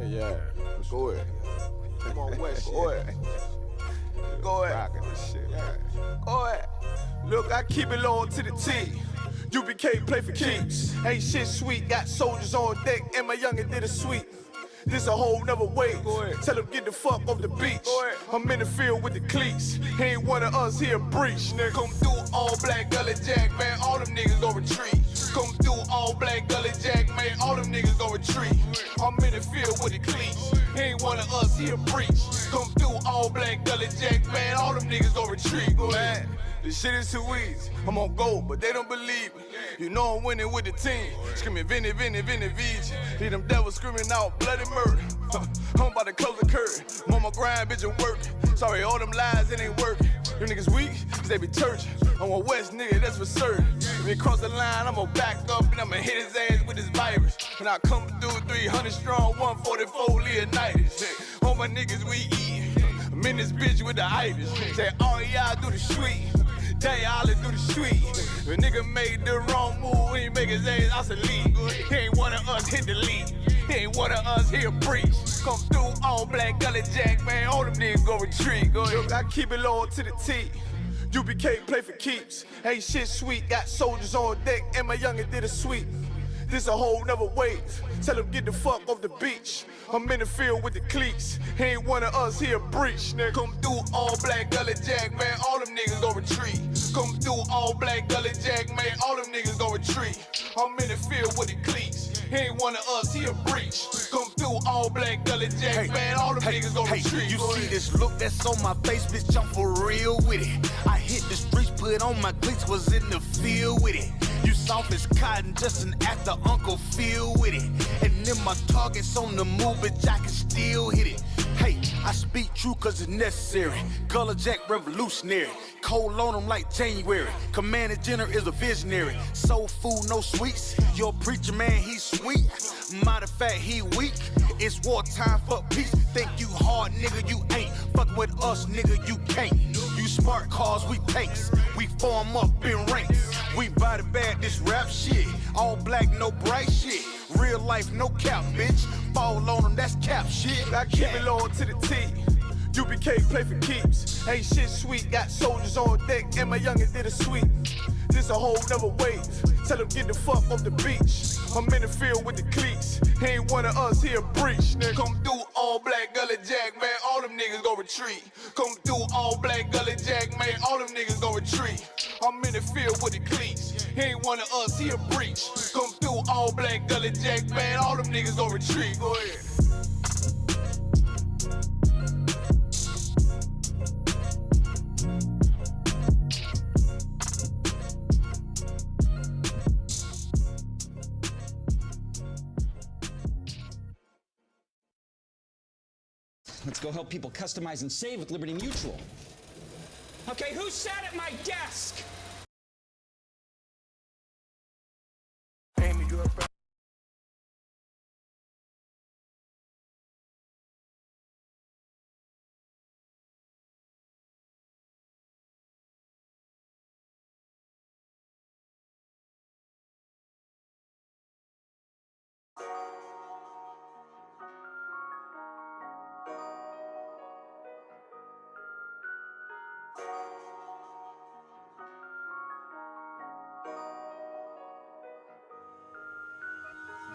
Yeah. Go ahead. Come on, West. Go ahead. Go ahead. Rockin' this shit, man. Go ahead. Look, I keep it low to the T. UBK play for keeps. Ain't shit sweet. Got soldiers on deck, and my youngin' did a sweep. This a whole nother way. Tell him get the fuck off the beach. I'm in the field with the cleats. He ain't one of us here breach. Nigga, come through all black gully jack, man. All them niggas gon' retreat. Come through all black gully jack, man. All them niggas gon' retreat. I'm in the field with the cleats. He ain't one of us here breach. Come through all black gully jack, man. All them niggas gon' retreat. Go ahead. This shit is too easy. I'm on gold, but they don't believe me. You know I'm winning with the team. Screaming Vinny, VG. Hear them devils screaming out bloody murder. I'm about to close the curtain. I'm on my grind, bitch, and work. Sorry, all them lies, it ain't working. Them niggas weak, cause they be churching. I'm a West nigga, that's for certain. If he cross the line, I'ma back up and I'ma hit his ass with this virus. And I come through 300 strong, 144 Leonidas. All my niggas, we eat. I'm in this bitch with the itis. Say, all y'all do the sweet. Day all do the sweet. If a nigga made the wrong move, he make his ass obsolete. He ain't one of us hit the lead. He ain't one of us here breach. Come through all black gully jack, man. All them niggas go retreat. Go ahead. Look, I keep it low to the T. UBK play for keeps. Ain't shit sweet. Got soldiers on deck, and my youngin' did a sweep. This a whole nother wave. Tell him get the fuck off the beach. I'm in the field with the cleats. He ain't one of us here breach. Nigga, come through all black gully jack, man. All them niggas gon' retreat. Come through all black gully jack, man. All them niggas gon' retreat. I'm in the field with the cleats. He ain't one of us here breach. Come through all black gully jack, man. All them niggas gon' retreat. You see this look that's on my face, bitch? I'm for real with it. I hit the streets, put on my cleats, was in the field with it. You soft as cotton, just an actor, Uncle Phil with it. And then my target's on the move, bitch, I can still hit it. Hey, I speak true cause it's necessary. Gullah Jack revolutionary. Cold on them like January. Commander General is a visionary. Soul food, no sweets. Your preacher man, he's sweet. Matter of fact, he weak. It's wartime for peace. Think you hard, nigga, you ain't. Fuck with us, nigga, you can't. You smart cars, we tanks. We form up in ranks. We body bag this rap shit. All black, no bright shit. Real life, no cap, bitch. Fall on them, that's cap shit. I keep it low to the T. UBK play for keeps. Ain't shit sweet. Got soldiers on deck, and my youngin' did a sweep. This a whole nother wave. Tell him get the fuck off the beach. I'm in the field with the cleats. He ain't one of us here breach. Nigga, come through all black gully jack, man. All them niggas gon' retreat. Come through all black gully jack, man. All them niggas gon' retreat. I'm in the field with the cleats. He ain't one of us here breach. Come through all black gully jack, man. All them niggas gon' retreat. Go ahead. Let's go help people customize and save with Liberty Mutual. Okay, who sat at my desk? Amy, you up?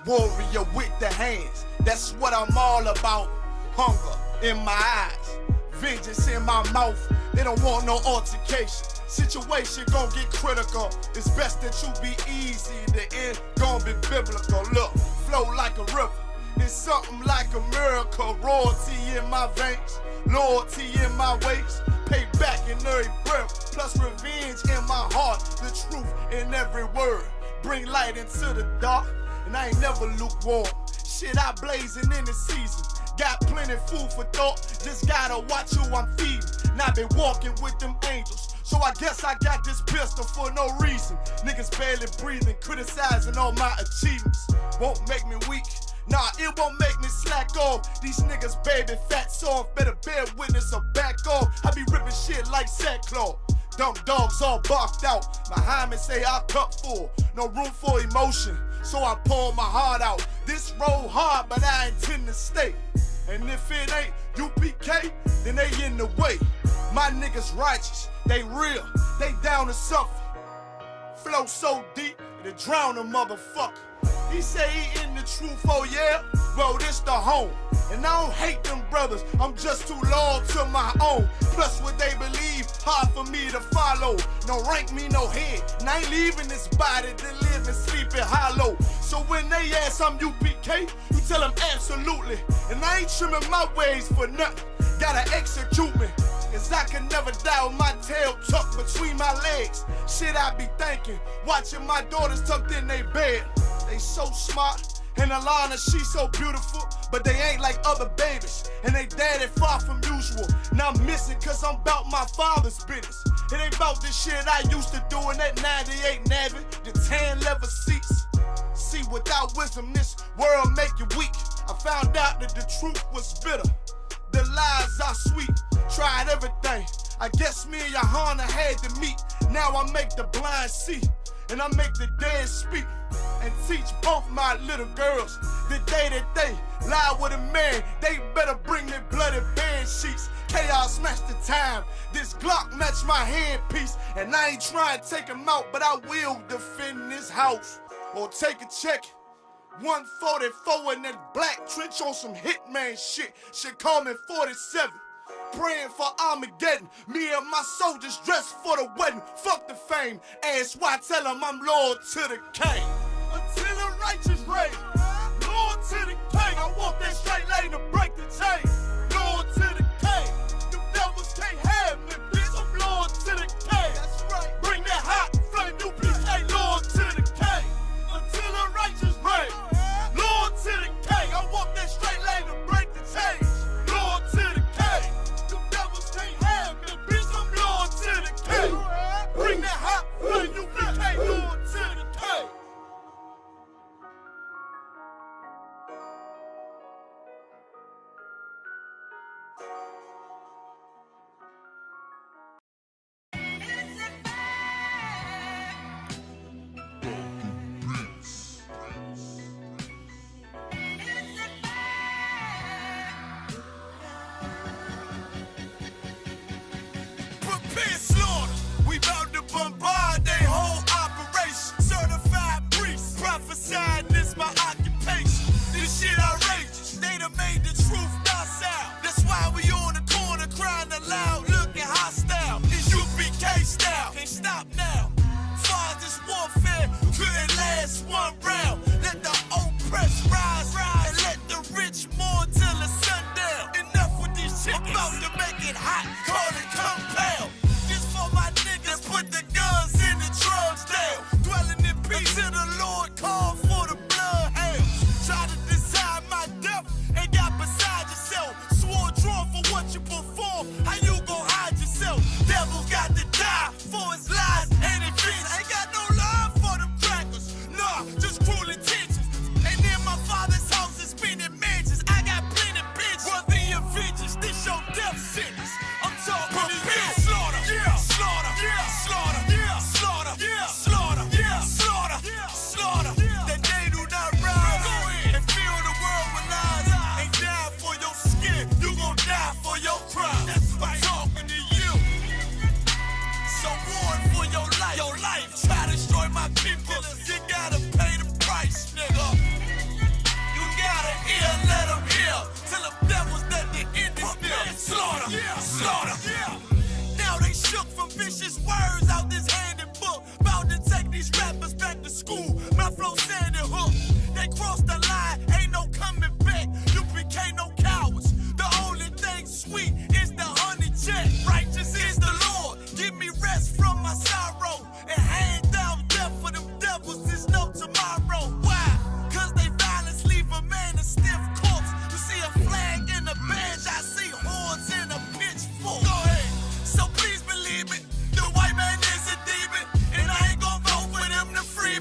Warrior with the hands, that's what I'm all about. Hunger in my eyes, vengeance in my mouth. They don't want no altercation. Situation gon' get critical. It's best that you be easy. The end gon' be biblical. Look, flow like a river. It's something like a miracle. Royalty in my veins, loyalty in my ways. Payback in every breath, plus revenge in my heart. The truth in every word. Bring light into the dark. And I ain't never lukewarm. Shit, I blazing in the season. Got plenty food for thought. Just gotta watch who I'm feeding. And I been walking with them angels. So I guess I got this pistol for no reason. Niggas barely breathing, criticizing all my achievements. Won't make me weak. Nah, it won't make me slack off. These niggas baby fat soft. Better bear witness or back off. I be ripping shit like sackcloth. Dumb dogs all barked out. Muhammad say I cup full, no room for emotion, so I pour my heart out. This road hard, but I intend to stay. And if it ain't UPK, then they in the way. My niggas righteous, they real, they down to suffer. Flow so deep, it'll drown a motherfucker. He say he in the truth, oh yeah? Well, this the home. And I don't hate them brothers, I'm just too loyal to my own. Plus what they believe, hard for me to follow. No rank me, no head, and I ain't leaving this body to live and sleep in hollow. So when they ask I'm UPK, you tell them absolutely. And I ain't trimming my ways for nothing, gotta execute me. Cause I can never die with my tail tucked between my legs. Shit I be thinking, watching my daughters tucked in their bed. They so smart, and Alana, she so beautiful, but they ain't like other babies, and they daddy far from usual. Now I'm missing cause I'm about my father's business. It ain't about this shit I used to do in that 98 Navy, the tan leather seats. See, without wisdom, this world make you weak. I found out that the truth was bitter, the lies are sweet. Tried everything, I guess me and Johanna had to meet. Now I make the blind see, and I make the dead speak. And teach both my little girls the day that they lie with a man, they better bring me bloody bed sheets. Chaos match the time, this Glock match my handpiece. And I ain't trying to take him out, but I will defend this house. Or take a check, 144 in that black trench on some hitman shit. Should call me 47. Praying for Armageddon, me and my soldiers dressed for the wedding. Fuck the fame, ask why, tell them I'm loyal to the king. Until the righteous reign, loyal to the king. I walk that straight lane to break the chain. Loyal to the king, you devils can't have me, bitch. I'm loyal to the king. That's right. Bring that hot flame, you bitch ain't loyal to the king. Until the righteous reign, loyal to the king. I walk that straight lane to break the chain. Loyal to the king. Bring that hot flame, you can't go to the king. Prepare slaughter. We bout to bombard they whole operation. Certified priest, prophesying this my occupation. This shit outrageous. They done made the truth docile. That's why we on the corner crying aloud, looking hostile. It's UPK style. Can't stop now. Far as this warfare couldn't last one round. Let the oppressed rise, and let the rich mourn till the sundown. Enough with these chickens. About to make it hot, call it compound. My niggas put the guns in the drugs down. Dwelling in peace till the Lord called for the bloodhounds. Try to decide my death and got beside yourself. Swore drawn for what you perform. How you gon' hide yourself? Devil's got to die for his lies and his vengeance. Ain't got no love for them crackers. Nah, just cruel intentions. And in my father's house is spinning mansions. I got plenty bitches. Worthy of vengeance. This your death sentence. I'm talking to you. Slaughter. Yeah. Slaughter, yeah, slaughter, yeah, slaughter, yeah, slaughter, yeah, slaughter, yeah, slaughter. That they do not rise and fill the world with lies. Ain't die for your skin, you gon' die for your crime. I'm talking to you. So warn for your life. Your life try to destroy my people. You gotta pay the price, nigga. You gotta hear, let them hear. Tell them devils that the end is near. Slaughter, yeah, slaughter, yeah. Now they shook from vicious words out this handed book. Bound to take these rappers back to school. My flow sanded hook. They crossed the line, ain't no coming back. You became no cowards. The only thing sweet is the honey jet. Righteous is the Lord. Give me rest from my sorrow. And hand down death for them devils. There's no tomorrow. Why? Cause they violence leave a man a stiff corpse. You see a flag in a badge, I see horns in a pitchfork. Go ahead. So please believe it, the white man is a demon, and I ain't gon' vote for them to free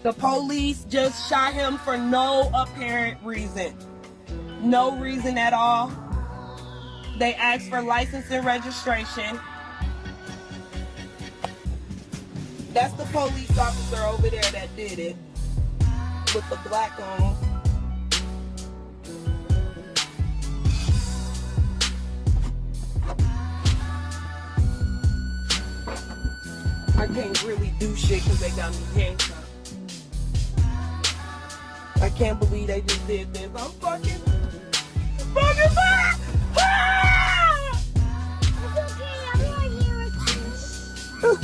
The police just shot him for no apparent reason. No reason at all. They asked for license and registration. That's the police officer over there that did it. With the black on. I can't really do shit because they got me handcuffed. I can't believe they just did this. I'm fucking back! Ah! It's okay, I'm right here with you.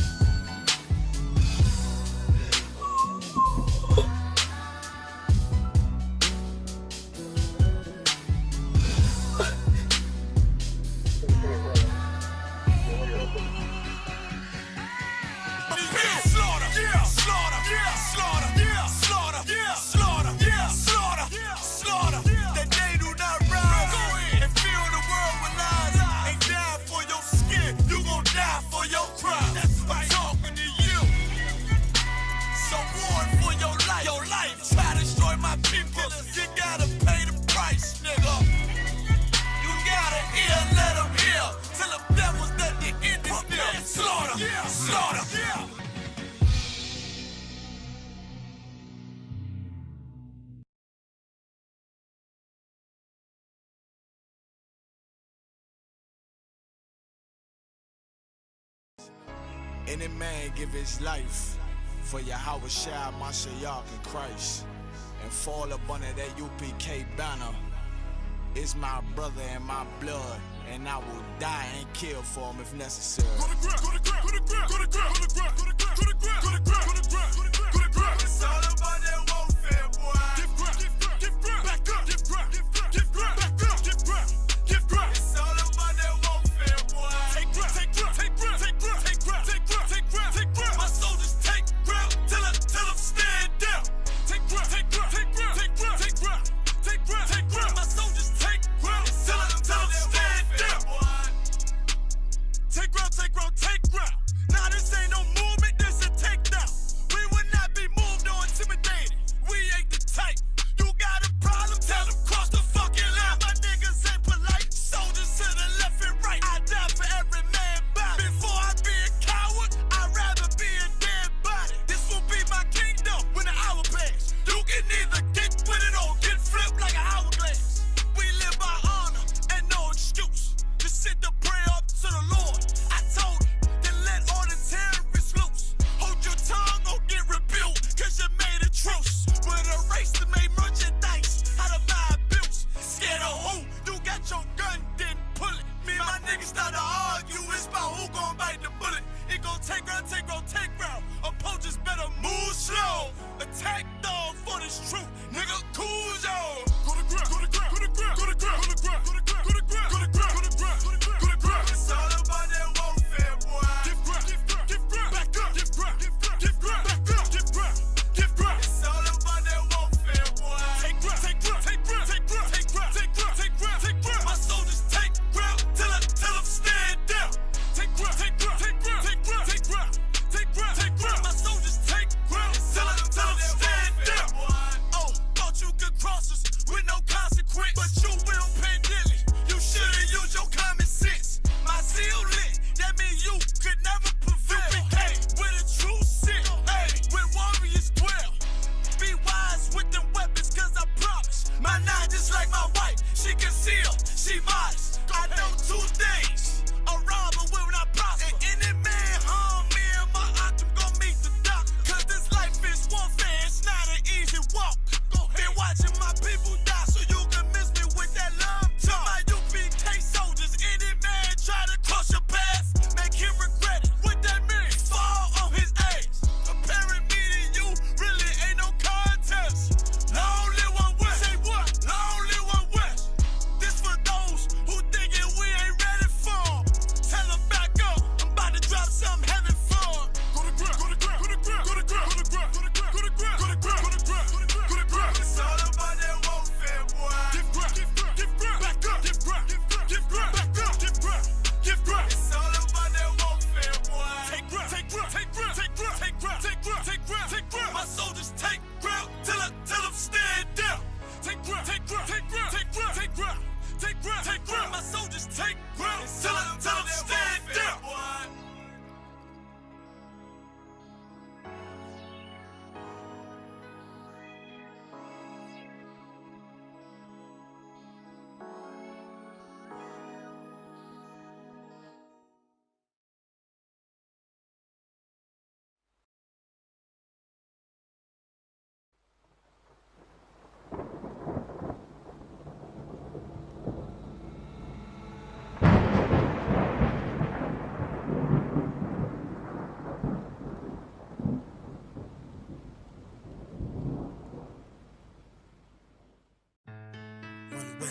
Any man give his life for Yahweh Shai, Mashiach, and Christ, and fall up under that UPK banner. It's my brother and my blood, and I will die and kill for him if necessary. Go to ground, go to ground, go to ground, go to ground, go to ground, go to ground, go to ground, go to ground, go to ground, go to ground. It's all about that warfare, boy. Give ground, give ground, give ground, back up, give ground, give ground, give ground, back up, give ground, give ground. It's all about that warfare, boy. Take ground, take ground, take ground, take ground, take ground, take ground, take ground, take ground. My soldiers take ground till them stand down. Take ground, take ground, take ground, take ground, take ground, take ground, take ground. My soldiers take ground till them stand down. Take ground, take ground, take ground. Now this ain't no movement, this a takedown. We will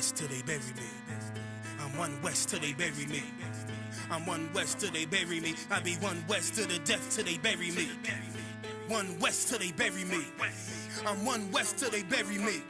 west till they bury me. I'm one west till they bury me. I'm one west till they bury me. I be one west to the death till they bury me. One west till they bury me. I'm one west till they bury me.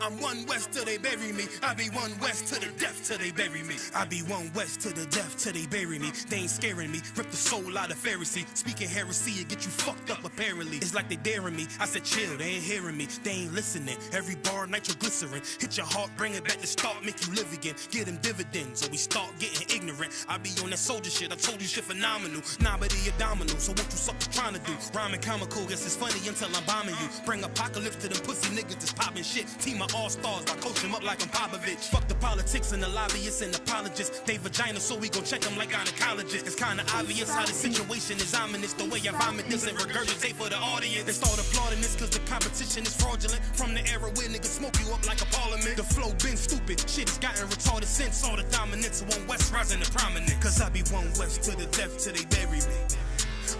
I'm one west till they bury me. I be one west to the death till they bury me. I be one west to the death till they bury me. They ain't scaring me. Rip the soul out of Pharisee. Speaking heresy, it get you fucked up apparently. It's like they daring me. I said chill, they ain't hearing me. They ain't listening. Every bar nitroglycerin. Hit your heart, bring it back to start, make you live again. Get them dividends or we start getting ignorant. I be on that soldier shit. I told you shit phenomenal. Nah, but he abdominal. So what you suckers trying to do? Rhyming comical, guess it's funny until I'm bombing you. Bring apocalypse to them pussy niggas that's popping shit. Team of all-stars, I coach them up like I'm Popovich. Fuck the politics and the lobbyists and apologists. They vagina, so we gon' check them like gynecologists. It's kinda obvious how the situation is ominous. The way I vomit this and regurgitate for the audience. They start applauding this cause the competition is fraudulent. From the era where niggas smoke you up like a parliament. The flow been stupid, shit has gotten retarded since all the dominance of one west rising to prominent. Cause I be one west to the death till they bury me.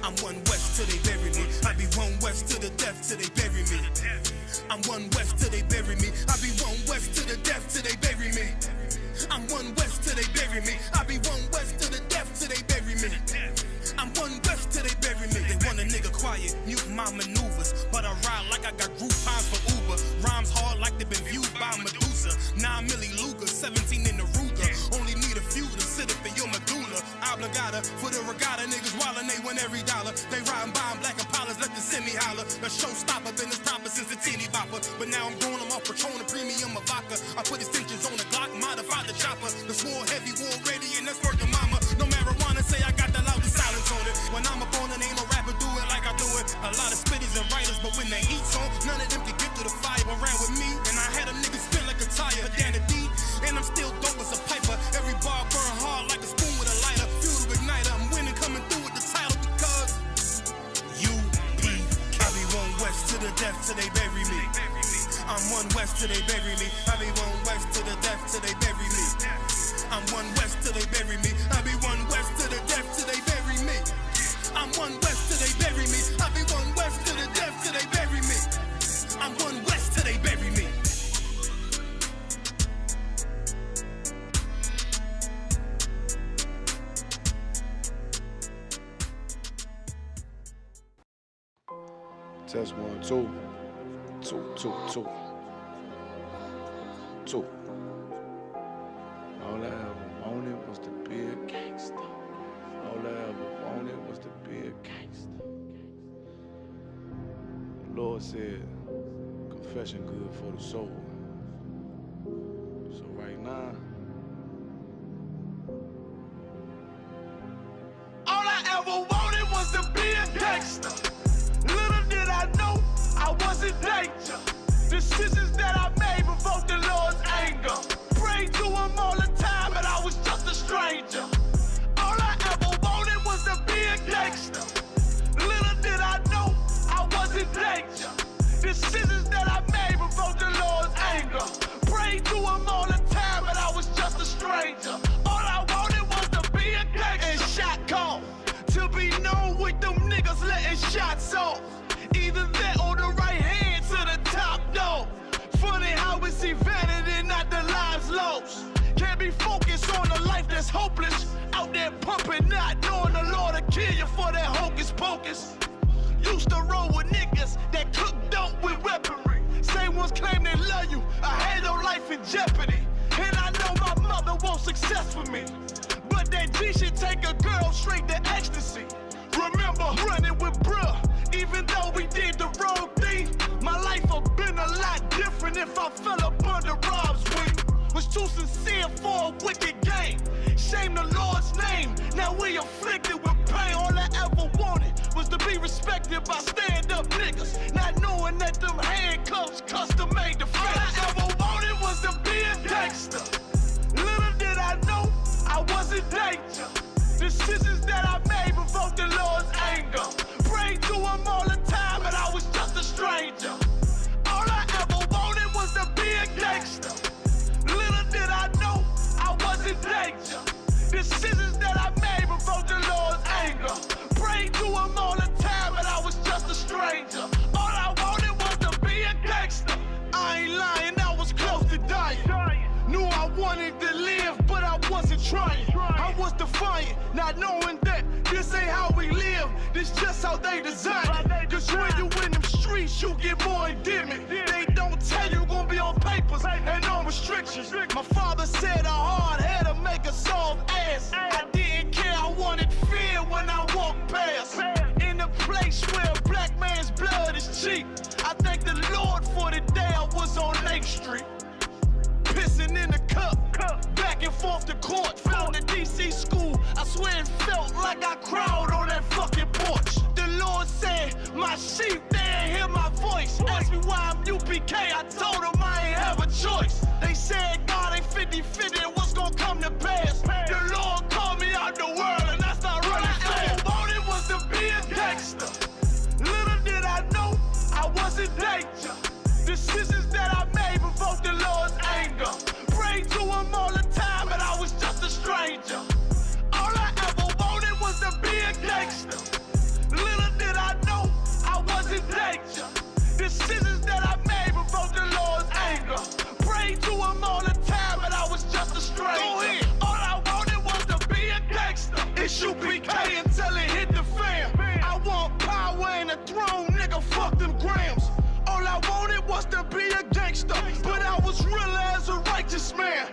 I'm one west till they bury me. I be one west to the death till they bury me. I'm one west till they bury me. I be one west to the death till they bury me. I'm one west till they bury me. I be one west to the death till they bury me. I'm one west till they bury me. They want a nigga quiet, mute my maneuvers, but I ride like I got Groupons for Uber. Rhymes hard like they been viewed by Medusa. 9 milli Luger, 17 in the Ruger. Only need a few to sit up in your medulla. Obligata for the regatta, niggas wildin', they win every dollar. They riding by in black Impalas, let the semi holler. The showstopper been as proper since the teeny bopper. But now I'm growing them off Patron and premium of vodka. I put extensions on the Glock, modified the chopper. The swore heavy, war ready, and that's worth the mama. No marijuana, say I got the loudest silence on it. When I'm up on it, ain't no rapper do it like I do it. A lot of spitties and writers, but when the heat's on, none of them can get to the fire around with me. And I had a nigga spin like a tire, down the D, and I'm still dope as a piper. Every bar burn hard like a spoon with a lighter. Fuel to igniter, I'm winning, coming through with the title because UP. I be one west to the death till they bury me. I'm one west till they bury me. I be one west to the death till they bury me. I'm one west till they bury me. I be one west to the death till they bury me. I'm one west till they bury me. I be one west to the death till they bury me. I'm one west till they bury me. Test 1, 2. 2, 2, 2. 2. All I ever wanted was to be a gangster. All I ever wanted was to be a gangster. The Lord said, confession good for the soul. So right now, All I ever wanted was to be a gangster. Little did I know I was in danger. Decisions that I made provoked the Lord's anger. Prayed to him all the time, but I was just a stranger. All I ever wanted was to be a gangster. Little did I know I was in danger. Decisions that I made provoked the Lord's anger. Prayed to him all the time, but I was just a stranger. All I wanted was to be a gangster. And shot call to be known with them niggas letting shots off. Either that or the right hand to the top dog. Funny how we see vanity, not the lives lost. Can't be focused on a life that's hopeless. Out there pumping, not knowing the Lord will kill you for that hocus pocus. Used to roll with niggas that cook dope with weaponry. Same ones claim they love you. I had no life in jeopardy. And I know my mother wants success for me. But that G should take a girl straight to ecstasy. Remember running with bruh, even though we did the wrong thing. My life would've been a lot different if I fell up under Rob's wing. Was too sincere for a wicked game. Shame the Lord's name. Now we afflicted with pain. All I ever wanted was to be respected by stand-up niggas. Not knowing that them handcuffs custom made the face. All I ever wanted was to be a gangster. Little did I know I was in danger. Decisions that I made provoked the Lord's anger. Prayed to him all the time, but I was just a stranger. All I ever wanted was to be a gangster. Little did I know I was in danger. Decisions that I made provoked the Lord's anger. Prayed to him all the time, but I was just a stranger. All I wanted was to be a gangster. I ain't lying, I was close to dying. Knew wasn't trying. I was defiant, not knowing that this ain't how we live. This just how they design it. Cause when you in them streets, you get more endemic. They don't tell you gonna be on papers and on restrictions. My father said a hard head to make a soft ass. I didn't care, I wanted fear when I walked past. In a place where a black man's blood is cheap. I thank the Lord for the day I was on Lake Street. Pissing in the cup, back and forth to court. From the DC school, I swear it felt like I cried on that fucking porch. The Lord said, my sheep, they ain't hear my voice. Asked me why I'm UPK, I told them I ain't have a choice. They said God ain't 50-50 and what's gonna come to pass. The Lord called me out the world and I started running fast. All I wanted was to be a gangster. Little did I know I was in danger. Decisions that I made provoked the Lord's anger. Prayed to him all the time, but I was just a stranger. All I ever wanted was to be a gangster. Little did I know I was in danger. Decisions that I made provoked the Lord's anger. Prayed to him all the time, but I was just a stranger. Go ahead. All I wanted was to be a gangster. It's UPK until it hit the fan. I want power and a throne, nigga, fuck them grams. All I wanted was to be a gangster, but I was real as a righteous man.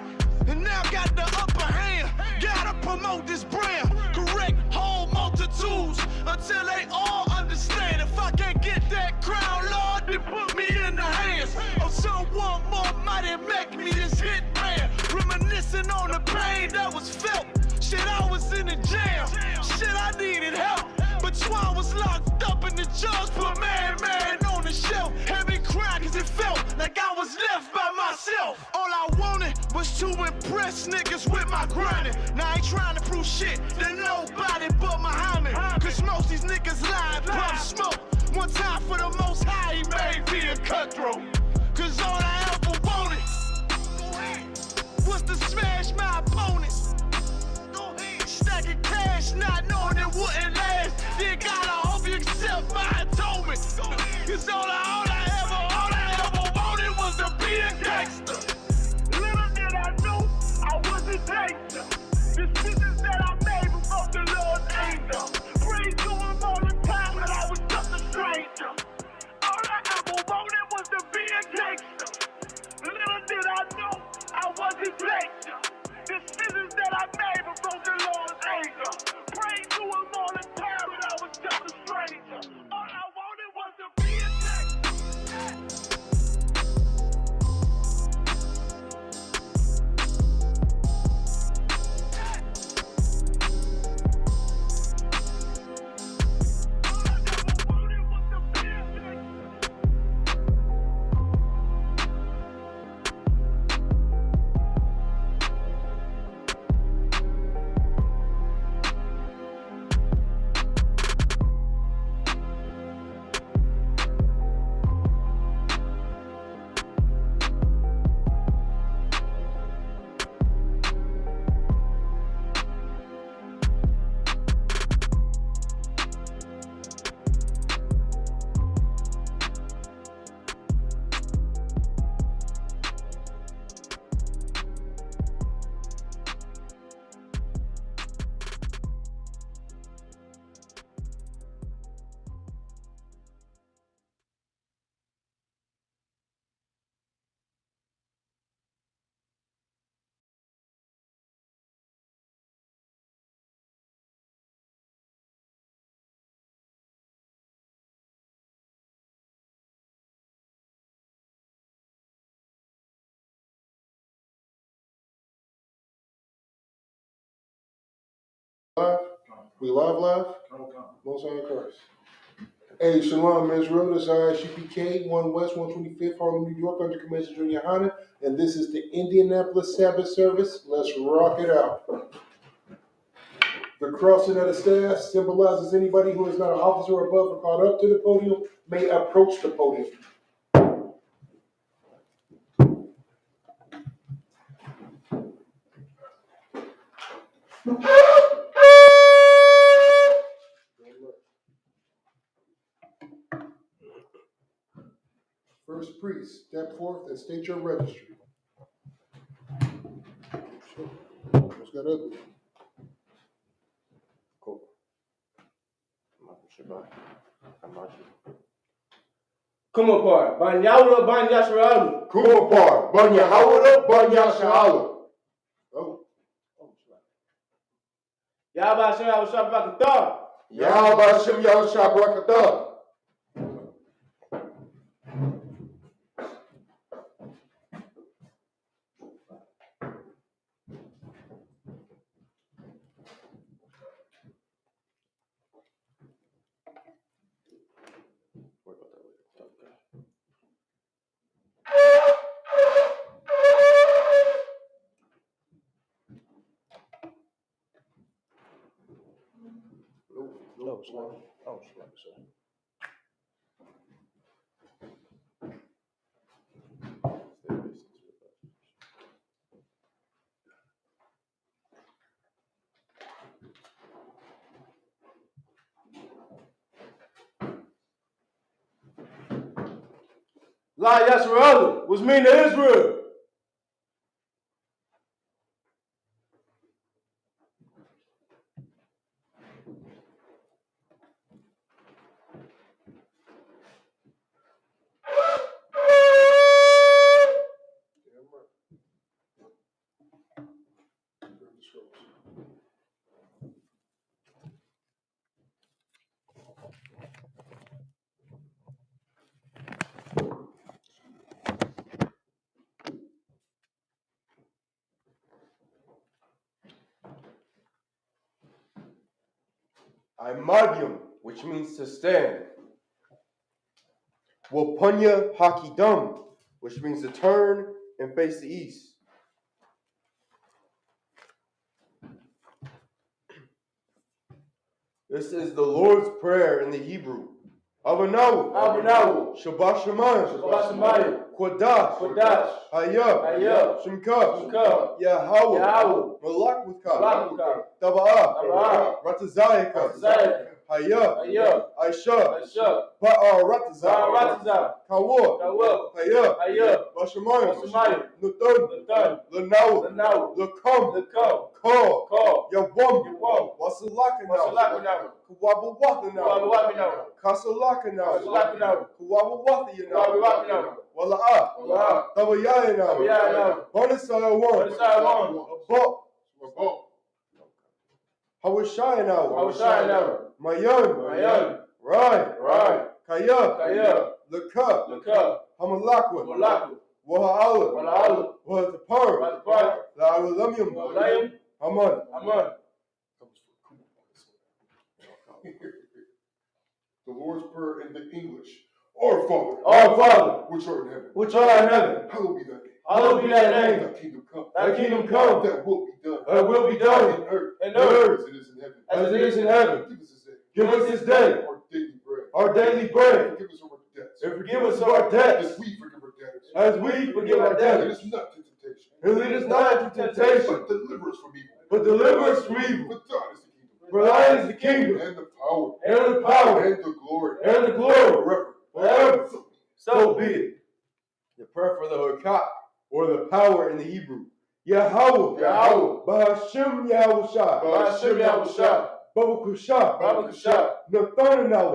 And now got the upper hand, gotta promote this brand. Correct whole multitudes until they all understand. If I can't get that crown, Lord, then put me in the hands of someone more mighty, make me this hit man. Reminiscing on the pain that was felt. Shit, I was in the jam. Shit, I needed help. But Swan was locked up and the judge put man on the shelf. Heavy cry cause it felt like I was left by myself. All I wanted was to impress niggas with my grinding. Now I ain't trying to prove shit to nobody but Muhammad. Cause most these niggas lie, pump smoke. One time for the most high, he made me a cutthroat. Cause all I ever wanted was to smash my opponents. Stacking cash, not knowing it wouldn't last. Then God, I hope you accept my atonement. Cause all I ever wanted was to be a gangster. Little did I know I was a gangster. Decisions that I made before the Lord's anger. Prayed to him all the time, but I was just a stranger. All I ever wanted was to be a gangster. Little did I know I was a gangster. Decisions that I made before the Lord's anger. Prayed to him all the time, but I was just a stranger. All I wanted was to be a Live? We live? Most High Christ. Hey, Shalom, Israel. This is Isupk, 1 West, 125th, Harlem, New York, under Commander Junior Hanna, and this is the Indianapolis Sabbath service. Let's rock it out. The crossing of the staff symbolizes anybody who is not an officer or above or called up to the podium may approach the podium. First priest, step forth and state your registry. What's that ugly. Cool. Kuma part. Banyawla, Banyashralu. Kuma par. Banya hawada. Banya sha'ala. Oh. Yaba Shah was shot back the Yahweh Shem Yahushua Barakatah. No, slow. Oh, slow, sorry. La Yasrael was mean to Israel. Imadium, which means to stand. Wapunya Hakidum, which means to turn and face the east. This is the Lord's Prayer in the Hebrew. Abanawu, Shabbat Shemayim, Kodash, Hayah, Shemka, Yahweh, Malakwika, Taba'ah, Ratazayaka, Hayah, Aisha, Ba'aratazah, Kawah, Hayah, Bashamayim, Nutan, Lanaw, Lakam, Call, Yawam, Wasalakanaw, Kuwabawakanaw, Kasalakanaw, Kuwabawakanaw, Wala'ah, Tabayayanaw, Bonasayawan, Abok, Hawashayanaw, Mayan, Rai, Kaya, Laka, Hamalakwa, Waha'ala, Wahatapar, La'alamyam, Haman. The Lord's Prayer in the English. Our Father, which art in heaven, hallowed be thy name. Hallowed be thy name. Thy kingdom come. Thy kingdom come. That will be done. Thy will be done. In earth. In earth. As it is in heaven. As it is in heaven. Give us this day. Our daily bread. Forgive us our debts. And forgive us our debts. As we forgive our debtors. As we forgive our Lead debtors. us not to temptation. And lead us not into temptation. But deliver us from evil. But deliver us from evil. For thine is the kingdom. For thine is the kingdom. And the power. And the power. And the glory. And the glory. Forever. So be it. The prayer for the Hokak, or the power in the Hebrew. Yahweh, Ba'ashem Yahushua, Babakusha, Nathanaw,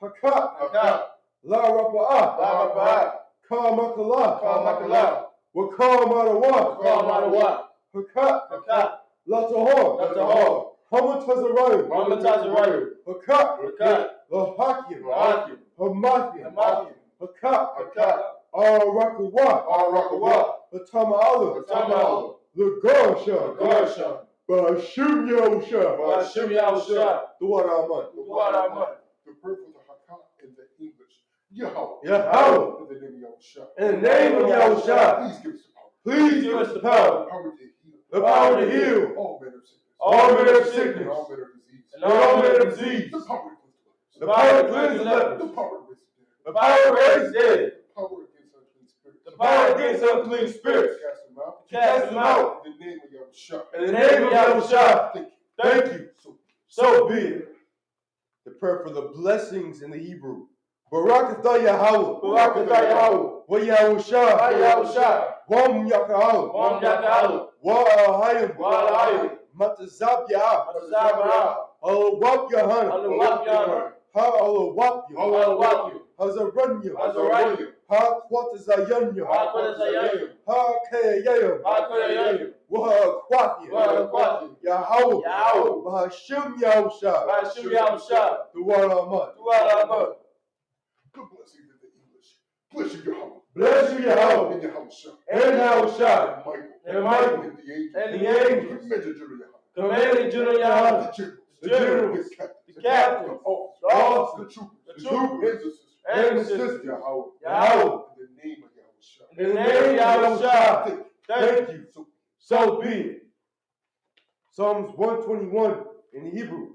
Hakak, La Rapa'ah, Ka Wakal Hakak, La Tahor, Hamatazarayim, Hakak, La Hakim, Hamathim, Hakak, Al-Rakawah, Hatama'ala, Lagarsha, Ba'ashem Yahushua, Duwar Aman. The prayer for the Hakak in the English. Yahweh. Yahweh. In the name of Yahushua. In the name of Yahushua. Please give us the power. The power to heal. All manner of sickness. And all manner of disease. The power to cleanse the lepers. The power to raise the dead. The power against unclean spirits. Cast them out. In the name of Yahushua. In the name of Yahushua. Thank you. So be it. The prayer for the blessings in the Hebrew. Barakatha Yahweh. Barakatha Yahweh. Wa Yahusha. Wa Yahusha. Wam Yaka'al. Wam Yaka'al. Wa Ahayim. Wa Ahayim. Matazab Ya'ah. Matazab Alawab Yahana. Alawab Yahana. Ha Alawab Yu. Alawab Yu. Hazaranya. Hazaranya. Ha Kwatazayanya. Ha Kwatazayanya. Ha Kayayam. Ha Kayayam. Wa Kwati. Wa Kwati. Yahweh. Yahweh. Wa Hashem Yahusha. Wa Hashem Yahusha. Duwala Amat. Duwala Amat. Good blessing in the English. Bless you, Yahweh. Bless you, Yahweh. And Yahusha. And Yahusha. And Michael. And And the the angels. Commanded General Yahweh. Commanding General Yahweh. The generals. The captains. The officers. The officers. The troopers. The troopers. And the sisters. And the sisters. Yahweh. Yahweh. In the name of Yahusha. In the name of Yahusha. Thank you. So be it. Psalms 121 in the Hebrew.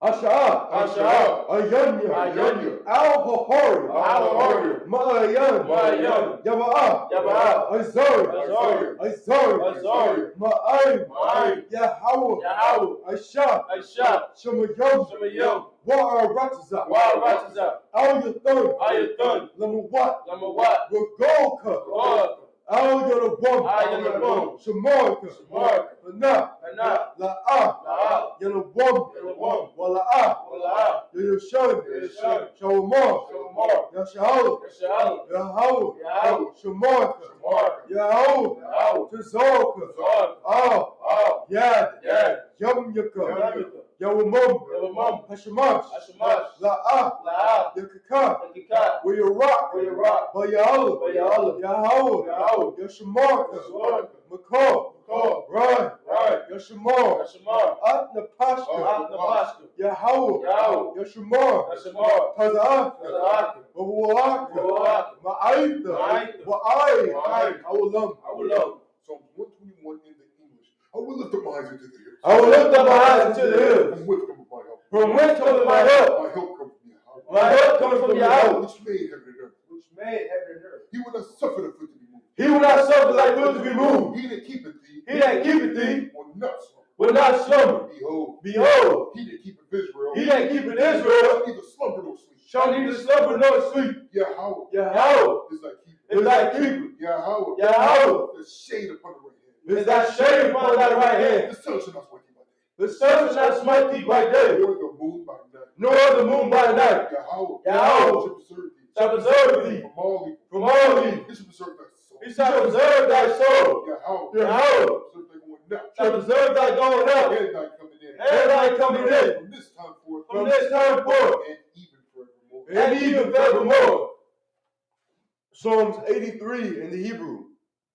Asha'ah. Asha'ah. Ayanya. Ayanya. Al-Hahari. Al-Hahari. Ma'ayan. Ma'ayan. Yaba'ah. Yaba'ah. Azari. Azari. Azari. Azari. Ma'ayim. Ma'ayim. Yahweh. Yahweh. Ashah. Ashah. Shemayom. Shemayom. Wa'aratazah. Wa'aratazah. Al-Yathun. Al-Yathun. Lamawat. Lamawat. Regolka. God. Al-Yarabam. Al-Yarabam. Shemarka. Shemarka. Ana. Ana. La'ah. La'ah. Yarabam. Yarabam. Wala'ah. Wala'ah. Yashan. Yashan. Shawamar. Shawamar. Yasha'al. Yasha'al. Yahweh. Yahweh. Shemarka. Shemarka. Yahweh. Yahweh. Tazarka. Tazarka. Al. Al. Yad. Yad. Yamyaka. Yamyaka. Yawamam. Yawamam. Hashemash. Hashemash. La'ah. La'ah. Yakaka. Yakika. Where you rock. Where you rock. Bayal. Bayal. Yahweh. Yahweh. Yashamarka. Yashamarka. Makar. Makar. Right. Right. Yashamar. Yashamar. Atnapashka. Atnapashka. Yahweh. Yahweh. Yashamar. Yashamar. Taza'aka. Taza'aka. Wawalaka. Wawalaka. Ma'aita. Ma'aita. Wa'ai. Wa'ai. Awulam. Awulam. Psalms 121 in the English. I will lift up my eyes into the hills. I will lift up my eyes into the hills. From which cometh my help? From whence cometh my help? My help comes from Yahweh. My help comes from Yahweh. Which made heaven and earth. Which made heaven and earth. He will not suffer the foot to be moved. He will not suffer thy foot to be moved. He that keepeth thee. He that keepeth thee will not slumber. will not slumber. Behold. Behold, He that keepeth Israel. he that keepeth Israel shall neither slumber nor sleep. shall neither slumber nor sleep. Yahweh. Yahweh Is thy keeper. is thy keeper. Yahweh. Yahweh The shade upon the right hand. is thy shade upon thy right hand. The sun shall not smite thee by day. The sun shall not smite thee by day, Nor the moon by night. nor the moon by night. Yahweh. Yahweh Shall preserve thee. shall preserve thee From all evil. from all evil. He shall preserve thy soul. He shall preserve thy soul. Yahweh. Yahweh Preserve thy going out. shall preserve thy going out And thy coming in. and thy coming in From this time forth. from this time forth And even forevermore. and even forevermore. Psalms 83 in the Hebrew.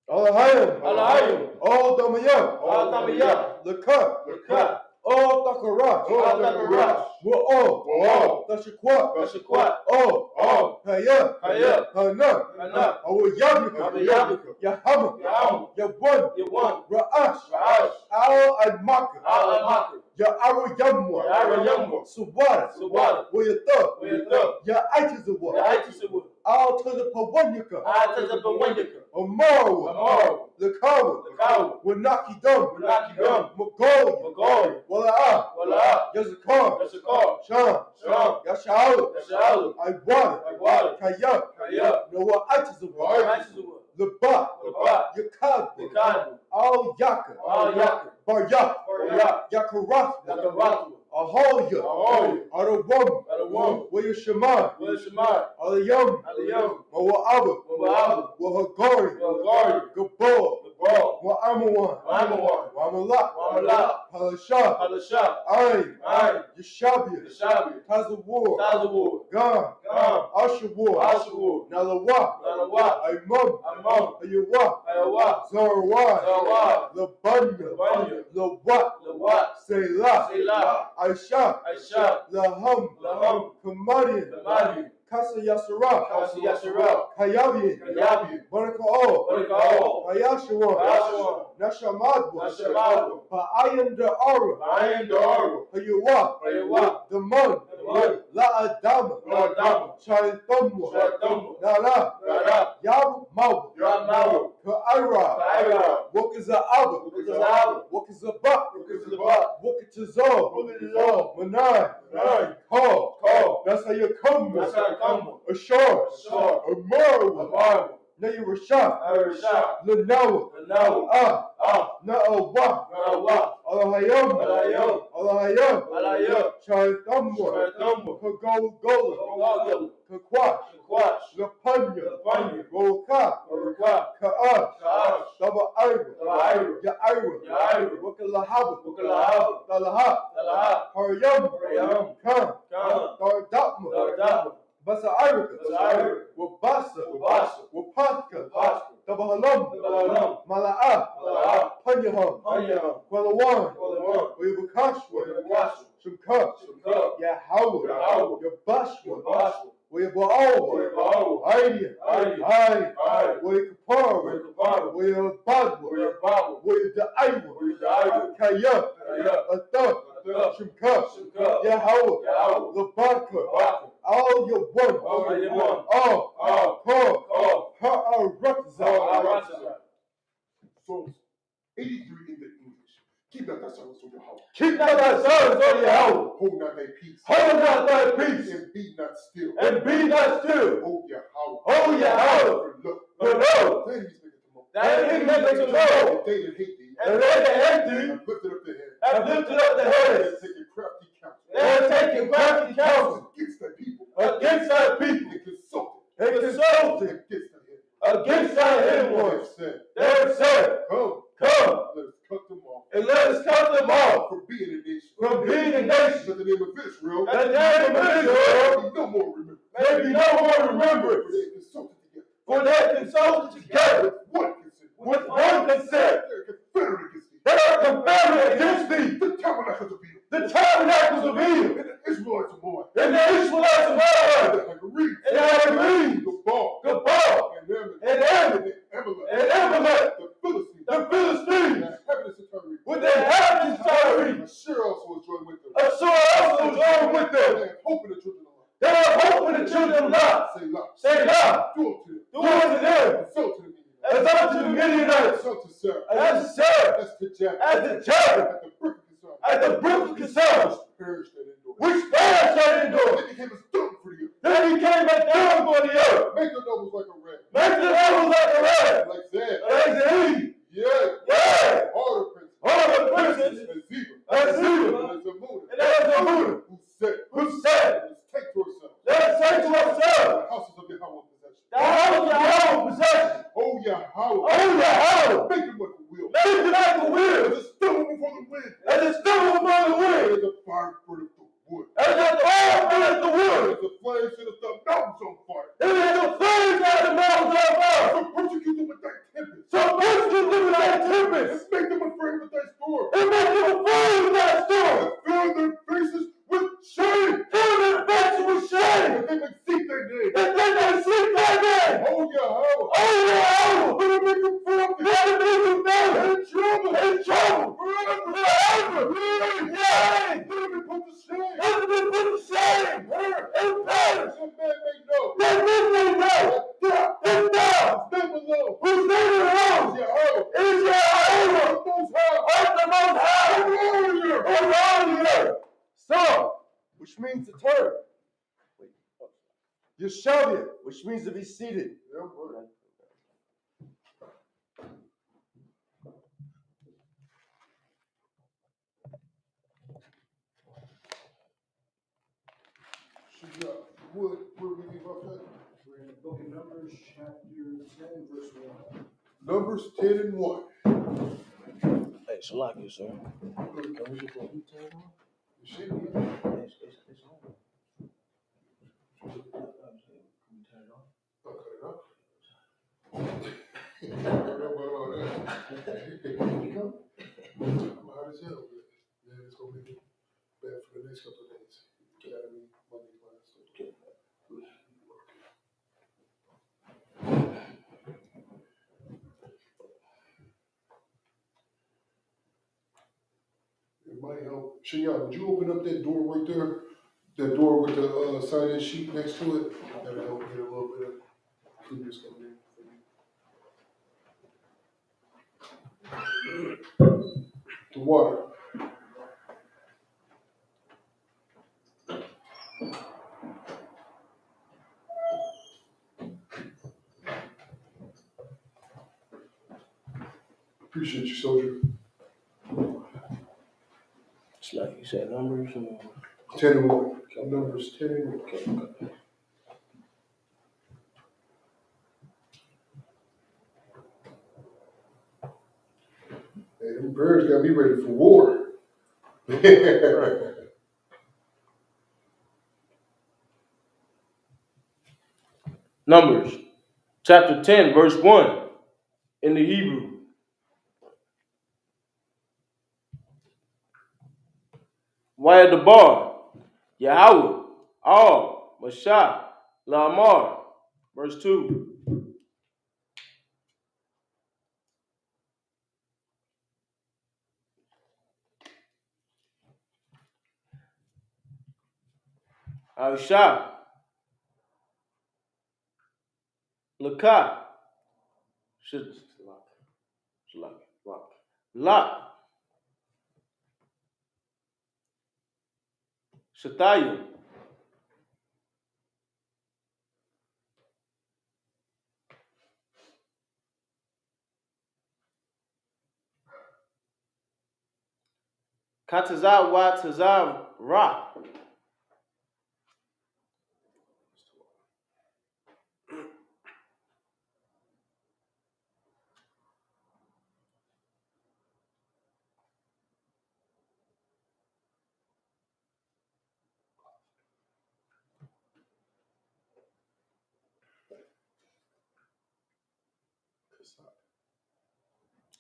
Alahayim. Alahayim. All Damayah. All Damayah. Lakat. Lakat. All Takarash. All Takarash. Wa'al. Wa'al. Tashakwat. Tashakwat. All. All. Hayah. Hayah. Hana. Hana. Awayabika. Awayabika. Yahama. Yaham. Yabwan. Yawan. Ra'ash. Ra'ash. Al-Admaka. Al-Amaka. Ya'arayamwa. Ya'arayamwa. Subwara. Subwara. Wayatha. Wayatha. Ya'aitizawa. Ya'aitizawa. Al-Tazapawanyaka. Al-Tazapawanyaka. Amaru. Amaru. Lakawa. Lakawa. Wanakidam. Wanakidam. Magoli. Magoli. Wala'ah. Wala'ah. Yazakar. Yazakar. Sham. Sham. Yasha'al. Yasha'al. Iwada. Iwada. Kaya. Kaya. Nawa'aitizawa. Ya'aitizawa. Labat. Labat. Yakab. Yakab. Al-Yaka. Al-Yaka. Baryak. Baryak. Yakarath. Yakarath. Aholia. Aholia. Arawam. Arawam. Wayashemar. Wayashemar. Alayam. Alayam. Mawa'aba. Mawa'aba. Wahagari. Wahagari. Gabor. Gabor. Wa'amawan. Wa'amawan. Wa'amalak. Wa'amalak. Halashah. Halashah. Ayn. Ayn. Yeshabia. Yeshabia. Tazawar. Tazawar. Gam. Gam. Ashawar. Ashawar. Nalawa. Nalawa. Aymam. Amam. Ayawa. Ayawa. Zarawai. Zarawai. Labanya. Labanya. Lawat. Lawat. Selah. Selah. Aisha. Aisha. Laham. Laham. Kamadian. Kamadian. Kasa Yasara. Kasa Yasara. Kayabian. Kayabian. Baraka'o. Baraka'o. Hayashawan. Hayashawan. Nashamadwa. Nashamadwa. Pa'ayan Da'ara. Pa'ayan Da'ara. Hayawa. Hayawa. The man. La Adama, Charlie Thumwa, Nala, Yabu Mabu, Ka'ira, Wokaza Abu, Wokaza Bak, Wokatazor, Manai, Call. That's how you come. Ashar, a Marwa, Nayi Rashad, Lanawa, Na'awa, Alahayam, Charlie Thumwa, Kagola, Kakwash, Lapanya, Roka, Ka'ash, Daba Ira, Ya'ira, Wakalahaba, Talaha, Haryam, Khan, Dardatma, Basa Irika, Wabasa, Wapatka, Dabahalam, Mala'a, Panyaham, Kwalawan, Wayabakashwa, Shumka, Yahawa, Yabashwa, Wayabao, Idea, Wayakapara, Wayabadwa, Wayadaiwa, Kaya, Athar, Shumka, Yahawa, Labaka, all your one, all, Ha'aratza. Psalms 83 in the English. Keep not thy silence on your house. Keep not thy silence on your house. Hold not thy peace. Hold not thy peace. And be not still. And be not still. Hold your house. Hold your house. For lo, that he maketh to know. And they that hate thee. And they that hate thee. Have lifted up their heads. Have lifted up their heads. And taken crafty counsel. They have taken crafty counsel. Against thy people. Against thy people. And consulted. Against thy hidden ones. They have said, Come. Come. Let us cut them off. And let us cut them off. From being a nation. From being a nation. That the name of Israel. That the name of Israel. May be no more remembered. May be no more remembered. For they have consulted together. For they have consulted together. With one consent. They are confederate against thee. They are confederate against thee. The tabernacles of Edom. The tabernacles of Edom. And the Israelites of Moab. And the Israelites of Moab. And the Hagarenes. Gabal. And Ammon. And Amalek. The Philistines. With their inhabitants Tyre. Assur also is joined with them. Assur also is joined with them. They have hope in the children of life. They have hope in the children of Lot. Say Lot. Do unto them. Do unto them. And so to the Midianites. As unto the Midianites. So to Sarah. As to Sarah. As to Jacob. As to Jacob. At the brook of Kissar. At the brook of Kissar. Which perished at Endor. They became a stone for the earth. They became a dome for the earth. Make the nobles like a ram. Make the nobles like a ram. Like Zed. Like Zed. Yeah. Harder princes. Harder princes. And Zeba. And Zeba. And Zamuda. And Zamuda. Who said. Who said. Let's take to ourselves. Let's take to ourselves. The houses of Yahweh possession. The house of Yahweh possession. Oh Yahweh. Oh Yahweh. Make them like a wheel. Make them like a wheel. As a stone before the wind. As a stone before the wind. As a fire burneth the wood. As a fire burneth the wood. As the flames set the mountains on fire. And as the flames set the mountains on fire. So persecute them with thy tempest. So persecute them with thy tempest. And make them afraid with thy storm. And make them afraid with thy storm. And fill their faces with shame. Fill their faces with shame. And they may seek thy name. And they may seek thy name. Oh Yahweh. Oh Yahweh. Let them make them firm. Let them make them firm. In trouble. In trouble. Forever. Forever. Yea. Let them be put to shame. Let them be put to shame. And perish. That man may know. That men may know. That thou. Stand below. Whose name alone Yahweh. is Yahweh. The Most High. Of the Most High. Warrior. Around the earth. So, which means to turn. Yeshavia, which means to be seated. Yeah, right. Where we leave off at? We're in the book of Numbers, chapter 10, verse 1. Numbers 10 and 1. Hey, Shalaki, sir. You see me? It's on. Can you turn it off? I'll cut it off. I don't know about all that. You come? I'm hard as hell, but yeah, it's gonna make it bad for the next couple of days. Academy, Monday class. Okay. It might help. Shaya, would you open up that door right there? The door with the sign-in sheet next to it, that'll help get a little bit of cleaners coming in. The water. Appreciate you, soldier. It's like you said, numbers. 10 and 1. Numbers 10 and 1. Okay. Hey, them birds got me ready for war. Numbers, chapter 10, verse 1 in the Hebrew. Why the bar? Yahweh, Al, Mashah, Lamar. Verse 2. Aisha, Lakah, Lot, Shataya, Katazah, Wa, Tazah, Ra.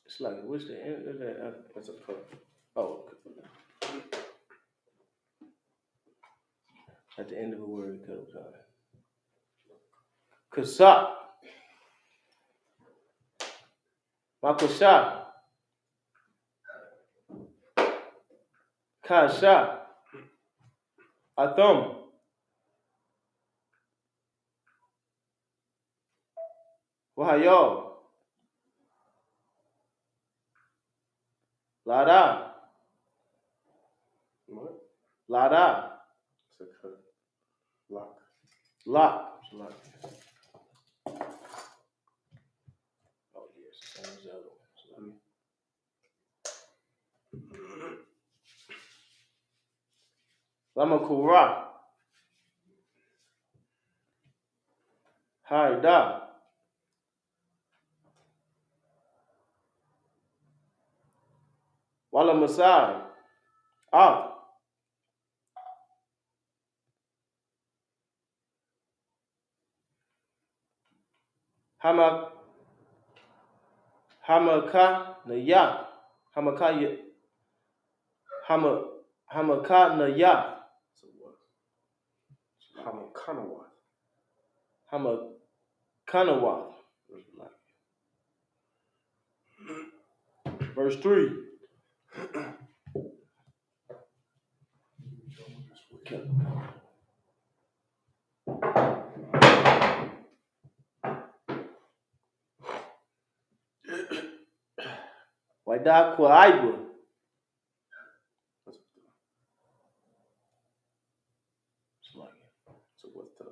It's like, what's the end of that? That's a cut. Oh, okay. At the end of the word, cut up time. Kasak, Makasha, Kasha, Atham, Wahayal, Lada, What? Lada, Lock. Lock. Oh, yes, same as the other one. Lamakura, Haida, Wala Masai, Hamak, Hamaka, Naya, Hamakaya, Hamaka, Naya, So what? Hamakanawa. Hamakanawa. Verse 3. Wada Kwaiba. So what's the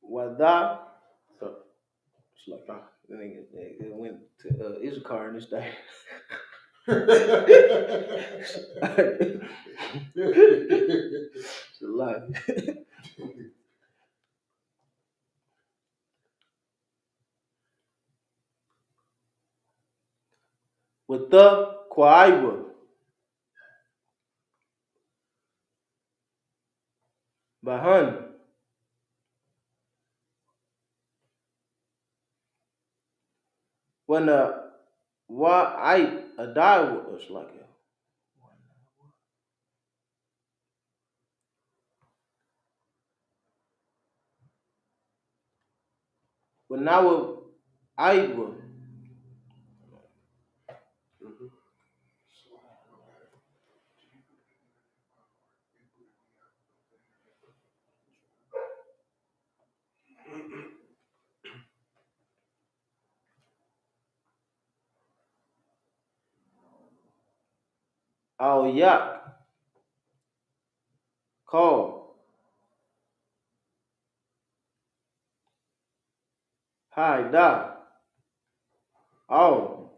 Wada. It's like, they went to Isupk in this day. It's a lot. With the Kwaiba. Bahan. When a die was like it. When now Aiba. Al yak. Call. Hi da. Al.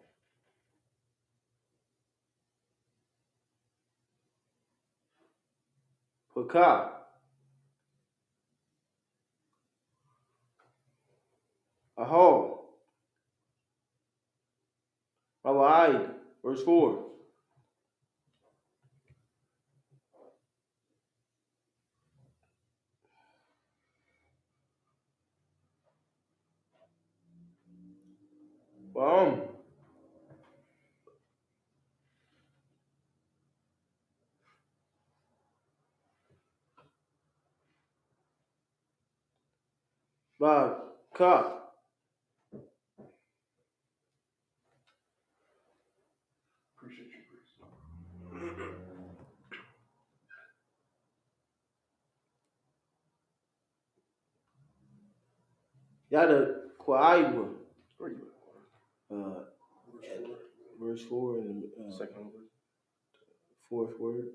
Paka. Aho. Mawa'id. Verse 4. Ka. Appreciate you, Bruce. Yada Kwaiwa. Verse 4 and Second word. fourth word.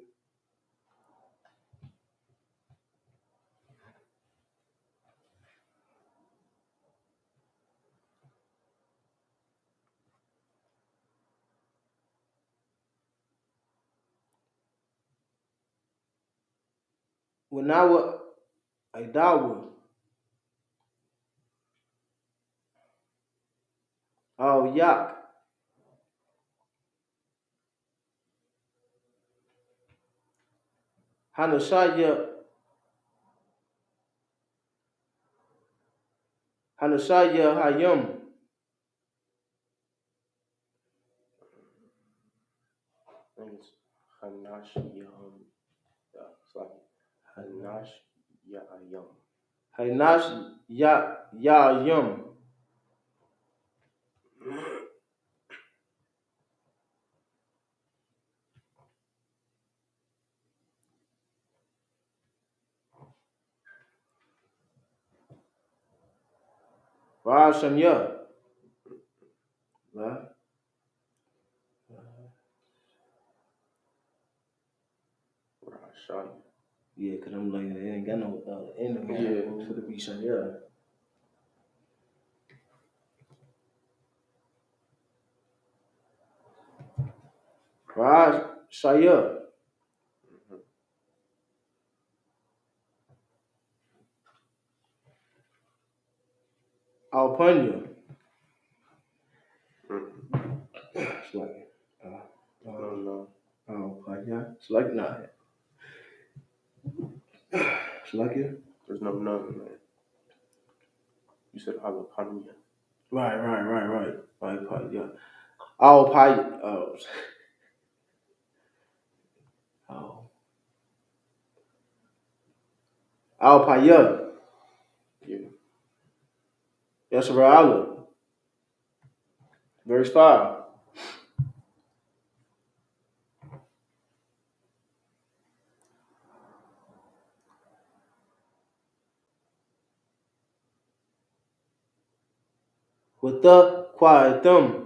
Wanawa Aidawa. Al yak. Hanashaya. Hanashaya Hayam. I think it's Hanash Yam. Yeah, it's like Hanash Yam. Hainash ya yum. Rasham ya. Right? Rashai. Yeah, cause I'm like, it ain't got no enemy. Yeah. For the be Shanya. Raj Shaya. Alpanya. It's like, No. Alpanya. It's like, nah. It's like it. There's no none in there. You said Alapania. Right. Alpanya. Alpanya. Alpanya. Yeah. That's Ra'ala. Verse 5. With the quiet them.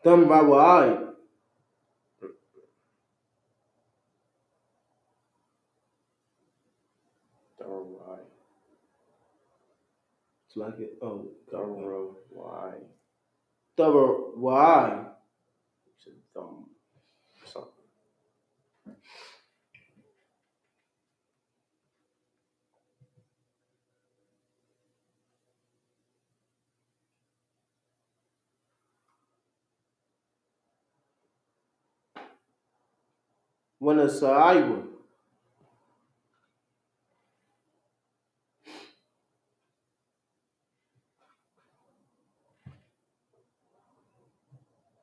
Them Rawai. Darai. It's like it. Oh, Darai. Double why? You said thumb. Something. When a Saiwa.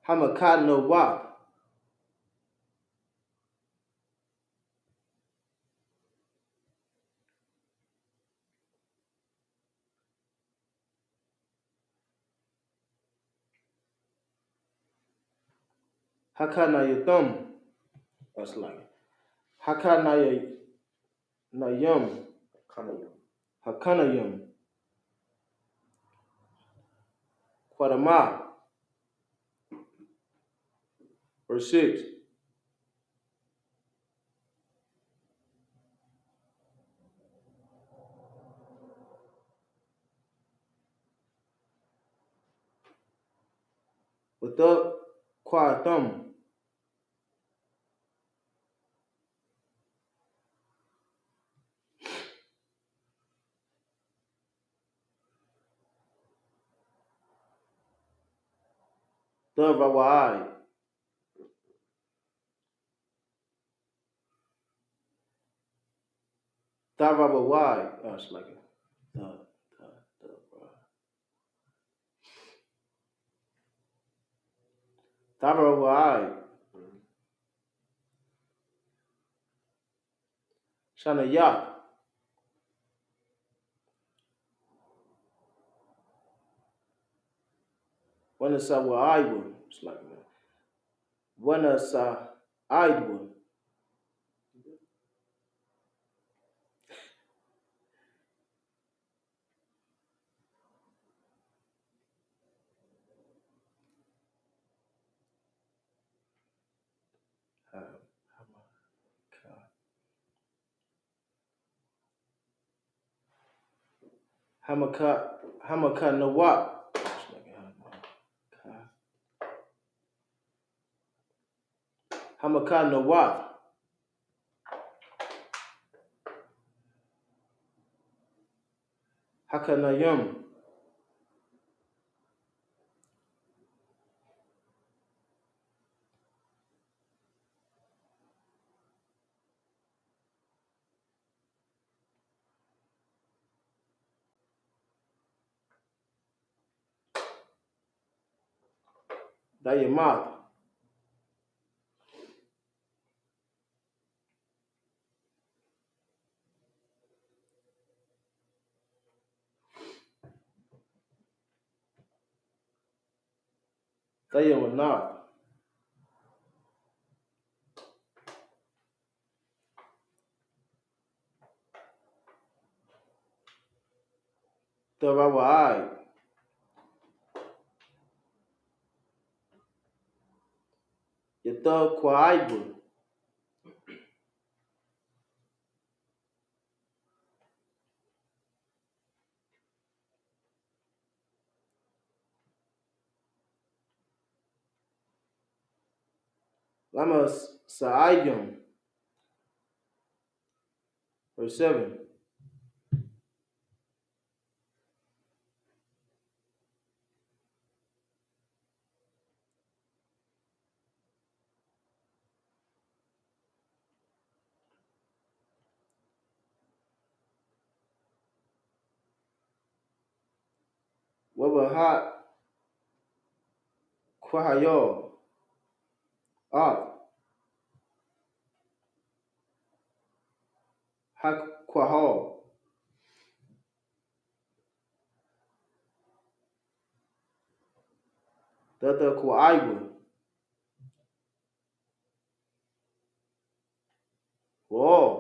Hamakat no wa. Hakana your thumb. That's like Hakana na yum. Kanayam. Hakana yum. Quadama. Verse 6. Without Quathum. Thavawai. Thavawai. Oh, it's like a Thavawai. Shanayat. Wanasawaiwa. It's like that. Wanasaiwa. Hamaka Nawat. Hamaka Nawat. Hakanayum. Dayamat. Dayamanat. Thavawai. Yata Kwaibu. Lama Sa'ayum. Verse 7. Wabahat Kwahayo. Hak Kwaho. Data Kwaibu. Whoa.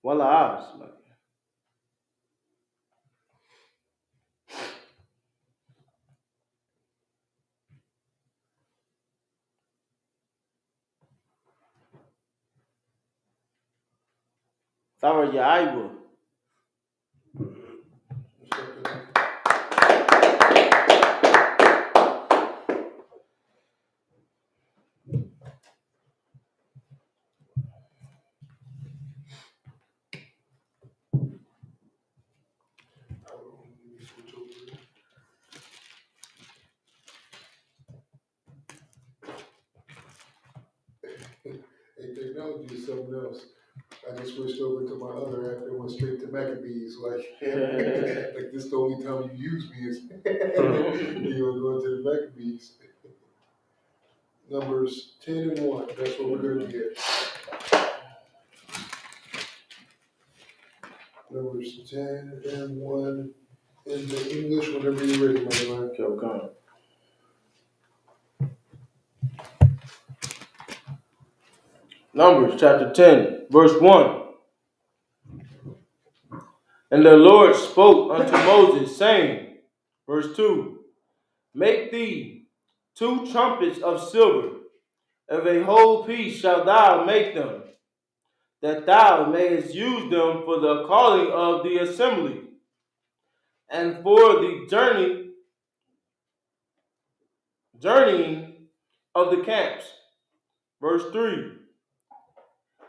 Wala as. Thawa Yaibu. Hey, technology is something else. I just switched over to my other app and went straight to Maccabees. Like, like this the only time you use me is you were going to the Maccabees. Numbers 10 and 1. That's what we're going to get. Numbers 10 and 1 in the English whenever you're ready, my man. Okay. Numbers chapter 10, verse 1. And the Lord spoke unto Moses, saying, verse 2, make thee 2 trumpets of silver, of a whole piece shalt thou make them, that thou mayest use them for the calling of the assembly, and for the journeying of the camps. Verse 3,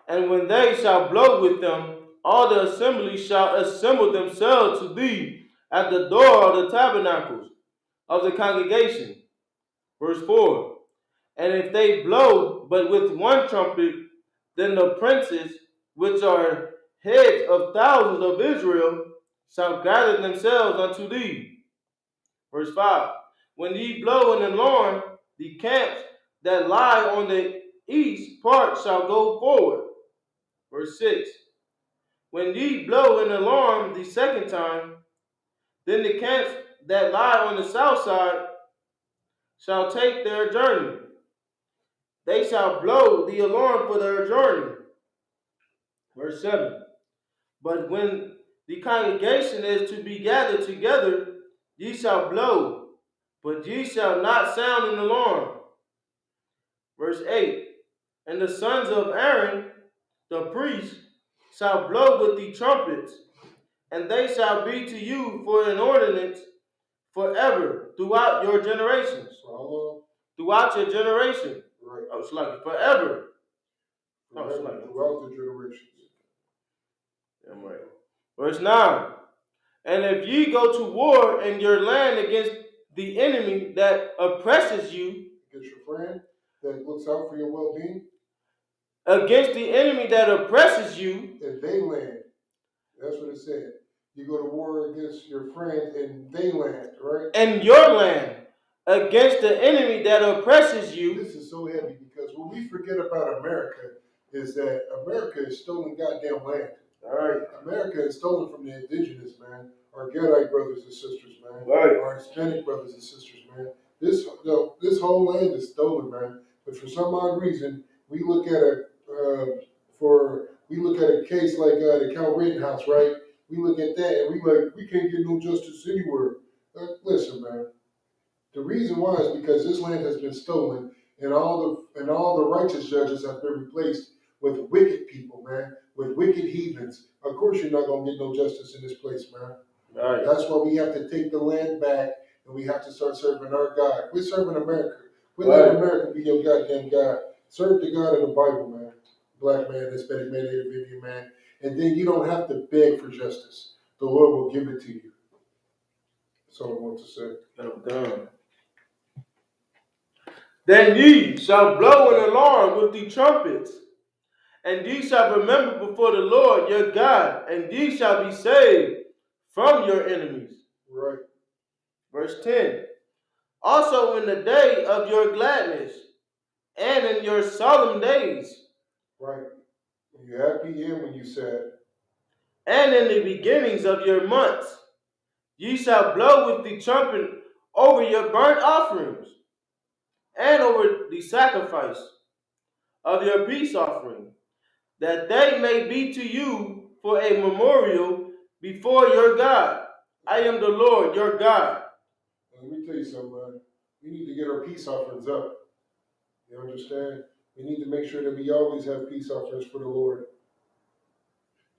and when they shall blow with them, all the assembly shall assemble themselves to thee at the door of the tabernacles of the congregation. Verse 4, and if they blow but with 1 trumpet, then the princes, which are heads of thousands of Israel, shall gather themselves unto thee. Verse 5, when ye blow an alarm, the camps that lie on the east part shall go forward. Verse 6, when ye blow an alarm the second time, then the camps that lie on the south side shall take their journey. They shall blow the alarm for their journey. Verse 7, but when the congregation is to be gathered together, ye shall blow, but ye shall not sound an alarm. Verse 8, and the sons of Aaron, the priest, shall blow with the trumpets, and they shall be to you for an ordinance forever throughout your generations. Throughout your generation. Right. I was like, forever. Throughout the generations. Yeah, right. Verse 9, and if ye go to war in your land against the enemy that oppresses you, against your friend that looks out for your well-being, against the enemy that oppresses you, in they land. That's what it said. You go to war against your friend in they land, right? in your land, against the enemy that oppresses you. This is so heavy because what we forget about America is that America is stolen goddamn land. All right. America is stolen from the indigenous, man. Our Ghetite brothers and sisters, man. Right. Our Hispanic brothers and sisters, man. This whole land is stolen, man. But for some odd reason, we look at a case like the Cal Rittenhouse, right? We look at that and we can't get no justice anywhere. Listen, man. The reason why is because this land has been stolen, and all the righteous judges have been replaced with wicked people, man, with wicked heathens. Of course, you're not gonna get no justice in this place, man. Right. That's why we have to take the land back, and we have to start serving our God. We're serving America. We're letting America be your goddamn God. Serve the God of the Bible, man. Black man, Hispanic man, Native Indian man, and then you don't have to beg for justice. The Lord will give it to you. That's all I want to say. I'm done. Then ye shall blow an alarm with the trumpets, and ye shall remember before the Lord your God, and ye shall be saved from your enemies. Right. Verse 10. Also in the day of your gladness, and in your solemn days. Right. When you're happy and when you're sad. And in the beginnings of your months, ye shall blow with the trumpet over your burnt offerings, and over the sacrifice of your peace offering, that they may be to you for a memorial before your God. I am the Lord your God. Let me tell you something, man. We need to get our peace offerings up. You understand? We need to make sure that we always have peace offerings for the Lord.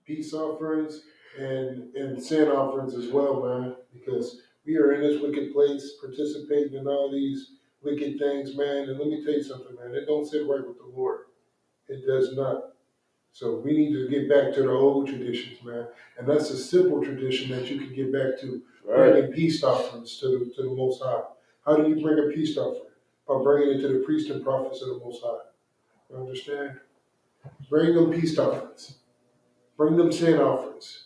Peace offerings and sin offerings as well, man. Because we are in this wicked place, participating in all these wicked things, man. And let me tell you something, man. It don't sit right with the Lord. It does not. So we need to get back to the old traditions, man. And that's a simple tradition that you can get back to. Right. Bringing peace offerings to the Most High. How do you bring a peace offering? By bringing it to the priests and prophets of the Most High. You understand? Bring them peace offerings. Bring them sin offerings.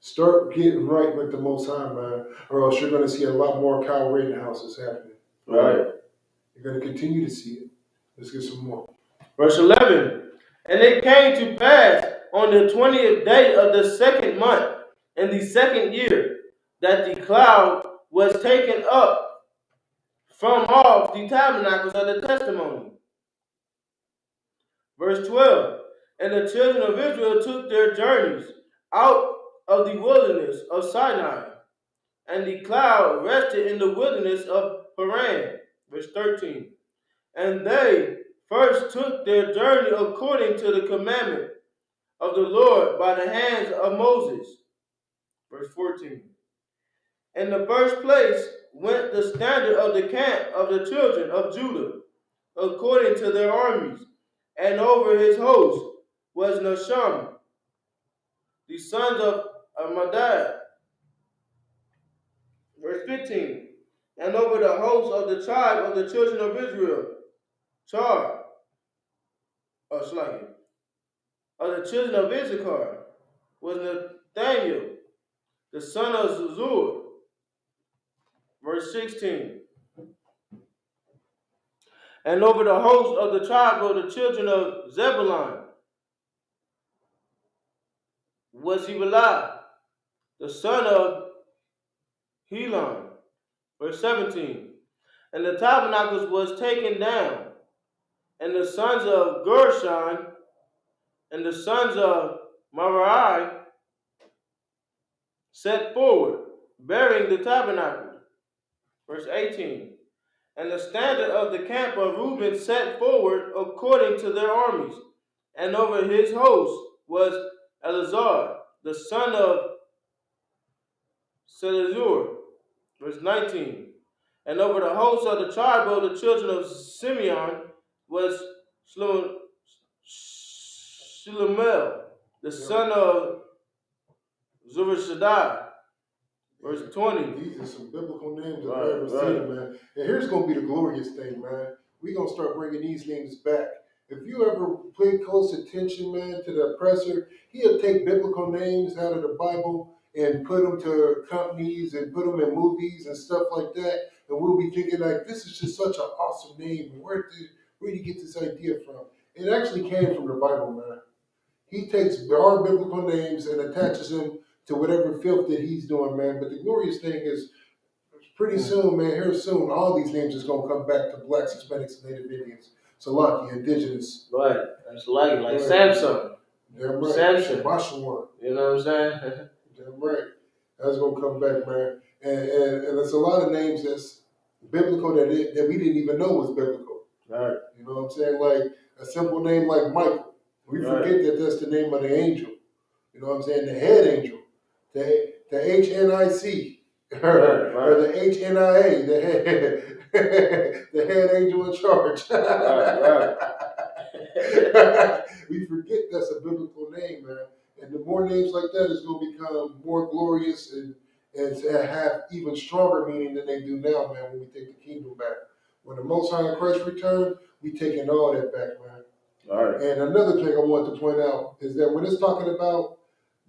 Start getting right with the Most High, man, or else you're going to see a lot more Kyle Rittenhouses happening. Right. You're going to continue to see it. Let's get some more. Verse 11. And it came to pass on the 20th day of the second month, in the second year, that the cloud was taken up from off the tabernacles of the testimony. Verse 12. And the children of Israel took their journeys out of the wilderness of Sinai, and the cloud rested in the wilderness of Paran. Verse 13. And they first took their journey according to the commandment of the Lord by the hands of Moses. Verse 14. In the first place went the standard of the camp of the children of Judah, according to their armies, and over his host was Nashon, the sons of Amminadab. Verse 15. And over the host of the tribe of the children of Israel, of the children of Issachar was Nathaniel, the son of Zazur. Verse 16. And over the host of the tribe of the children of Zebulun was Ebelah, the son of Helon. Verse 17. And the tabernacles was taken down, and the sons of Gershon and the sons of Merari set forward, bearing the tabernacle. Verse 18. And the standard of the camp of Reuben set forward according to their armies, and over his host was Eleazar, the son of Selazur. Verse 19. And over the host of the tribe of the children of Simeon was Shlomel, the son of Zurishaddai. Verse 20. These are some biblical names I've ever seen, man. And here's going to be the glorious thing, man. We're going to start bringing these names back. If you ever pay close attention, man, to the oppressor, he'll take biblical names out of the Bible and put them to companies and put them in movies and stuff like that. And we'll be thinking, like, this is just such an awesome name. Where did you get this idea from? It actually came from the Bible, man. He takes our biblical names and attaches them to whatever filth that he's doing, man. But the glorious thing is, pretty soon, man, here soon, all these names is going to come back to blacks, Hispanics, and Native Indians. Salaki, indigenous. Right. That's like Samson. Damn right. Samson. Mashawar. You know what I'm saying? Damn right. That's going to come back, man. And there's a lot of names that's biblical that we didn't even know was biblical. Right. You know what I'm saying? Like a simple name like Michael. We forget that that's the name of the angel. You know what I'm saying? The head angel. The HNIC. Or the HNIA. The head angel in charge. We forget that's a biblical name, man. And the more names like that is going to become more glorious and have even stronger meaning than they do now, man, when we take the kingdom back. When the Most High Christ return, we taking all that back, man. All right. And another thing I want to point out is that when it's talking about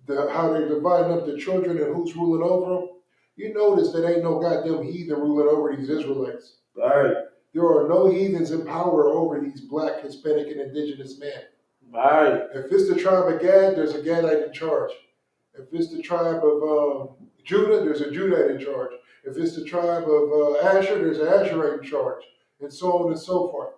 how they're dividing up the children and who's ruling over them, you notice that ain't no goddamn heathen ruling over these Israelites. All right. There are no heathens in power over these black, Hispanic, and indigenous men. All right. If it's the tribe of Gad, there's a Gadite in charge. If it's the tribe of Judah, there's a Judite in charge. If it's the tribe of Asher, there's an Asherite in charge, and so on and so forth.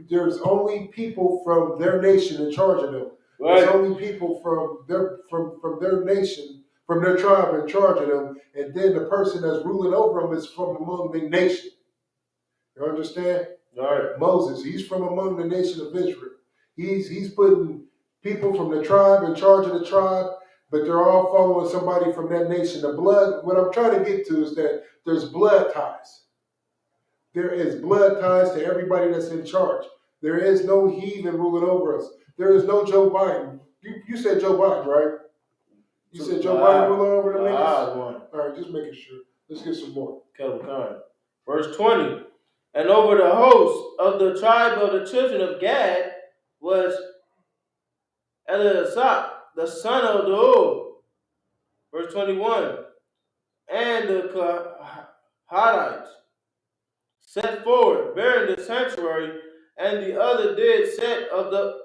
There's only people from their nation in charge of them. Right. There's only people from their nation, from their tribe in charge of them, and then the person that's ruling over them is from among the nation. You understand? All right. Moses, he's from among the nation of Israel. He's putting people from the tribe in charge of the tribe, but they're all following somebody from that nation. The blood, what I'm trying to get to is that there's blood ties. There is blood ties to everybody that's in charge. There is no heathen ruling over us. There is no Joe Biden. You said Joe Biden, right? You said Joe Biden ruling over the niggas? All right, just making sure. Let's get some more. Verse 20. And over the host of the tribe of the children of Gad was Isupk, the son of Deuel. Verse 21. And the Kahatites set forward, bearing the sanctuary, and the other did set up the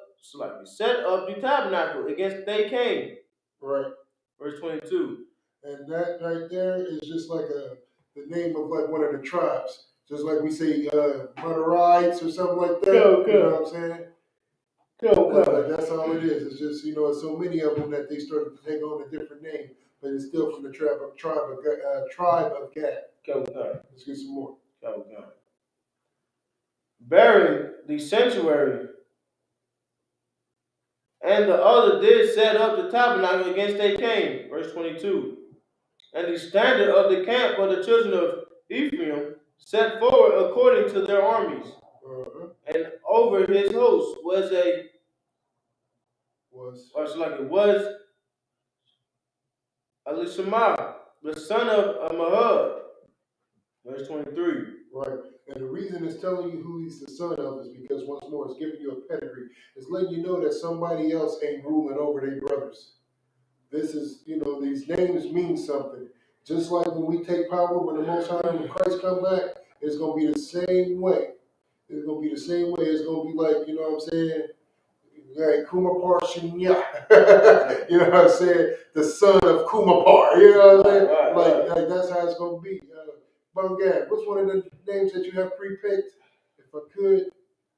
tabernacle against they came. Right. Verse 22. And that right there is just like the name of like one of the tribes. Just like we say Mudarites or something like that. You know what I'm saying? Like that's all it is. It's just, there's so many of them that they started to take on a different name. but it's still from the tribe of Gad. Let's get some more. Bearing the sanctuary. And the other did set up the tabernacle against they came. Verse 22. And the standard of the camp of the children of Ephraim set forward according to their armies. And over his host was Elishama, the son of Amahud. Verse 23. Right. And the reason it's telling you who he's the son of is because once more it's giving you a pedigree. It's letting you know that somebody else ain't ruling over their brothers. This is, these names mean something. Just like when we take power, when the Most High, when Christ come back, it's going to be the same way. It's going to be the same way. It's going to be like, you know what I'm saying? Like Kumapar Shinya. You know what I'm saying? The son of Kumapar. You know what I'm saying? Like that's how it's going to be. Bungad, what's one of the names that you have pre-picked? If I could,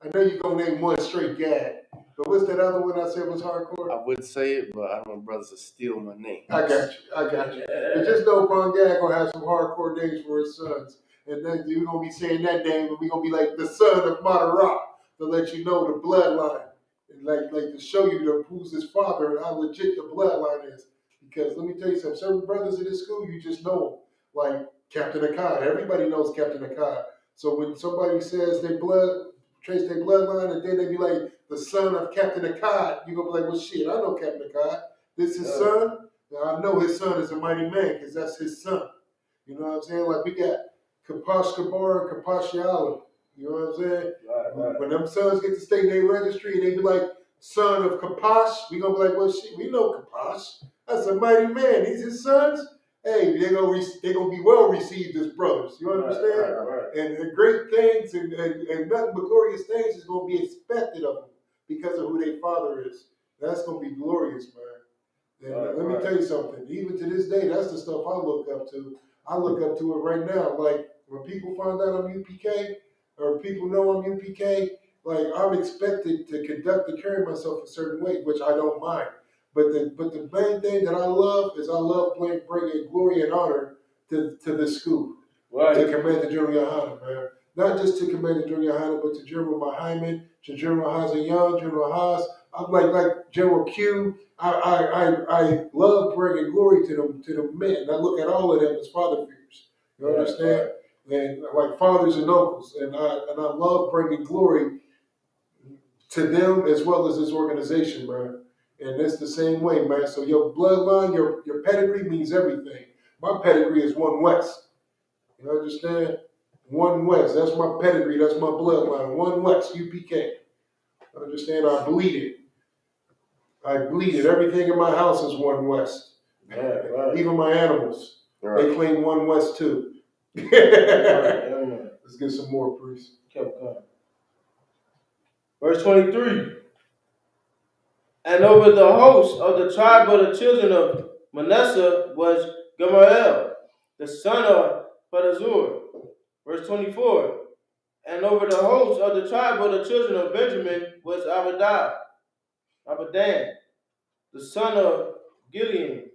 I know you're going to name one straight Gad. But what's that other one I said was hardcore? I wouldn't say it, but I don't want brothers to steal my name. I got you. But just know Bungad going to have some hardcore names for his sons. And then we're going to be saying that name, and we're going to be like the son of Madara to let you know the bloodline. And like to show you who's his father and how legit the bloodline is. Because let me tell you something, certain brothers in this school, you just know them. Like Captain Akkad. Everybody knows Captain Akkad. So when somebody says trace their bloodline, and then they be like, the son of Captain Akkad, you're going to be like, well, shit, I know Captain Akkad. This his son? Now, I know his son is a mighty man because that's his son. You know what I'm saying? Like, we got Kapash Kabar and Kapash Yala. You know what I'm saying? Right. When them sons get to state their registry and they be like, son of Kapash, we going to be like, well, shit, we know Kapash. That's a mighty man. These his sons? Hey, they're gonna be well received as brothers. You understand? Right. And great things and nothing but glorious things is gonna be expected of them because of who their father is. That's gonna be glorious, man. And let me tell you something. Even to this day, that's the stuff I look up to. I look up to it right now. Like when people find out I'm UPK or people know I'm UPK, like I'm expected to conduct and carry myself a certain way, which I don't mind. But the main thing that I love is bringing glory and honor to this school. Right. To Commander General Yohana, man. Not just to Commander General Yohana, but to General Mahyman, to General Hazayan, General Haas. I'm like General Q. I love bringing glory to the men. I look at all of them as father figures. You understand? Right. And like fathers and uncles. And I love bringing glory to them as well as this organization, man. And it's the same way, man. So your bloodline, your pedigree means everything. My pedigree is 1 West. You understand? 1 West. That's my pedigree. That's my bloodline. 1 West, UPK. Understand? I bleed it. Everything in my house is 1 West. Right. Even my animals. Right. They claim 1 West too. Let's get some more, priest. Verse 23. And over the host of the tribe of the children of Manasseh was Gamaliel, the son of Pedazur. Verse 24. And over the host of the tribe of the children of Benjamin was Abadan, the son of Gilead.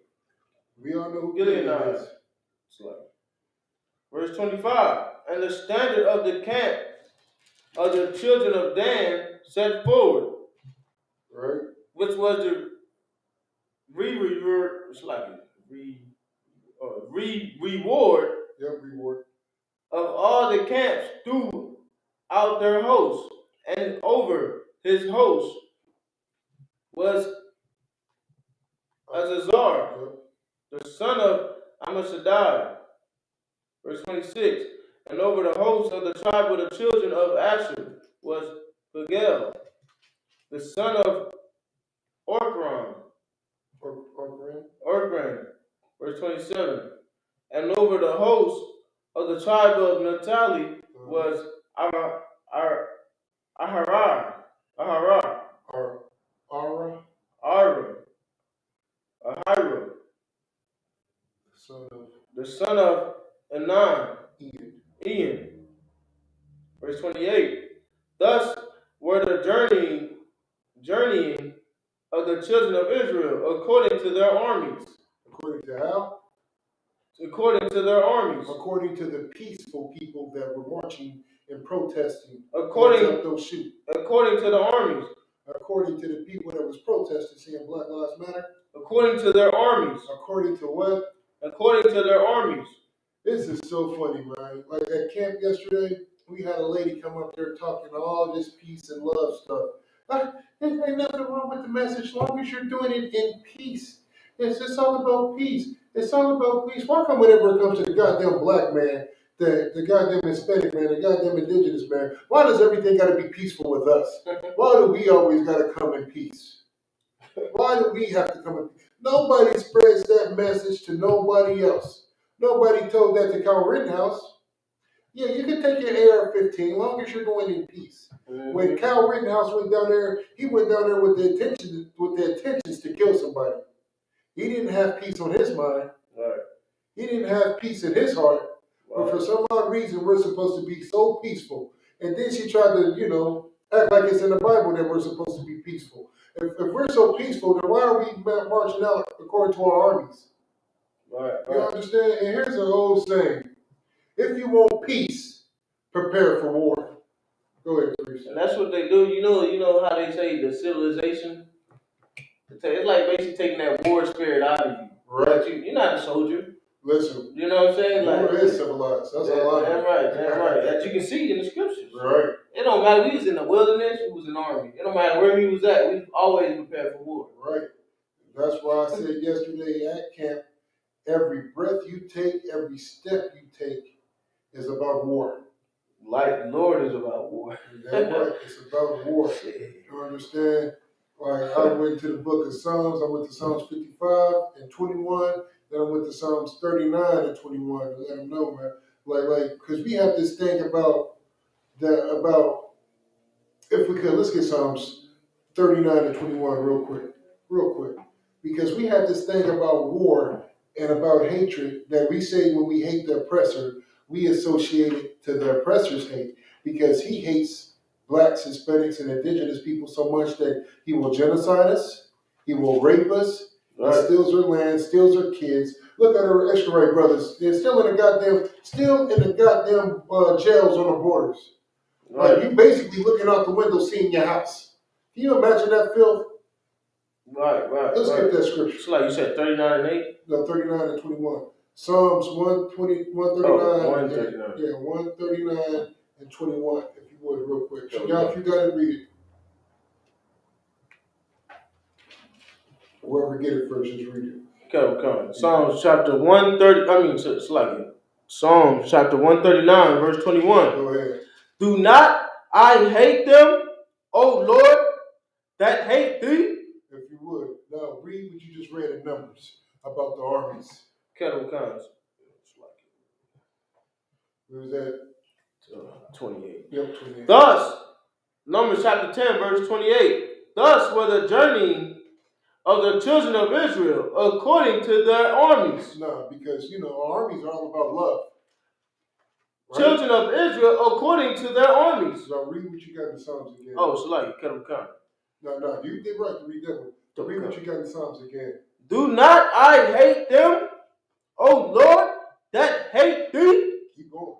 We all know who Gilead is. Verse 25. And the standard of the camp of the children of Dan set forward. Right. Which was the reward. Yep, reward. Of all the camps throughout their host, and over his host was Azazar, the son of Ammishaddai. Verse 26. And over the host of the tribe of the children of Asher was Pagel, the son of Orgran. Verse 27. And over the host of the tribe of Naphtali was Ahara, the son of Anan, Ian. Verse 28. Thus were the journeying of the children of Israel according to their armies. According to how? According to their armies. According to the peaceful people that were marching and protesting. According to the armies. According to the people that was protesting, saying Black Lives Matter. According to their armies. According to what? According to their armies. This is so funny, man. Like at camp yesterday, we had a lady come up there talking all this peace and love stuff. There ain't nothing wrong with the message as long as you're doing it in peace. It's all about peace. It's all about peace. Why come whenever it comes to the goddamn black man, the goddamn Hispanic man, the goddamn indigenous man, why does everything got to be peaceful with us? Why do we always got to come in peace? Why do we have to come in peace? Nobody spreads that message to nobody else. Nobody told that to Kyle Rittenhouse. Yeah, you can take your AR-15 long as you're going in peace. Mm-hmm. When Kyle Rittenhouse went down there, he went down there with the intentions to kill somebody. He didn't have peace on his mind. Right. He didn't have peace in his heart. Right. But for some odd reason, we're supposed to be so peaceful. And then she tried to, act like it's in the Bible that we're supposed to be peaceful. If we're so peaceful, then why are we marching out according to our armies? Right. You understand? And here's an old saying. If you want peace, prepare for war. Go ahead, Teresa. And that's what they do. You know how they say the civilization? It's like basically taking that war spirit out of you. Right. You're not a soldier. Listen. You know what I'm saying? War is civilized. That's all I know. That's right. As you can see in the scriptures. Right. It don't matter. We was in the wilderness. We was in the army. It don't matter where we was at. We always prepared for war. Right. That's why I said yesterday at camp, every breath you take, every step you take is about war. Like the Lord is about war. That's right. It's about war. You understand? Like I went to the book of Psalms. I went to Psalms 55 and 21. Then I went to Psalms 39 and 21 to let them know, man. Like, because we have this thing about if we could, let's get Psalms 39 and 21 real quick. Because we have this thing about war and about hatred that we say when we hate the oppressor, we associate it to the oppressor's hate because he hates blacks, Hispanics, and indigenous people so much that he will genocide us, he will rape us, right. Steals our land, steals our kids. Look at our extra brothers. They're still in the goddamn jails on the borders. Right. Like you basically looking out the window seeing your house. Can you imagine that, Phil? Right. Let's get that scripture. It's like you said 39 and 8? No, 39 and 21. Psalms 139. 139. Yeah, 139 and 21, if you would, real quick. So y'all, if you got it, read it. Whoever get it first, just read it. Okay. Psalms chapter 130. It's like it. Psalms chapter 139, verse 21. Go ahead. Do not I hate them, O Lord, that hate thee? If you would. Now read what you just read in Numbers about the armies. Kettle comes. Where was that? 28. Yep, 28. Thus, Numbers chapter 10, verse 28. Thus were the journeying of the children of Israel according to their armies. No, because, our armies are all about love. Right? Children of Israel according to their armies. So read what you got in Psalms again. Oh, so like Kettle come. No, you did right to read that one. So read what you got in Psalms again. Do not I hate them, O Lord, that hate thee? Keep going.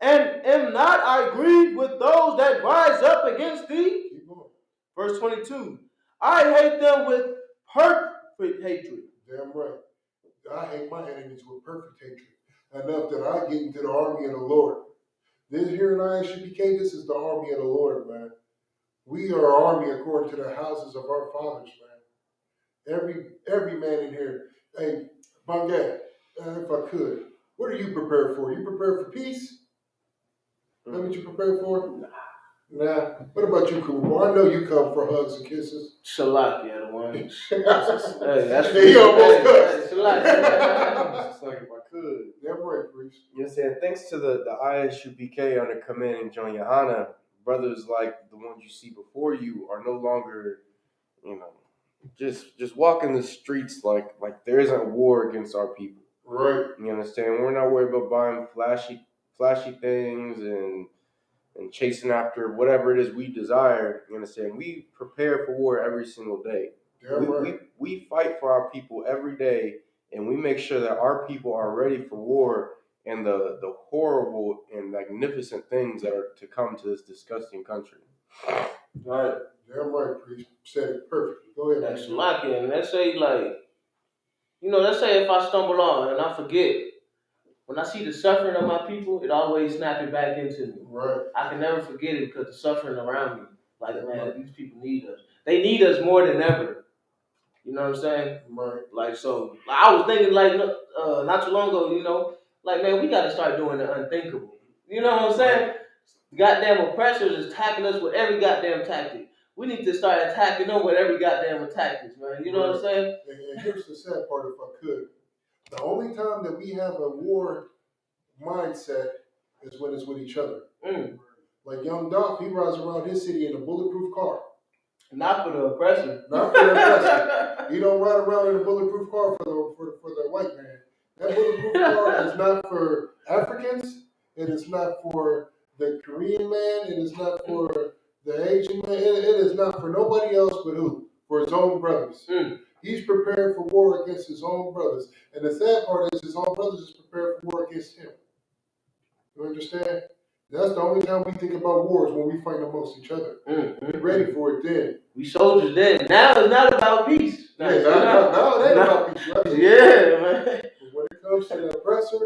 And am not I grieved with those that rise up against thee? Keep going. Verse 22. I hate them with perfect hatred. Damn right. I hate my enemies with perfect hatred. Enough that I get into the army of the Lord. This here in Isupk, this is the army of the Lord, man. We are an army according to the houses of our fathers, man. Every man in here. Hey, Bangad, if I could, what are you prepared for? You prepared for peace? Is that what you prepared for? Nah. What about you, Kumar? I know you come for hugs and kisses. Shalakia, the one. Hey, that's he almost cussed. It's like if I could. Damn right, priest. You know what I'm saying? Thanks to the Isupk under command in John Johanna, brothers like the ones you see before you are no longer, just walking the streets like there isn't a war against our people. Right. You understand? We're not worried about buying flashy things and chasing after whatever it is we desire. You understand? We prepare for war every single day. Yeah, right. We fight for our people every day and we make sure that our people are ready for war and the horrible and magnificent things that are to come to this disgusting country. Right. Damn right, priest. Said it perfectly. Go ahead. That's my kid. And let's say, like, let's say if I stumble on and I forget, when I see the suffering of my people, it always snaps it back into me. Right. I can never forget it because the suffering around me. Like, man, these people need us. They need us more than ever. You know what I'm saying? Right. Like, so I was thinking, like, not too long ago, like, man, we got to start doing the unthinkable. You know what I'm saying? Goddamn oppressors is attacking us with every goddamn tactic. We need to start attacking them with every goddamn tactics, man. You know what I'm saying? And here's the sad part, if I could. The only time that we have a war mindset is when it's with each other. Like Young Dolph, he rides around his city in a bulletproof car. Not for the oppressor. Not for the oppressor. He don't ride around in a bulletproof car for the white man. That bulletproof car is not for Africans. It is not for the Korean man. It is not for the Asian man. It is not for nobody else but who? For his own brothers. He's prepared for war against his own brothers. And the sad part is his own brothers is prepared for war against him. You understand? That's the only time we think about wars, when we fight amongst each other. We're ready for it then. We soldiers then. Now it's not about peace. Now it ain't about peace. Right? Yeah, man. But when it comes to the oppressor,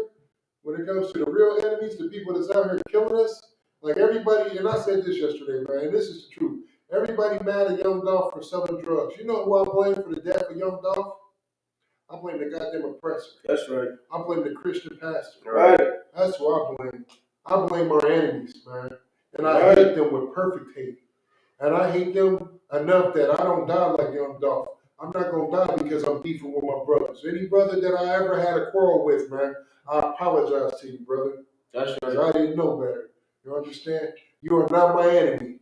when it comes to the real enemies, the people that's out here killing us, like everybody, and I said this yesterday, man, and this is the truth. Everybody mad at Young Dolph for selling drugs. You know who I blame for the death of Young Dolph? I blame the goddamn oppressor. That's right. I blame the Christian pastor. Right. That's who I blame. I blame our enemies, man. And I hate them with perfect hate. And I hate them enough that I don't die like Young Dolph. I'm not going to die because I'm beefing with my brothers. Any brother that I ever had a quarrel with, man, I apologize to you, brother. That's right. I didn't know better. You understand? You are not my enemy.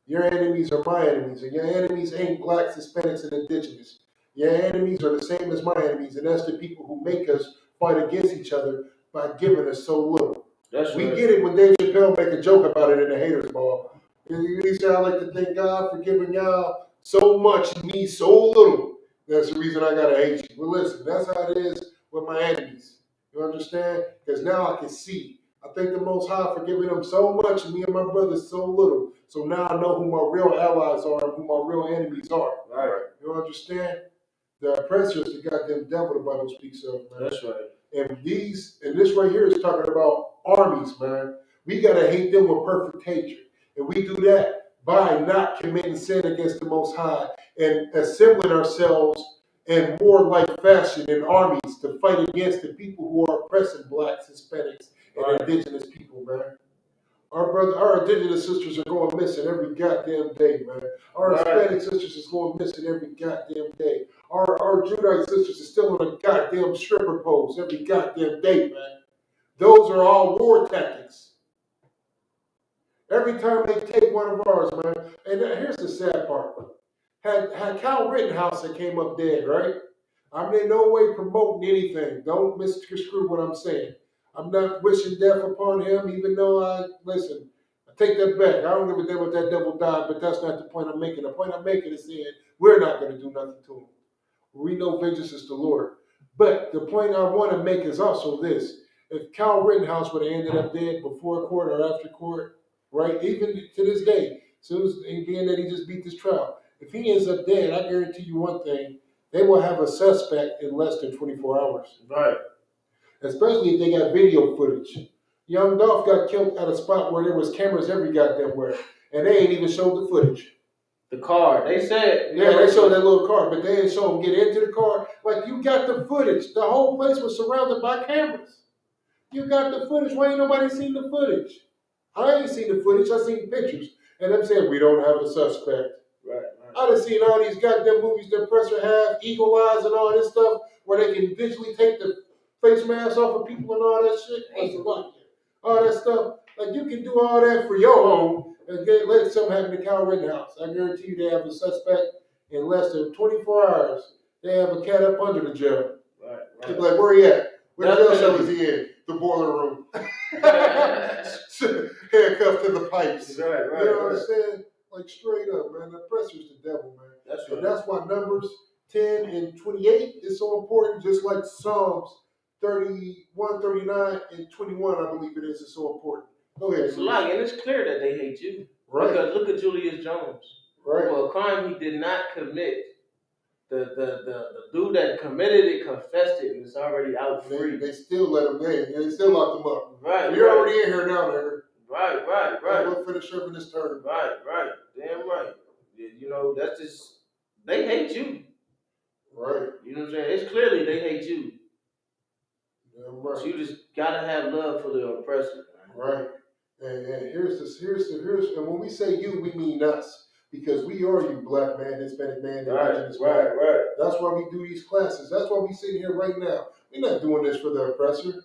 Your enemies are my enemies. And your enemies ain't blacks, Hispanics, and indigenous. Your enemies are the same as my enemies. And that's the people who make us fight against each other by giving us so little. We get it when Dave Chappelle make a joke about it in the Haters Ball. He said, I like to thank God for giving y'all so much and me so little. That's the reason I gotta hate you. Well, listen, that's how it is with my enemies. You understand? Because now I can see. I thank the Most High for giving them so much and me and my brothers so little. So now I know who my real allies are and who my real enemies are. Right. You understand? The oppressor is the goddamn devil the Bible speaks of, man. That's right. And this right here is talking about armies, man. We gotta hate them with perfect hatred. And we do that by not committing sin against the Most High and assembling ourselves in warlike fashion in armies to fight against the people who are oppressing blacks, Hispanics, and indigenous people, man. Our indigenous sisters are going missing every goddamn day, man. Our Hispanic sisters is going missing every goddamn day. Our Judite sisters are still on a goddamn stripper pose every goddamn day, man. Those are all war tactics. Every time they take one of ours, man. And here's the sad part. Had Kyle Rittenhouse that came up dead, right? I'm in no way promoting anything. Don't misconstrue what I'm saying. I'm not wishing death upon him, even though I take that back. I don't give a damn if that devil died, but that's not the point I'm making. The point I'm making is saying we're not going to do nothing to him. We know vengeance is the Lord. But the point I want to make is also this. If Kyle Rittenhouse would have ended up dead before court or after court, right, even to this day, soon as being that he just beat this trial, if he ends up dead, I guarantee you one thing, they will have a suspect in less than 24 hours. Right. Especially if they got video footage. Young Dolph got killed at a spot where there was cameras every goddamn where, and they ain't even showed the footage. The car, they said. Yeah, they showed that little car, but they didn't show him get into the car. Like, you got the footage. The whole place was surrounded by cameras. You got the footage. Why ain't nobody seen the footage? I ain't seen the footage. I seen pictures. And I'm saying we don't have a suspect. Right. I done seen all these goddamn movies the oppressor have, Eagle Eyes and all this stuff, where they can visually take the face mask off of people and all that shit. All that stuff. Like, you can do all that for your own and let something happen to Kyle Rittenhouse. I guarantee you they have a suspect in less than 24 hours. They have a cat up under the jail. Right. They're like, where he at? Where the jail cell is he in? The boiler room. Handcuffed to the pipes. Right. You know what I'm saying? Like, straight up, man. The oppressor's the devil, man. That's right. And that's why Numbers 10 and 28 is so important, just like Psalms 31, 39, and 21, I believe it is so important. Go ahead. It's like, and it's clear that they hate you. Right. Because look at Julius Jones. Right. For a crime he did not commit. The dude that committed it confessed it and it's already out free. They still let him in. They still locked him up. Right. You're already in here now, nigga. Right. We'll finish serving this term. Right. Damn right. You know, that's just, they hate you. Right. You know what I'm saying? It's clearly they hate you. Damn right. So you just gotta have love for the oppressor. Right. And here's and when we say you, we mean us. Because we are you, black man, Hispanic man, indigenous man. Right. That's why we do these classes. That's why we sit here right now. We're not doing this for the oppressor.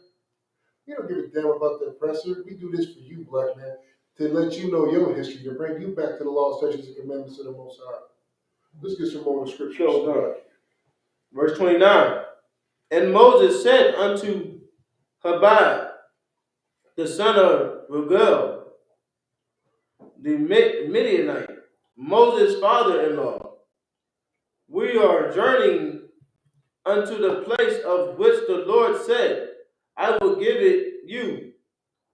We don't give a damn about the oppressor. We do this for you, black man, to let you know your history, to bring you back to the law, statutes, and commandments of the Most High. Let's get some more scriptures. Verse 29. And Moses said unto Habad, the son of Rugal, the Midianite, Moses' father-in-law, we are journeying unto the place of which the Lord said, I will give it you.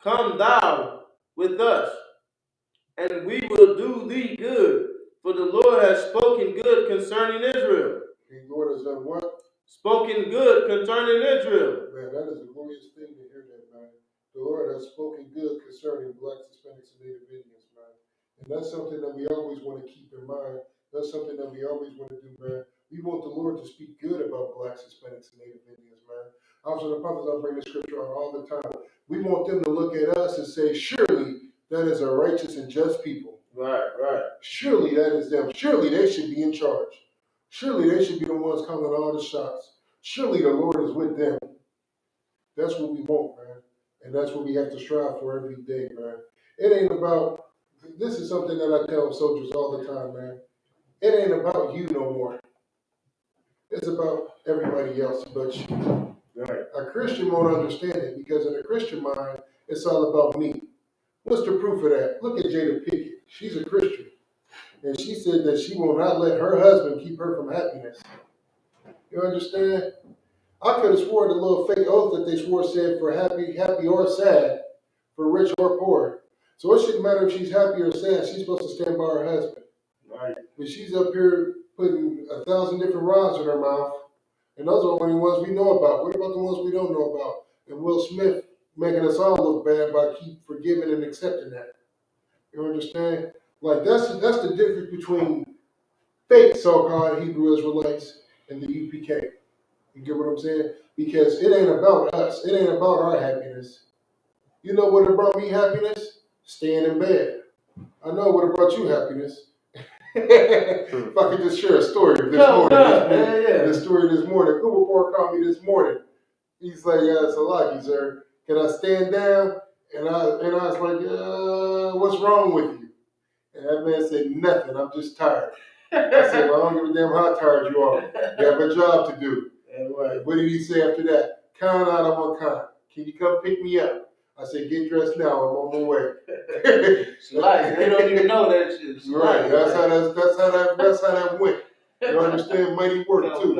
Come thou with us, and we will do thee good. For the Lord has spoken good concerning Israel. The Lord has done what? Spoken good concerning Israel. Man, that is a glorious thing to hear that, man. The Lord has spoken good concerning blacks, Hispanics, and Native Indians, man. And that's something that we always want to keep in mind. That's something that we always want to do, man. We want the Lord to speak good about blacks, Hispanics, and Native Indians, man. Also, the prophets, I bring the scripture out all the time. We want them to look at us and say, surely that is a righteous and just people. Right. Surely that is them. Surely they should be in charge. Surely they should be the ones calling all the shots. Surely the Lord is with them. That's what we want, man. And that's what we have to strive for every day, man. It ain't about, this is something that I tell soldiers all the time, man. It ain't about you no more. It's about everybody else but you. Right. A Christian won't understand it because in a Christian mind, it's all about me. What's the proof of that? Look at Jada Pinkett. She's a Christian. And she said that she will not let her husband keep her from happiness. You understand? I could have swore the little fake oath that they swore said for happy or sad, for rich or poor. So it shouldn't matter if she's happy or sad. She's supposed to stand by her husband. Right. But she's up here putting 1,000 different rods in her mouth. And those are the only ones we know about. What about the ones we don't know about? And Will Smith making us all look bad by keep forgiving and accepting that. You understand? Like that's the difference between fake so-called Hebrew Israelites and the UPK. You get what I'm saying? Because it ain't about us. It ain't about our happiness. You know what brought me happiness? Staying in bed. I know what brought you happiness. If I could just share a story this morning. The story this morning. Cooper Park called me this morning. He's like, it's a lucky, sir. Can I stand down? And I was like, what's wrong with you? And that man said, nothing. I'm just tired. I said, well, I don't give a damn how tired you are. You have a job to do. Right. What did he say after that? Con out of one con. Can you come pick me up? I said, get dressed now. I'm on my way. It's like they don't even know that shit. Right. That's how that went. You understand? Mighty work too.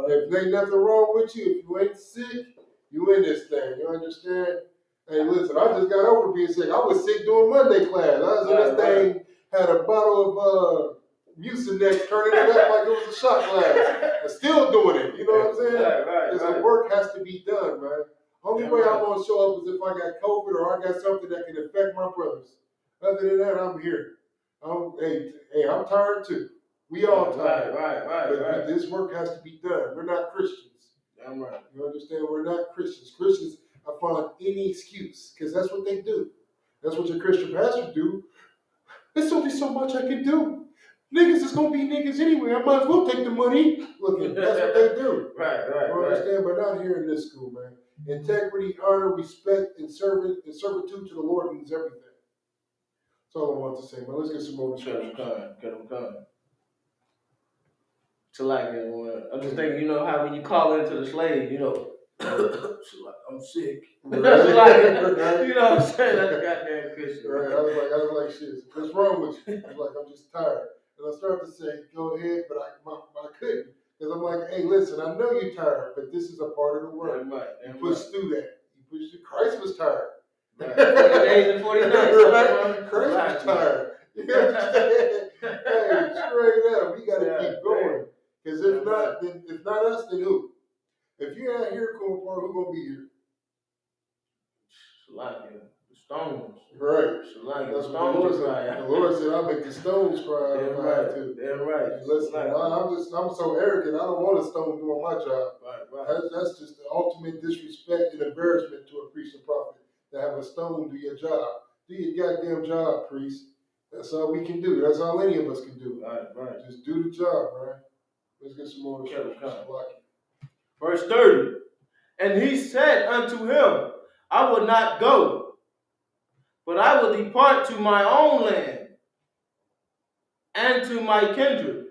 If ain't nothing wrong with you, if you ain't sick, you in this thing. You understand? Hey, listen, I just got over being sick. I was sick doing Monday class. I was in this thing, had a bottle of Mucinex, turning it up like it was a shot glass. I'm still doing it. You know what I'm saying? Because the work has to be done, man. Only way I want to show up is if I got COVID or I got something that can affect my brothers. Other than that, I'm here. I'm tired too. We all tired. But this work has to be done. We're not Christians. Damn right. You understand? We're not Christians. Christians are find any excuse because that's what they do. That's what your Christian pastor do. There's only so much I can do. Niggas is gonna be niggas anyway. I might as well take the money. Look, that's what they do. Right. You understand? But not here in this school, man. Integrity, honor, respect, and servitude to the Lord means everything. That's all I want to say, man. Let's get some more scriptures. Cut them. To like, I'm just thinking, you know how when you call into the slave, you know, I'm sick. That's like, you know what I'm saying? That's goddamn Christian. Right. I was like, shit. What's wrong with you? I'm just tired. And I started to say, go ahead, but I couldn't. Because I'm like, hey, listen, I know you're tired, but this is a part of the work. Damn right. You push through that. You push through. Christ was tired. Right. 40 days and 40 nights. Right? Christ was tired. You know what I'm saying? Hey, straight up, we got to keep going. Because if not, then if not us, then who? If you're out here, Cooper, who's gonna be here? Like the stones. Right. Like That's the what the Lord stones cry said. out. The Lord said, "I'll make the stones cry." Damn right. Damn right. Listen, I'm so arrogant. I don't want a stone doing my job. Right. That's just the ultimate disrespect and embarrassment to a priest and prophet to have a stone do your job. Do your goddamn job, priest. That's all we can do. That's all any of us can do. Right. Just do the job, right? Let's get some more. Verse 30. And he said unto him, I will not go, but I will depart to my own land and to my kindred.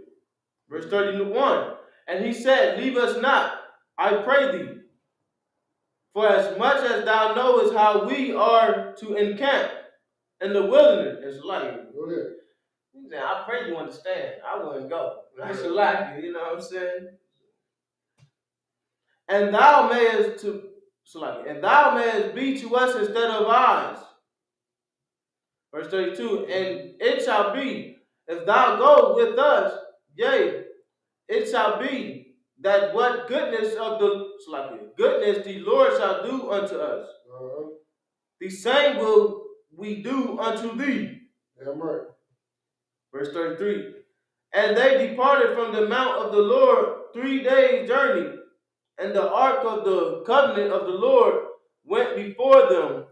Verse 31. And he said, Leave us not, I pray thee, for as much as thou knowest how we are to encamp in the wilderness. It's like, go ahead. I pray you understand. I wouldn't go. That's a lie, you know what I'm saying? And thou mayest be to us instead of eyes. Verse 32. And it shall be, if thou go with us, yea, it shall be that what goodness the Lord shall do unto us. The same will we do unto thee. Damn right. Verse 33. And they departed from the mount of the Lord 3 days' journey, and the ark of the covenant of the Lord went before them,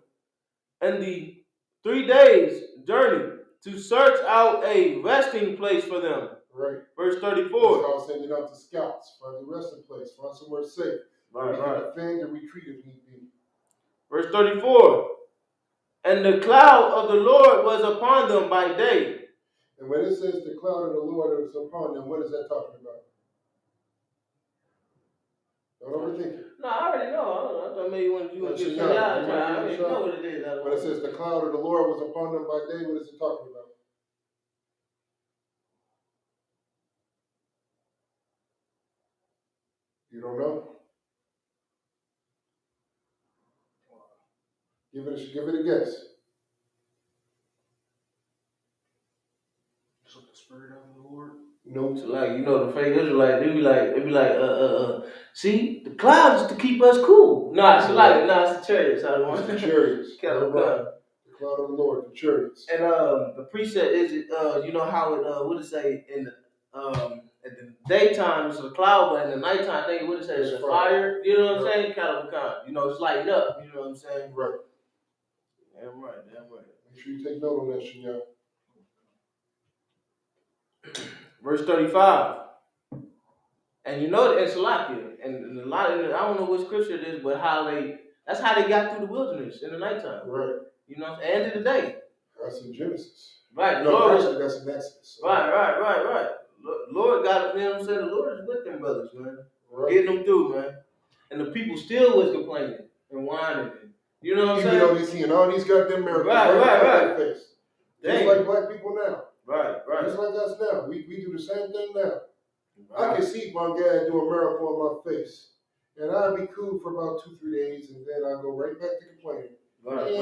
and the 3 days' journey to search out a resting place for them. Right. Verse 34. That's how I was sending out the scouts. Find a resting place. Find somewhere safe. Right. Defend and retreat if need be. Verse 34. And the cloud of the Lord was upon them by day. And when it says the cloud of the Lord is upon them, what is that talking about? Don't overthink it. No, I already know. I thought maybe you want to get some out. I already know what it is. When it says the cloud of the Lord was upon them by day, what is it talking about? You don't know? Give it a guess. So the Spirit of the Lord. No. So like, the fake Israelite, they be like, see, the clouds is to keep us cool. No, it's the chariots. It's the chariots. The cloud of the Lord, the chariots. And the precept is you know how it what it say in the at the daytime it's a cloud, but in the nighttime I think what it say is a fire. You know what I'm saying? It's lighting up. You know what I'm saying? Right. Damn right. Make sure you take note on that, Shinya. Verse 35. And in Salakia, and a lot of I don't know what scripture it is, but that's how they got through the wilderness in the nighttime. Right. And to the day. That's in Genesis. Right. No, actually that's in Exodus. So. Right. Lord got, you know what I'm saying? The Lord is with them brothers, man. Right. Getting them through, man. And the people still was complaining and whining. You know what I'm saying? Even though they seeing all these goddamn miracles right. Face. Just like black people now. Right. Just like us now. We do the same thing now. Right. I can see one guy do a miracle on my face. And I'd be cool for about 2-3 days, and then I'll go right back to complaining. Right.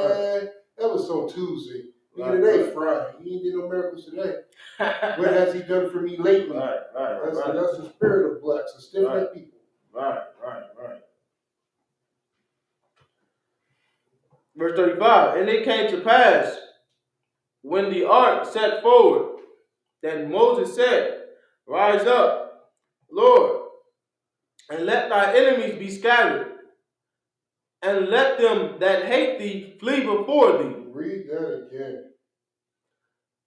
That was on Tuesday. Today, Friday. He ain't did no miracles today. What has he done for me lately? Right. That's the spirit of blacks, the stiff-necked people. Right. Verse 35. And it came to pass, when the ark set forward, that Moses said, Rise up, Lord, and let thy enemies be scattered, and let them that hate thee flee before thee. Read that again.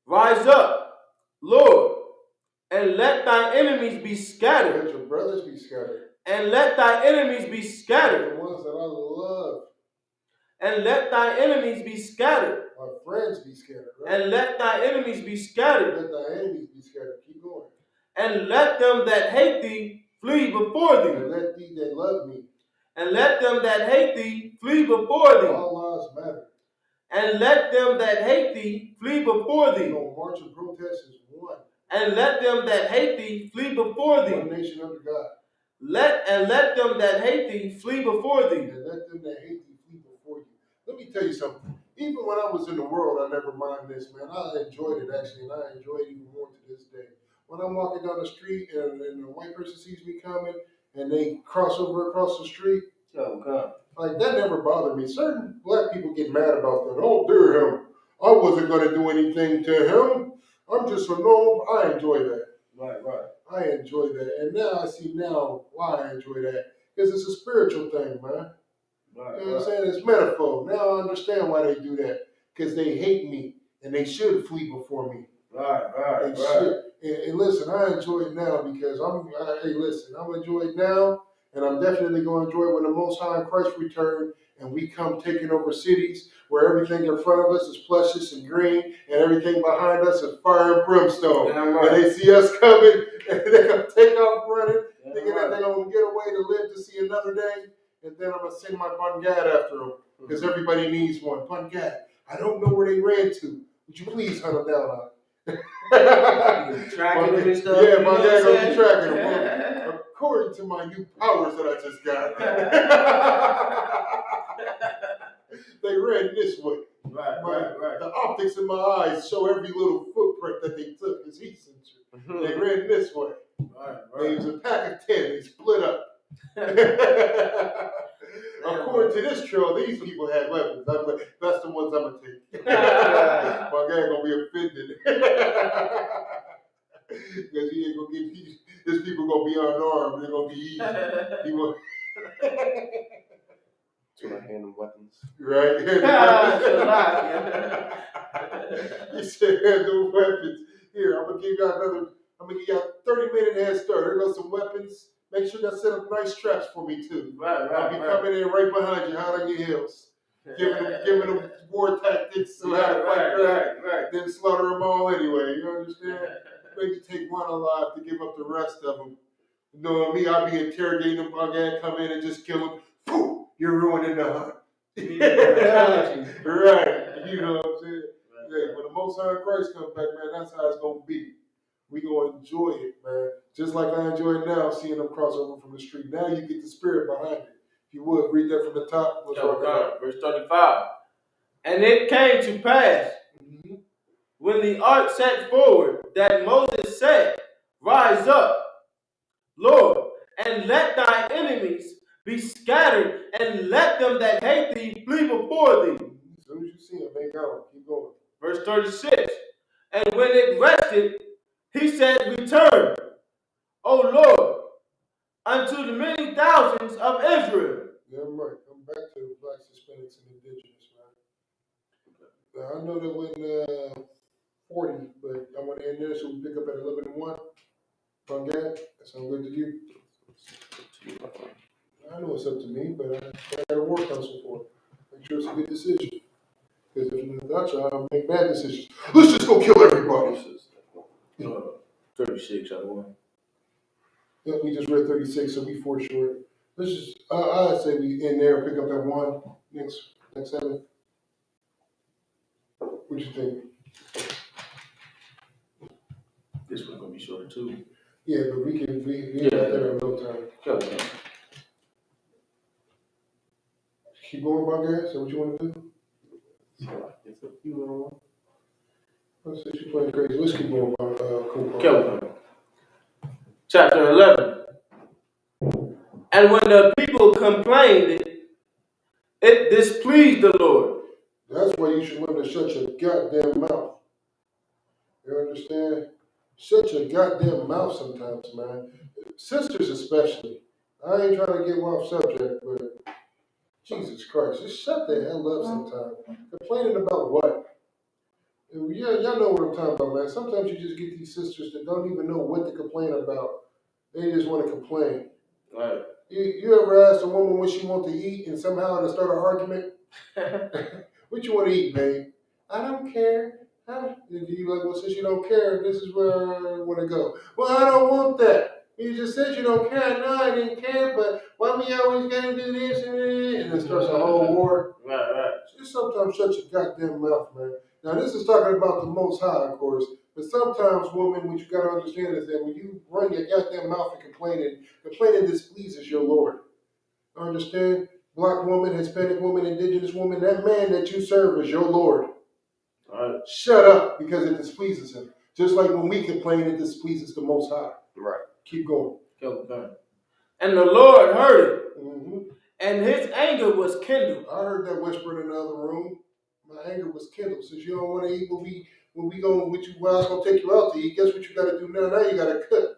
Rise up, Lord, and let thy enemies be scattered. Let your brothers be scattered. And let thy enemies be scattered. The ones that I love. And let thy enemies be scattered. My friends be scattered, right? And let thy enemies be scattered. Let thy enemies be scattered. Keep going. And let them that hate thee flee before thee. And let thee that love me. And let them that hate thee flee before thee. All lives matter. And let them that hate thee flee before thee. No march and protest is one. and let them that hate thee flee before thee. One nation under God. Let them that hate thee flee before thee. And let them that hate thee flee before you. Let me tell you something. Even when I was in the world, I never mind this, man. I enjoyed it actually, and I enjoy it even more to this day. When I'm walking down the street and a white person sees me coming and they cross over across the street, like that never bothered me. Certain black people get mad about that. Oh, dear him. I wasn't going to do anything to him. I'm just a normal. I enjoy that. Right. I enjoy that. And now I see now why I enjoy that. Because it's a spiritual thing, man. Right, you know what I'm saying? It's metaphor. Now I understand why they do that. Because they hate me. And they should flee before me. Right. They should. And listen, I enjoy it now because I'm enjoying it now. And I'm definitely going to enjoy it when the Most High Christ return and we come taking over cities where everything in front of us is plushes and green and everything behind us is fire and brimstone. Right. And they see us coming and they're going to take off running, thinking that they're going to get away to live to see another day. And then I'm going to send my Pangad after them because everybody needs one. Pangad, I don't know where they ran to. Would you please hunt them down? Tracking them and stuff. Yeah, my dad gonna be tracking them. According to my new powers that I just got, they ran this way. Right. The optics in my eyes show every little footprint that they took as heat sensor. They ran this way. Right. It was a pack of 10. They split up. According to this trail, these people had weapons. I'm like, that's the ones I'm gonna take. My guy gonna be offended because he ain't gonna get these. His people gonna be unarmed. They're gonna be easy. So I hand them weapons. Right. He said, hand them weapons. Here, I'm gonna give you a 30-minute head start. There goes some weapons. Make sure that set up nice traps for me too. I'll be coming in right behind you, hot on your heels. Giving them war tactics so how to fight back. Then slaughter them all anyway. You understand? Maybe take one alive to give up the rest of them. Knowing me, I'll be interrogating them. My guy come in and just kill them. Poof! You're ruining the hunt. Right. You know what I'm saying? Yeah, when the Most High Christ comes back, man, that's how it's gonna be. We gonna enjoy it, man. Just like I enjoy it now, seeing them cross over from the street. Now you get the spirit behind it. If you would, read that from the top. Verse 35. And it came to pass, when the ark set forward, that Moses said, Rise up, Lord, and let thy enemies be scattered, and let them that hate thee flee before thee. As soon as you see them, make out. Keep going. Verse 36. And when it rested, he said, Return, O Lord, unto the many thousands of Israel. Yeah, I'm right. Come back to the blacks, Hispanics, and indigenous, man. Now, I know that when 40, but I want to end there, so we pick up at 11 and 1. Pangad, that sound good to you? I know it's up to me, but I got a war council for it. Make sure it's a good decision. Because if not, I'll make bad decisions. Let's just go kill everybody. 36, I won. Yeah, we just read 36, so we 4 short. Let's just, I'd say we in there, pick up at 1 next 7. What you think? This one's gonna be shorter too. Yeah, but we got there in no time. Okay. Keep going about that? Is that what you want to do? It's a few little. Let's say she's playing crazy. Let's keep going about Okay. Chapter 11. And when the people complained, it displeased the Lord. That's why you should learn to shut your goddamn mouth. You understand? Shut your goddamn mouth sometimes, man. Sisters especially. I ain't trying to get off subject, but Jesus Christ, just shut the hell up sometimes. Complaining about what? Yeah, y'all know what I'm talking about, man. Sometimes you just get these sisters that don't even know what to complain about. They just want to complain. Right. You ever ask a woman what she wants to eat and somehow to start an argument? What you want to eat, babe? I don't care. Huh? You like, well, since you don't care, this is where I want to go. Well, I don't want that. You just said you don't care. No, I didn't care, but why we always got to do this and it starts a whole war. Right. Just sometimes shut your goddamn mouth, man. Now, this is talking about the Most High, of course. But sometimes, woman, what you gotta understand is that when you run your goddamn mouth and complaining displeases your Lord. Understand? Black woman, Hispanic woman, indigenous woman, that man that you serve is your Lord. Right. Shut up because it displeases him. Just like when we complain, it displeases the Most High. Right. Keep going. And the Lord heard it, Mm-hmm. and his anger was kindled. I heard that whispered in the other room. My anger was kindled. Since you don't want to eat when we going with you, well, I was gonna take you out to eat. Guess what you got to do now? Now you got to cook.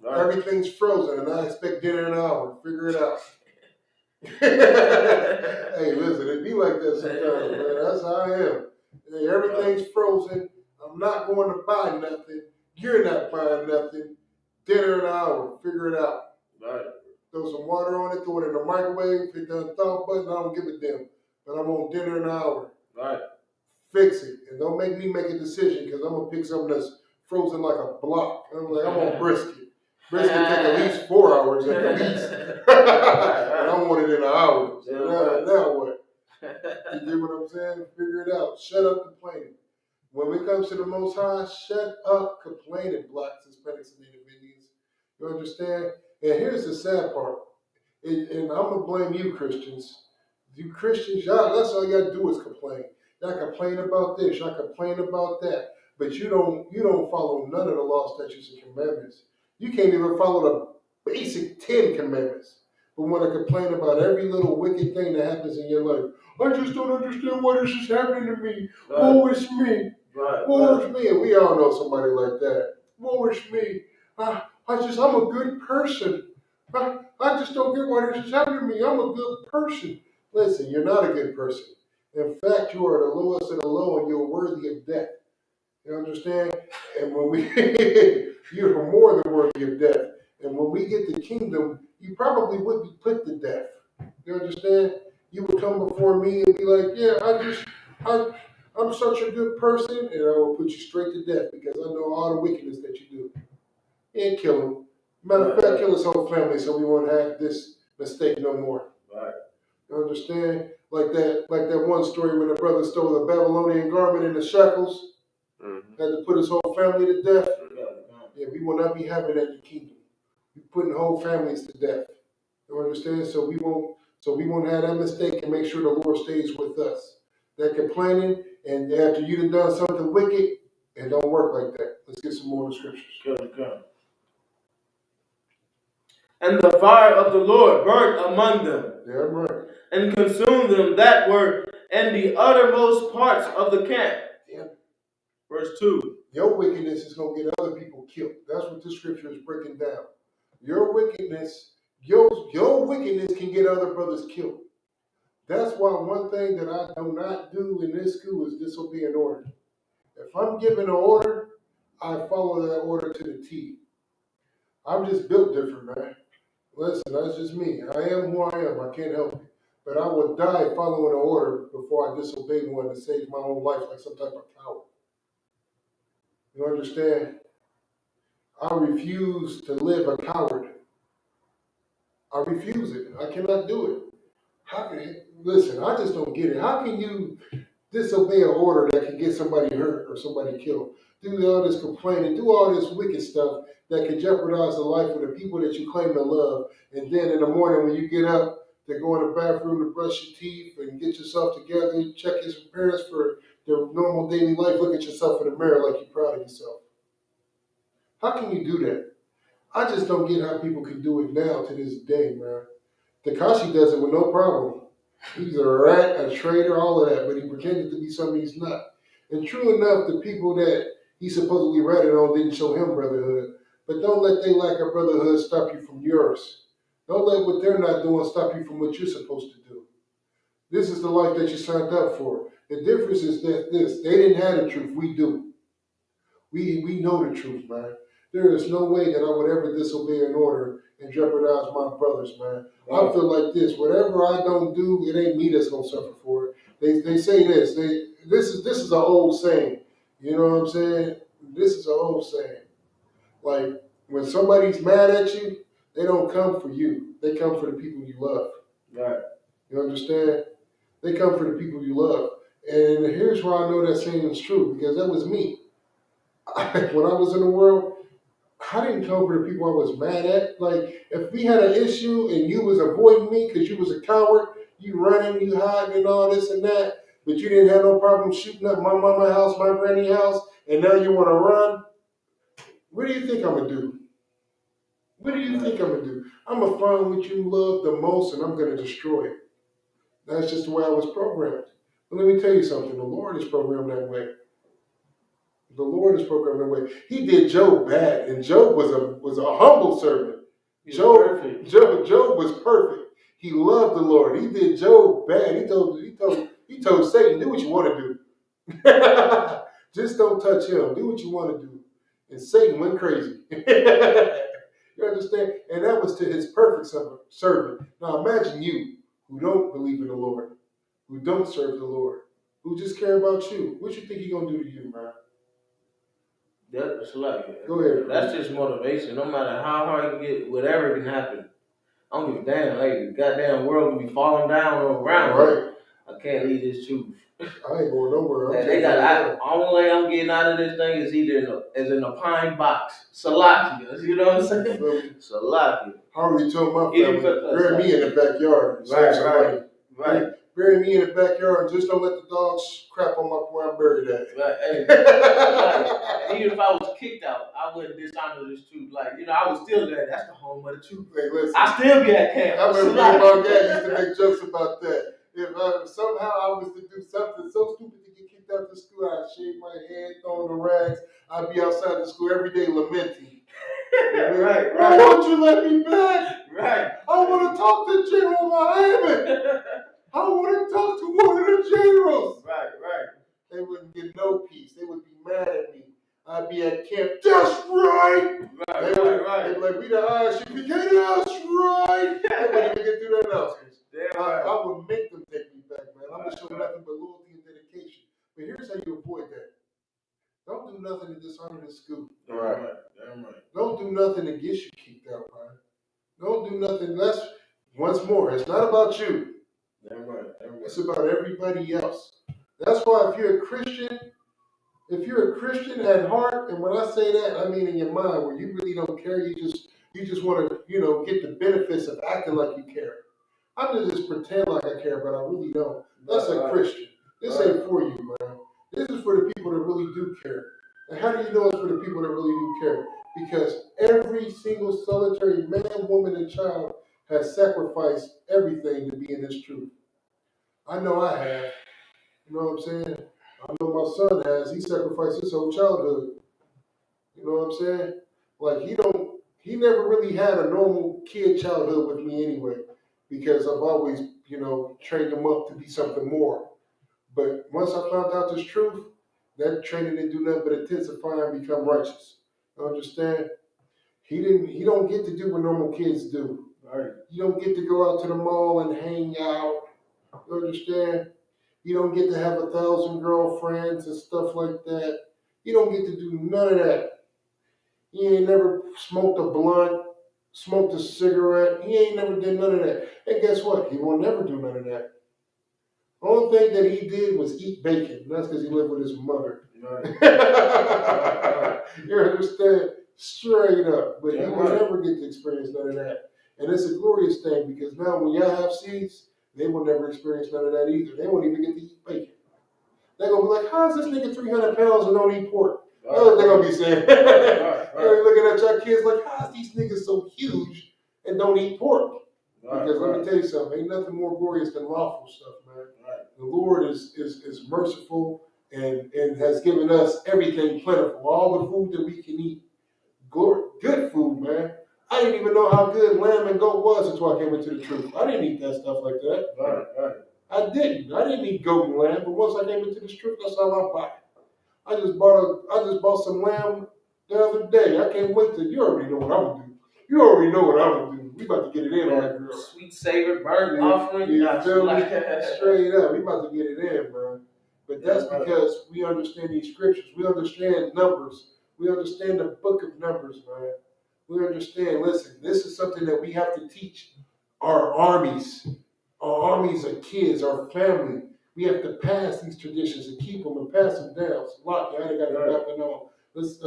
Right. Everything's frozen, and I expect dinner in an hour. Figure it out. Hey, listen, it be like that sometimes, man. That's how I am. Hey, everything's frozen. I'm not going to buy nothing. You're not buying nothing. Dinner in an hour. Figure it out. Right. Throw some water on it. Throw it in the microwave. Hit the thaw button. I don't give a damn. But I'm on dinner in an hour. Right. Fix it. And don't make me make a decision because I'm going to pick something that's frozen like a block. I'm on brisket. Brisket take at least 4 hours at the least. And I want it in an hour. So now what? You get what I'm saying? Figure it out. Shut up complaining. When it comes to the Most High, shut up complaining, blacks, Hispanics, and Native Indians. You understand? And here's the sad part. And I'm going to blame you, Christians. You Christians, y'all, that's all y'all do is complain. Y'all complain about this, y'all complain about that. But you don't follow none of the law, statutes, and commandments. You can't even follow the basic 10 commandments. But want to complain about every little wicked thing that happens in your life. I just don't understand why this is happening to me. Right. Woe is me. Right. Woe is me. And we all know somebody like that. Woe is me. I'm a good person. I just don't get why this is happening to me. I'm a good person. Listen, you're not a good person. In fact, you are the lowest of the low and you're worthy of death. You understand? And when you're more than worthy of death. And when we get the kingdom, you probably would be put to death. You understand? You would come before me and be like, yeah, I'm such a good person, and I will put you straight to death because I know all the wickedness that you do. And kill him. Matter of fact, kill his whole family so we won't have this mistake no more. Right. You understand? Like that one story when the brother stole the Babylonian garment in the shackles, had to put his whole family to death. Yeah, we will not be having that in the kingdom. We're putting whole families to death. You understand? So we won't have that mistake and make sure the Lord stays with us. That complaining and after you've done something wicked, it don't work like that. Let's get some more of the scriptures. Good. And the fire of the Lord burnt among them. Yeah, right. And consumed them that were in the uttermost parts of the camp. Yeah. Verse 2. Your wickedness is going to get other people killed. That's what this scripture is breaking down. Your wickedness can get other brothers killed. That's why one thing that I do not do in this school is disobey an order. If I'm given an order, I follow that order to the T. I'm just built different, man. Listen, that's just me. I am who I am. I can't help it. But I would die following an order before I disobey one to save my own life like some type of coward. You understand? I refuse to live a coward. I refuse it. I cannot do it. Listen, I just don't get it. How can you disobey an order that can get somebody hurt or somebody killed? Do all this complaining, do all this wicked stuff that can jeopardize the life of the people that you claim to love. And then in the morning when you get up to go in the bathroom to brush your teeth and get yourself together, check your parents for their normal daily life, look at yourself in the mirror like you're proud of yourself. How can you do that? I just don't get how people can do it now to this day, man. Tekashi does it with no problem. He's a rat, a traitor, all of that, but he pretended to be something he's not. And true enough, the people that he supposedly ratted on didn't show him brotherhood. But don't let their lack of brotherhood stop you from yours. Don't let what they're not doing stop you from what you're supposed to do. This is the life that you signed up for. The difference is that they didn't have the truth, we do. We know the truth, man. There is no way that I would ever disobey an order and jeopardize my brothers, man. I feel like this. Whatever I don't do, it ain't me that's gonna suffer for it. They say this. This is an old saying. You know what I'm saying? This is an old saying. Like when somebody's mad at you, they don't come for you. They come for the people you love. Right. You understand? They come for the people you love. And here's why I know that saying is true, because that was me. when I was in the world, I didn't come for the people I was mad at. Like, if we had an issue and you was avoiding me because you was a coward, you running, you hiding and all this and that, but you didn't have no problem shooting up my mama house, my granny house, and now you want to run, what do you think I'm going to do? What do you think I'm going to do? I'm going to find what you love the most and I'm going to destroy it. That's just the way I was programmed. But let me tell you something. The Lord is programmed that way. The Lord is programmed that way. He did Job bad, and Job was a humble servant. Job was perfect. He loved the Lord. He did Job bad. He told Satan, do what you want to do. Just don't touch him. Do what you want to do. And Satan went crazy. You understand? And that was to his perfect servant. Now imagine you who don't believe in the Lord, who don't serve the Lord, who just care about you. What you think he gonna do to you, man? That's like, Go ahead. That's just motivation. No matter how hard you get, whatever can happen. I don't give a damn. Like, the goddamn world can be falling down or around. Right. I can't leave this truth. I ain't going nowhere. Only way I'm getting out of this thing is either in a pine box. Salakia. You know what I'm saying? Salakia. I already told my family, bury me in the backyard. Right. Bury me in the backyard and just don't let the dogs crap on where I'm buried at. Right. Hey, like, even if I was kicked out, I wouldn't dishonor this truth. Like, I was still there. That's the home of the truth. Hey, listen, I still be at camp. I remember me and my dad used to make jokes about that. If somehow I was to do something so stupid to get kicked out of school, I'd shave my head, throw in the rags. I'd be outside the school every day lamenting. Right. Why won't you let me back? Right. I want to talk to General Muhammad. I want to talk to one of the generals. Right. They wouldn't get no peace. They would be mad at me. I'd be at camp. That's right. They'd be like, we the ISUPK. That's right. They wouldn't even get through their announcements. I would make them take me back, man. I'm gonna show nothing but loyalty and dedication. But here's how you avoid that. Don't do nothing to dishonor the school. Right. Damn right. Don't do nothing to get you kicked out, man. Don't do nothing less. Once more, it's not about you. Damn right. It's about everybody else. That's why if you're a Christian at heart, and when I say that, I mean in your mind, where you really don't care, you just want to, get the benefits of acting like you care. I'm gonna just pretend like I care, but I really don't. That's a Christian. This ain't for you, man. This is for the people that really do care. And how do you know it's for the people that really do care? Because every single solitary man, woman, and child has sacrificed everything to be in this truth. I know I have. You know what I'm saying? I know my son has. He sacrificed his whole childhood. You know what I'm saying? Like he never really had a normal kid childhood with me anyway, because I've always, trained him up to be something more. But once I found out this truth, that training didn't do nothing but intensify and become righteous. You understand? He don't get to do what normal kids do. Right. You don't get to go out to the mall and hang out. You understand? You don't get to have 1,000 girlfriends and stuff like that. You don't get to do none of that. He ain't never smoked a blunt, smoked a cigarette. He ain't never did none of that. And guess what? He will never do none of that. The only thing that he did was eat bacon. And that's because he lived with his mother. Right. You understand? Straight up. But he will never get to experience none of that. And it's a glorious thing, because now when y'all have seeds, they will never experience none of that either. They won't even get to eat bacon. They're going to be like, how is this nigga 300 pounds and don't eat pork? That's what they're going to be saying. They're looking at y'all kids like, how is these niggas so huge and don't eat pork? Because let me tell you something, ain't nothing more glorious than lawful stuff, man. The Lord is merciful and has given us everything plentiful, all the food that we can eat. Good food, man. I didn't even know how good lamb and goat was until I came into the truth. I didn't eat that stuff like that. Right. I didn't eat goat and lamb, but once I came into the truth, that's all I buy. I just bought some lamb the other day. I can't wait till you already know what I'm gonna do. You already know what I'm gonna do. We about to get it in on that girl. Sweet savor, burnt offering. Straight up. We about to get it in, man. But that's because we understand these scriptures. We understand numbers. We understand the book of Numbers, man. We understand, listen, this is something that we have to teach our armies of kids, our family. We have to pass these traditions and keep them and pass them down. So, I ain't got nothing on. Let's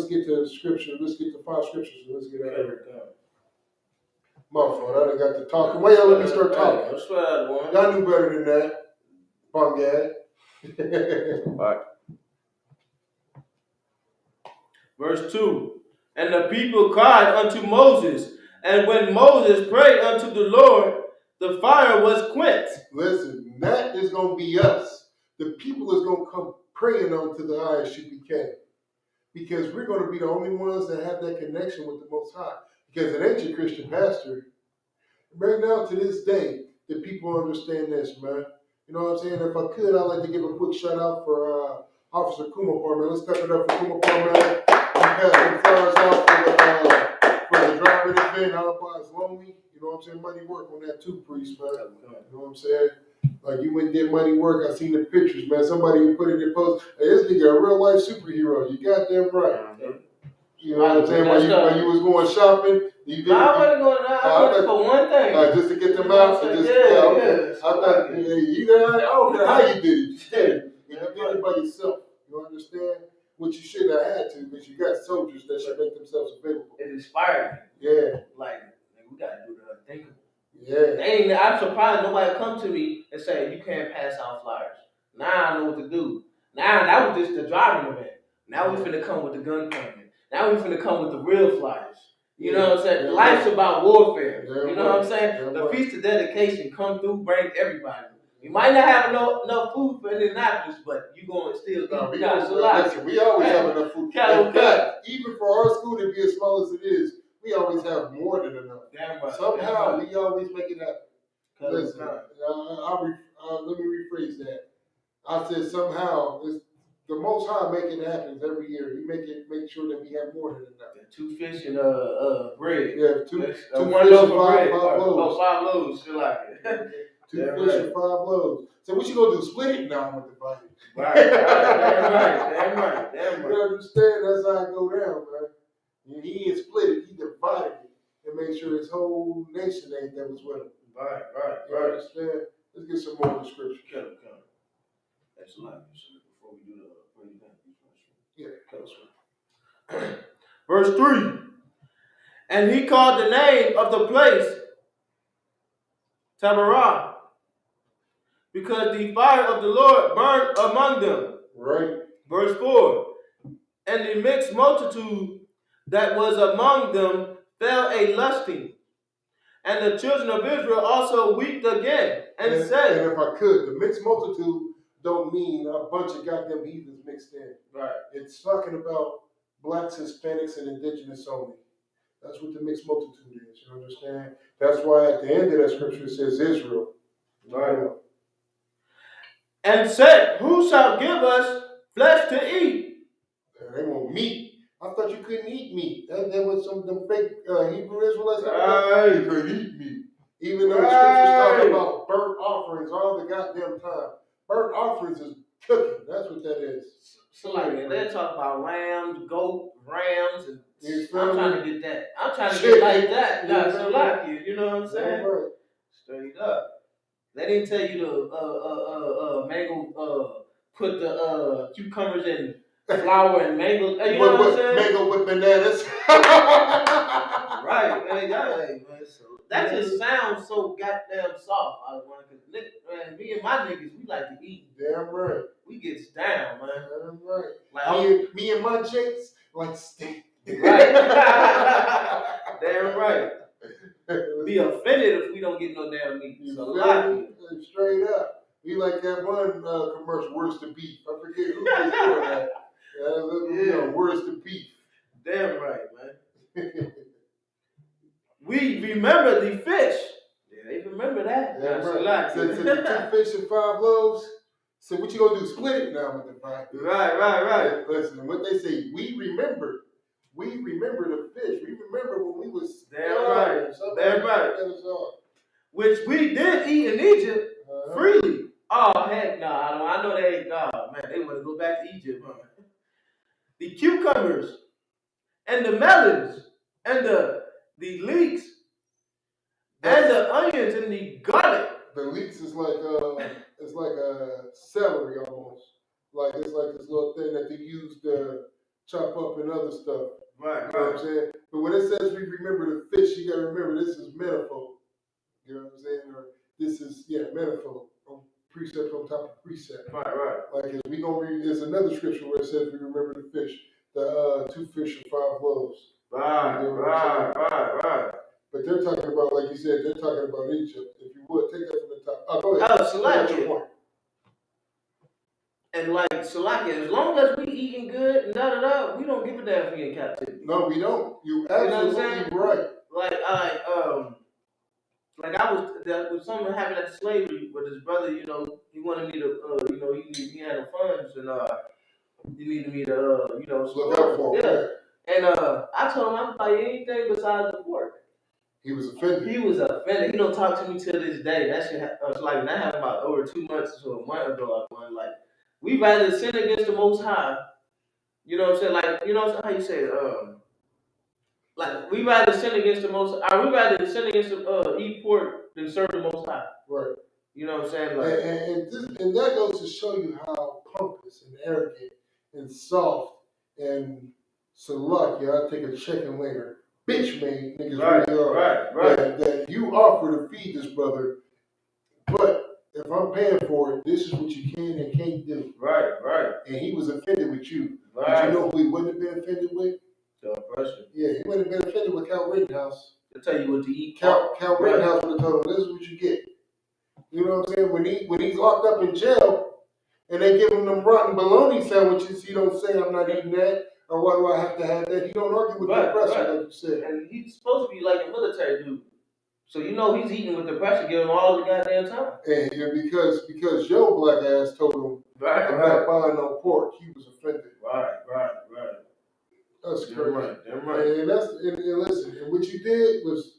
get to the scripture. Let's get to 5 scriptures and let's get out of here. My fault. I done got to talking. Wait, let me start talking. Y'all knew better than that. Bum guy. Right. Verse 2. And the people cried unto Moses, and when Moses prayed unto the Lord, the fire was quenched. Listen, that is going to be us. The people is going to come praying unto the Isupk, because we're going to be the only ones that have that connection with the Most High. Because an ancient Christian pastor, right now to this day, the people understand this, man. You know what I'm saying? If I could, I'd like to give a quick shout out for Officer Kumapar, man. Let's clap it up for Kumapar, man. He passed some flowers out for the driving event out by his lonely. You know what I'm saying? Mighty work on that too, priest, man. You know what I'm saying? Like you went and did mighty work. I seen the pictures, man. Somebody put it in post. Hey, this nigga a real life superhero. You goddamn right. You know what I'm saying? When you was going shopping, you did. I wasn't going to. I went for one thing. Just to get them out. Okay. I thought you know. I don't care how you did it. You did it. You did it by yourself. You understand? Which you shouldn't have had to, because you got soldiers that should make themselves available. It inspired me. Yeah. Like, we got to do the unthinkable. Yeah. I'm surprised nobody come to me and say, you can't pass out flyers. Now I know what to do. Now that was just the driving event. Now we finna come with the gun claiming. Now we finna come with the real flyers. You know what I'm saying? Life's about warfare. You know what I'm saying? The Feast of Dedication come through, bring everybody. You might not have enough food for Indianapolis, but you going to still we always have enough food. In fact, even for our school to be as small as it is, we always have more than enough. Right. Somehow we always make it happen. Listen, let me rephrase that. I said somehow the Most High make it happen every year. He make sure that we have more than enough. 2 fish and bread. Yeah, two fish and one loaf of bread. 5 loaves. 5 loaves. Feel like it. 2 fish and 5 loaves. So what you gonna do? Split it? No, I'm gonna divide it. Right. Damn right. You understand? That's how it go down, man. He ain't split it. He divided it and made sure his whole nation ain't that was with him. Right. You understand? Let's get some more of the scripture. Come. That's a lot. Before we do the Verse 3. And he called the name of the place Taberah, because the fire of the Lord burned among them. Right. Verse 4. And the mixed multitude that was among them fell a lusting. And the children of Israel also wept again and said. And if I could, the mixed multitude don't mean a bunch of goddamn heathens mixed in. Right. It's talking about blacks, Hispanics, and indigenous only. That's what the mixed multitude is. You understand? That's why at the end of that scripture it says Israel. Right. And said, who shall give us flesh to eat? They want meat. I thought you couldn't eat meat. That was some of them fake Hebrew Israelites. Right. You couldn't eat meat. Even though the scriptures talk about burnt offerings all the goddamn time. Burnt offerings is cooking. That's what that is. So like they talk about lambs, goat, rams, and I'm trying to get that. I'm trying to get like that. You know what I'm saying? Right. Straight up. They didn't tell you to mango put the cucumbers in flour and mango. You know what I'm saying? Mango with bananas. Right. Man, so that just sounds so goddamn soft. Man, me and my niggas, we like to eat. Damn right. We get down, man. Damn right. Like me and my jakes like steak. Right. Damn right. Be offended if we don't get no damn meat. Straight up. We like that one commercial, Words to Beef. I forget who was doing that. Words to Beef. Damn right, man. We remember the fish. Yeah, they remember that. That's right. So 2 fish and 5 loaves. So what you gonna do? Split it now with the 5 fish. Right. Listen, what they say, we remember the fish. We remember when we was damn right. Which we did eat in Egypt freely. Oh heck no! I know they ain't. Oh man, they want to go back to Egypt, huh? The cucumbers and the melons and the leeks and the onions and the garlic. The leeks is like it's like a celery almost. Like it's like this little thing that they use to chop up and other stuff. Right, You know what I'm saying? But when it says we remember the fish, you gotta remember this is metaphor. You know what I'm saying? Or this is metaphor. Precept on top of precept. Right. Like if we gonna read, there's another scripture where it says we remember the fish, the 2 fish and 5 loaves. Right. You know But they're talking about, like you said, they're talking about Egypt. If you would take that from the top. Oh, go ahead. Salakia. And like Salakia, as long as we eating good and we don't give a damn if we in captivity. No, we don't. You absolutely right. Like I was something happened at the slavery with his brother. You know, he wanted me to, he had the funds and he needed me to, look out for him. Yeah. And I told him I could buy anything besides the pork. He was offended. He don't talk to me till this day. That shit was like that happened about over 2 months to a month ago. I was like, we rather sin against the Most High. You know what I'm saying? Like, you know how you say it? Like we rather sin against the Most. We rather sin against eat pork than serve the Most High. Right. You know what I'm saying? Like, and that goes to show you how pompous and arrogant and soft and select. I'll take a chicken later. Bitch made niggas really are. Right. That you offer to feed this brother, but if I'm paying for it, this is what you can and can't do. Right. And he was offended with you. Right. But you know who he wouldn't have been offended with? The oppression. Yeah, he wouldn't have been offended with Cal Rittenhouse. To tell you what to eat. Cal Rittenhouse would have told him, this is what you get. You know what I'm saying? When he's locked up in jail and they give him them rotten bologna sandwiches, he don't say, I'm not eating that, or why do I have to have that? He don't argue with the oppressor, like you said. And he's supposed to be like a military dude. So you know he's eating with the pressure, giving him all the goddamn time. And because your black ass told him I'm not buying no pork, he was offended. Right. That's crazy. Damn right. And listen, and what you did was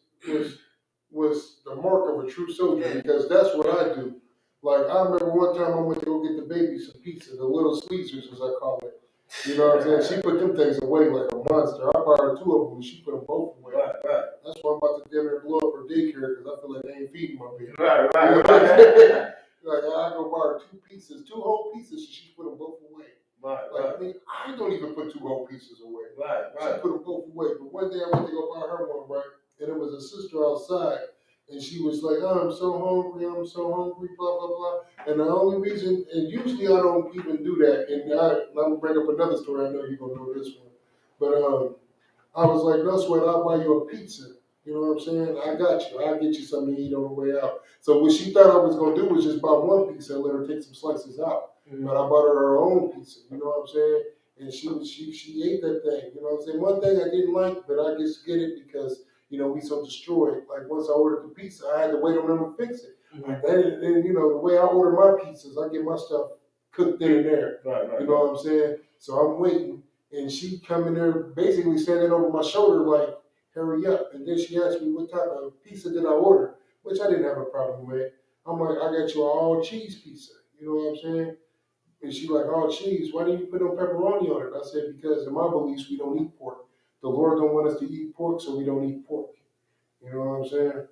the mark of a true soldier, because that's what I do. Like I remember one time I went to go get the baby some pizza, the little squeezers as I call it. You know what I'm saying? She put them things away like a monster. I borrowed 2 of them and she put them both away. Right. That's why I'm about to damn near blow up her daycare, because I feel like they ain't feeding my baby. Right. Like I go borrow 2 whole pieces, and she put them both away. Right. I mean, I don't even put 2 whole pieces away. Right. She put them both away. But one day I went to go buy her one, right? And it was a sister outside. And she was like, oh, I'm so hungry, blah, blah, blah. And the only reason, and usually I don't even do that. And I'm going to bring up another story. I know you're going to know this one. But I was like, no sweat, I'll buy you a pizza. You know what I'm saying? I got you. I'll get you something to eat on the way out. So what she thought I was going to do was just buy 1 pizza and let her take some slices out. Mm-hmm. But I bought her own pizza. You know what I'm saying? And she ate that thing. You know what I'm saying? One thing I didn't like, but I just get it because, we so destroyed. Like once I ordered the pizza, I had to wait on them to fix it. Mm-hmm. And the way I order my pizzas, I get my stuff cooked in and there. Right. You know what I'm saying? So I'm waiting, and she coming there basically standing over my shoulder like, hurry up. And then she asked me what type of pizza did I order, which I didn't have a problem with. I'm like, I got you an all cheese pizza. You know what I'm saying? And she like, all cheese, why didn't you put no pepperoni on it? I said, because in my beliefs, we don't eat pork. The Lord don't want us to eat pork, so we don't eat pork. You know what I'm saying?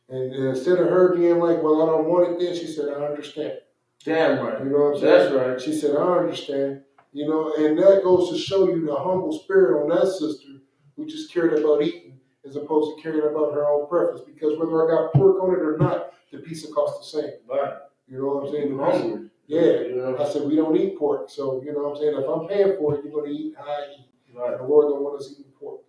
And instead of her being like, well, I don't want it then, she said, I understand. Damn right. You know what I'm saying? That's right. She said, I understand. And that goes to show you the humble spirit on that sister who just cared about eating as opposed to caring about her own preference. Because whether I got pork on it or not, the pizza costs the same. Right. You know what I'm saying? Hungry. Yeah. I said, we don't eat pork. So, you know what I'm saying? If I'm paying for it, you're going to eat how I eat. Right. And the Lord don't want us eating pork.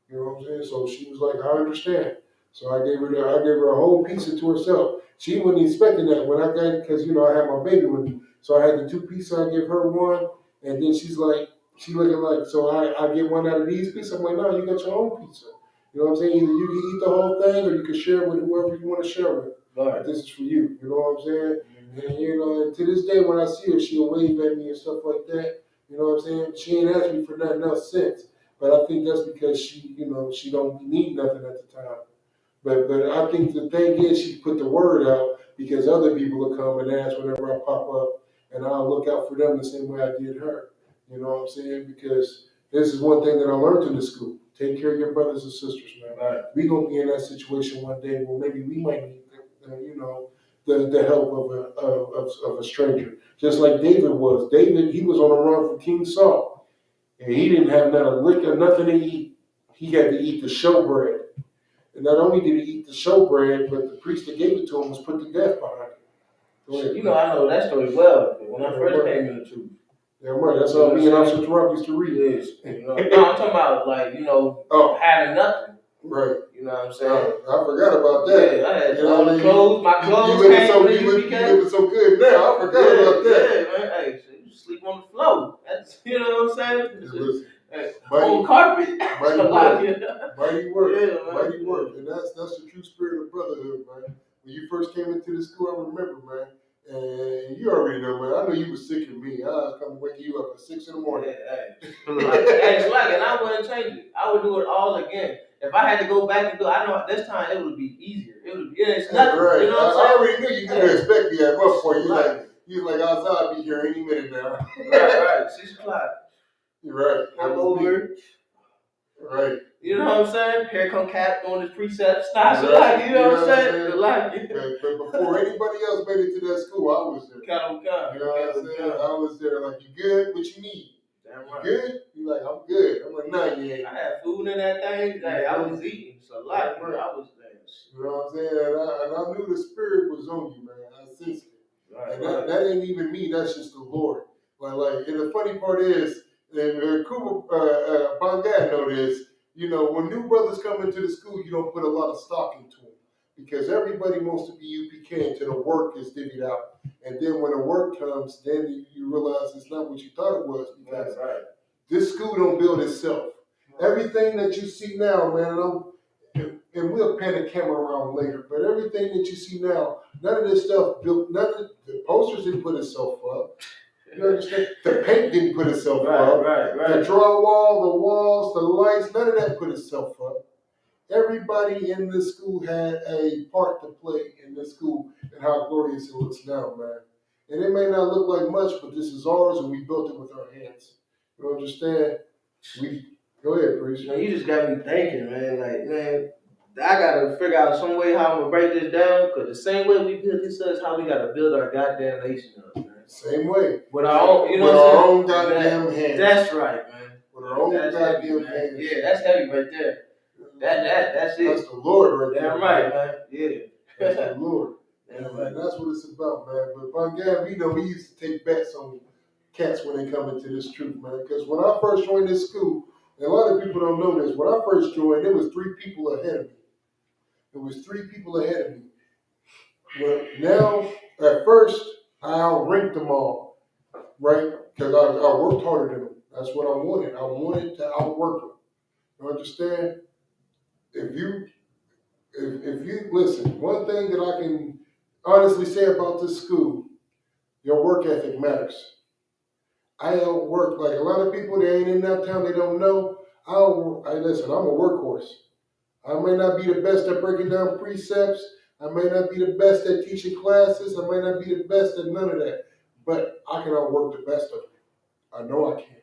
You know what I'm saying? So she was like, I understand. So I gave her a whole pizza to herself. She wasn't expecting that when I got it because, I had my baby with me. So I had the 2 pizzas. I gave her one. And then she looking like, so I get one out of these pizzas. I'm like, no, you got your own pizza. You know what I'm saying? Either you can eat the whole thing or you can share it with whoever you want to share with. Right. This is for you. You know what I'm saying? Mm-hmm. And to this day when I see her, she'll wave at me and stuff like that. You know what I'm saying? She ain't asked me for nothing else since. But I think that's because she don't need nothing at the time. But I think the thing is she put the word out because other people will come and ask whenever I pop up, and I'll look out for them the same way I did her. You know what I'm saying? Because this is one thing that I learned in the school. Take care of your brothers and sisters, man. Right. We're going to be in that situation one day where maybe we might need, the help of a stranger. Just like David was. David, he was on the run from King Saul. and he didn't have not a lick or nothing to eat. He had to eat the showbread. And not only did he eat the showbread, but the priest that gave it to him was put to death behind it. Go ahead. You know, I know that story well. When I first came in the truth. Yeah, right. That's all me and Officer Trump used to read. Yes. You know, no, I'm talking about like, you know, having nothing. Right. You know what I'm saying? I forgot about that. Yeah, I had you all the clothes. My clothes you came from the you UPK. living so good now. I forgot about that. Yeah, man. Hey, so you sleep on the floor. That's, you know what I'm saying? Listen, hey, on carpet. Mighty work. Yeah, man. Mighty work. And that's the true spirit of brotherhood, man. When you first came into the school, I remember, man. And you already know, man. I know you was sick of me. I was coming waking you up at 6 in the morning. Hey, it's like, and I wouldn't change it. I would do it all again. If I had to go back and do it, I know this time it would be easier. It would be, it's nothing. Right. You know what I'm saying? I already knew you didn't expect me at one point. You like, I'll be here any minute now. Right. 6 o'clock. You're right. I'm over. Right. You know what I'm saying? Here come Cap doing his precepts. Like, you know what I'm saying? But before anybody else made it to that school, I was there. You know what I'm saying? I was there. Like, you good? What you need? Damn right. You good? You like, I'm good. I'm like, nah, you ain't. I had food in that thing. Hey, I was eating. So like, bro, I was there. You know what I'm saying? And I knew the spirit was on you, man. I sensed it. Right, and that ain't even me. That's just the Lord. Like, and the funny part is, and Kuba Bangad know this. You know, when new brothers come into the school, you don't put a lot of stock into them because everybody wants to be UPK until the work is divvied out. And then when the work comes, then you realize it's not what you thought it was because this school don't build itself. Everything that you see now, man, and we'll pan the camera around later, but everything that you see now, none of this stuff built, the posters didn't put itself up. You understand? The paint didn't put itself up. The drywall, the walls, the lights, none of that put itself up. Everybody in this school had a part to play in this school and how glorious it looks now, man. And it may not look like much, but this is ours and we built it with our hands. You understand? Go ahead, priest. Man, you just got me thinking, man. Like, man, I gotta figure out some way how I'm gonna break this down, because the same way we build this is how we gotta build our goddamn nation up, man. Same way. With our own, you know with what our I'm own goddamn hands. That's right, man. With our own goddamn hands. Yeah, that's heavy right there. That's it. That's the Lord right there. Damn right, man. Yeah. That's the Lord. And that's what it's about, man. But Bangad, we know we used to take bets on cats when they come into this truth, man. Because when I first joined this school, and a lot of people don't know this, when I first joined, there was 3 people ahead of me. There was 3 people ahead of me. Well, now, at first, I outranked them all, right? Because I worked harder than them. That's what I wanted. I wanted to outwork them. You understand? If you listen, one thing that I can honestly say about this school, your work ethic matters. I outwork, like a lot of people that ain't in that town, they don't know. Listen, I'm a workhorse. I may not be the best at breaking down precepts. I may not be the best at teaching classes. I may not be the best at none of that. But I can outwork the best of them. I know I can.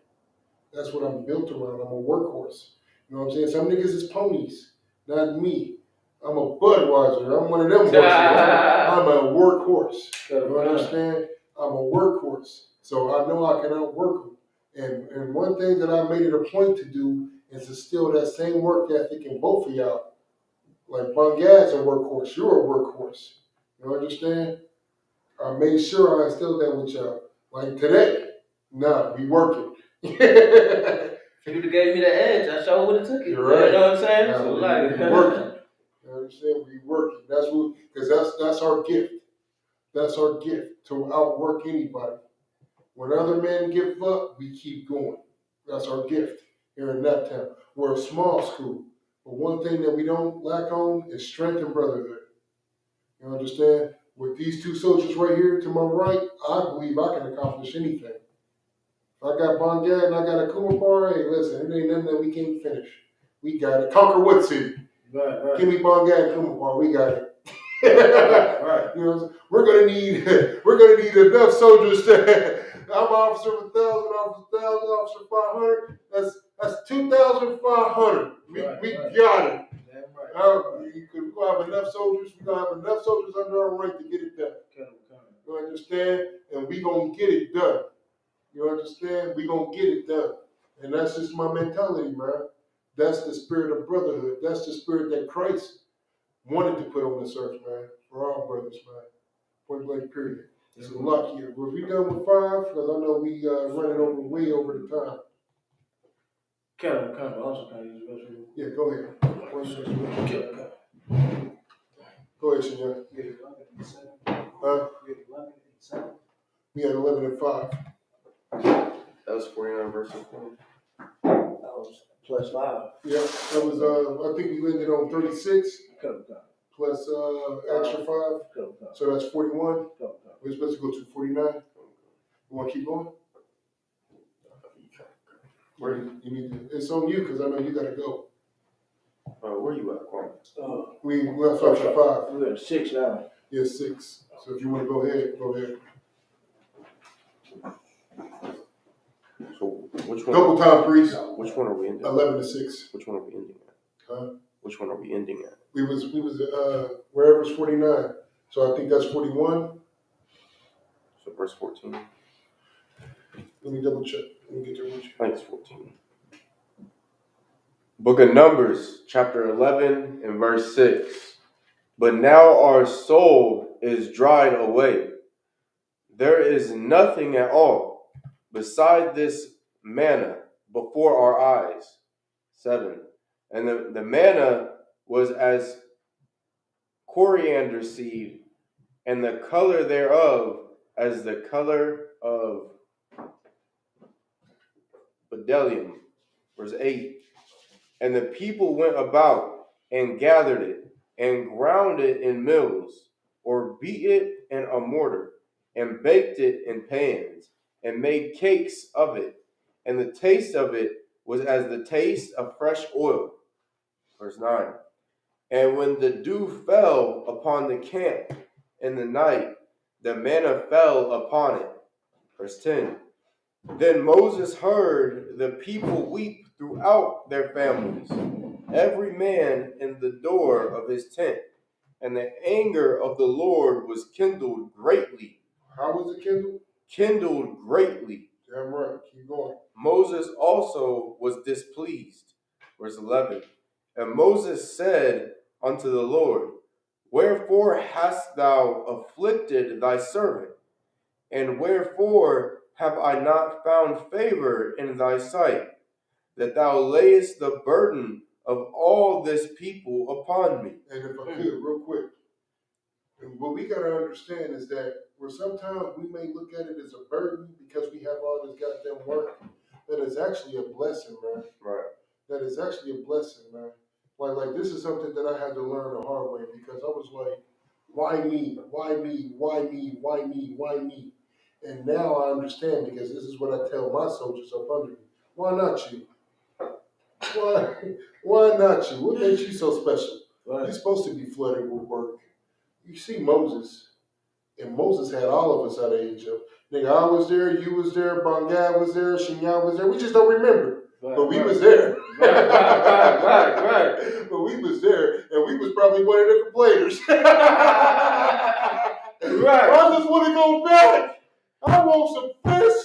That's what I'm built around. I'm a workhorse. You know what I'm saying? Some niggas is ponies, not me. I'm a Budweiser. I'm one of them horses. I'm a workhorse. You understand? I'm a workhorse. So I know I can outwork them. And one thing that I made it a point to do is instill that same work ethic in both of y'all. Like Bangad's a workhorse. You're a workhorse. You understand? I made sure I instilled that with y'all. Like today, we working. If you would have gave me the edge, I sure would have took it. You're right. You know what I'm saying? Now, so we working. You understand? We working. That's our gift. That's our gift to outwork anybody. When other men give up, we keep going. That's our gift here in that town. We're a small school, but one thing that we don't lack on is strength and brotherhood. You understand? With these 2 soldiers right here to my right, I believe I can accomplish anything. If I got Bangad and I got a Kumapar, hey, listen, it ain't nothing that we can't finish. We got it. Conquer what city? Right. Give me Bangad and Kumapar, we got it. Right. You know, we're gonna need enough soldiers to. I'm officer of 1,000, officer 1,000, officer 500. That's 2,500. We got it. Damn right. We're gonna have enough soldiers. We're gonna have enough soldiers under our rank to get it done. You understand? And we gonna get it done. You understand? We gonna get it done. And that's just my mentality, man. That's the spirit of brotherhood. That's the spirit that Christ wanted to put on this earth, man, for our brothers, man. Point blank, period. It's a lot here. Were we done with 5? Because I know we running over way over the time. Kevin also kind of use the restroom. Yeah, go ahead. Go ahead, Senor. Huh? We had 11 and 5. That was 49 verses. That was plus 5. Yeah, that was, I think we landed on 36 plus extra 5. So that's 41. We're supposed to go to 49. You want to keep going? Where you need to, it's on you because I know you got to go. Where you at, Quan? We left off at 5. We're at 6 now. Yeah, 6. So if you want to go ahead, go ahead. So which one? Double time, priest. Which one are we ending? 11 to 6. Which one are we ending at? Huh? Which one are we ending at? We was wherever's 49. So I think that's 41. So verse 14. Let me double check. Let me get your watch. I think it's 14. Book of Numbers, chapter 11 and verse 6. But now our soul is dried away. There is nothing at all beside this manna before our eyes. 7. And the manna was as coriander seed, and the color thereof as the color of bdellium. Verse 8. And the people went about and gathered it, and ground it in mills, or beat it in a mortar, and baked it in pans, and made cakes of it. And the taste of it was as the taste of fresh oil. Verse 9. And when the dew fell upon the camp in the night, the manna fell upon it. Verse 10. Then Moses heard the people weep throughout their families, every man in the door of his tent. And the anger of the Lord was kindled greatly. How was it kindled? Kindled greatly. Damn right. Keep going. Moses also was displeased. Verse 11. And Moses said unto the Lord, Wherefore hast thou afflicted thy servant? And wherefore have I not found favor in thy sight, that thou layest the burden of all this people upon me? And if I could, real quick, and what we got to understand is that where sometimes we may look at it as a burden because we have all this goddamn work, that is actually a blessing, man. Right. That is actually a blessing, man. Like this is something that I had to learn the hard way because I was like, why me? Why me? Why me? Why me? Why me? And now I understand because this is what I tell my soldiers up under me. Why not you? Why not you? What makes you so special? Right. You're supposed to be flooded with work. You see Moses, and Moses had all of us out of Egypt. Nigga, I was there, you was there, Bangad was there, Shinyal was there. We just don't remember. Right, but we was there. Right. But we was there, and we was probably one of the complainers. Right. I just want to go back. I want some fish.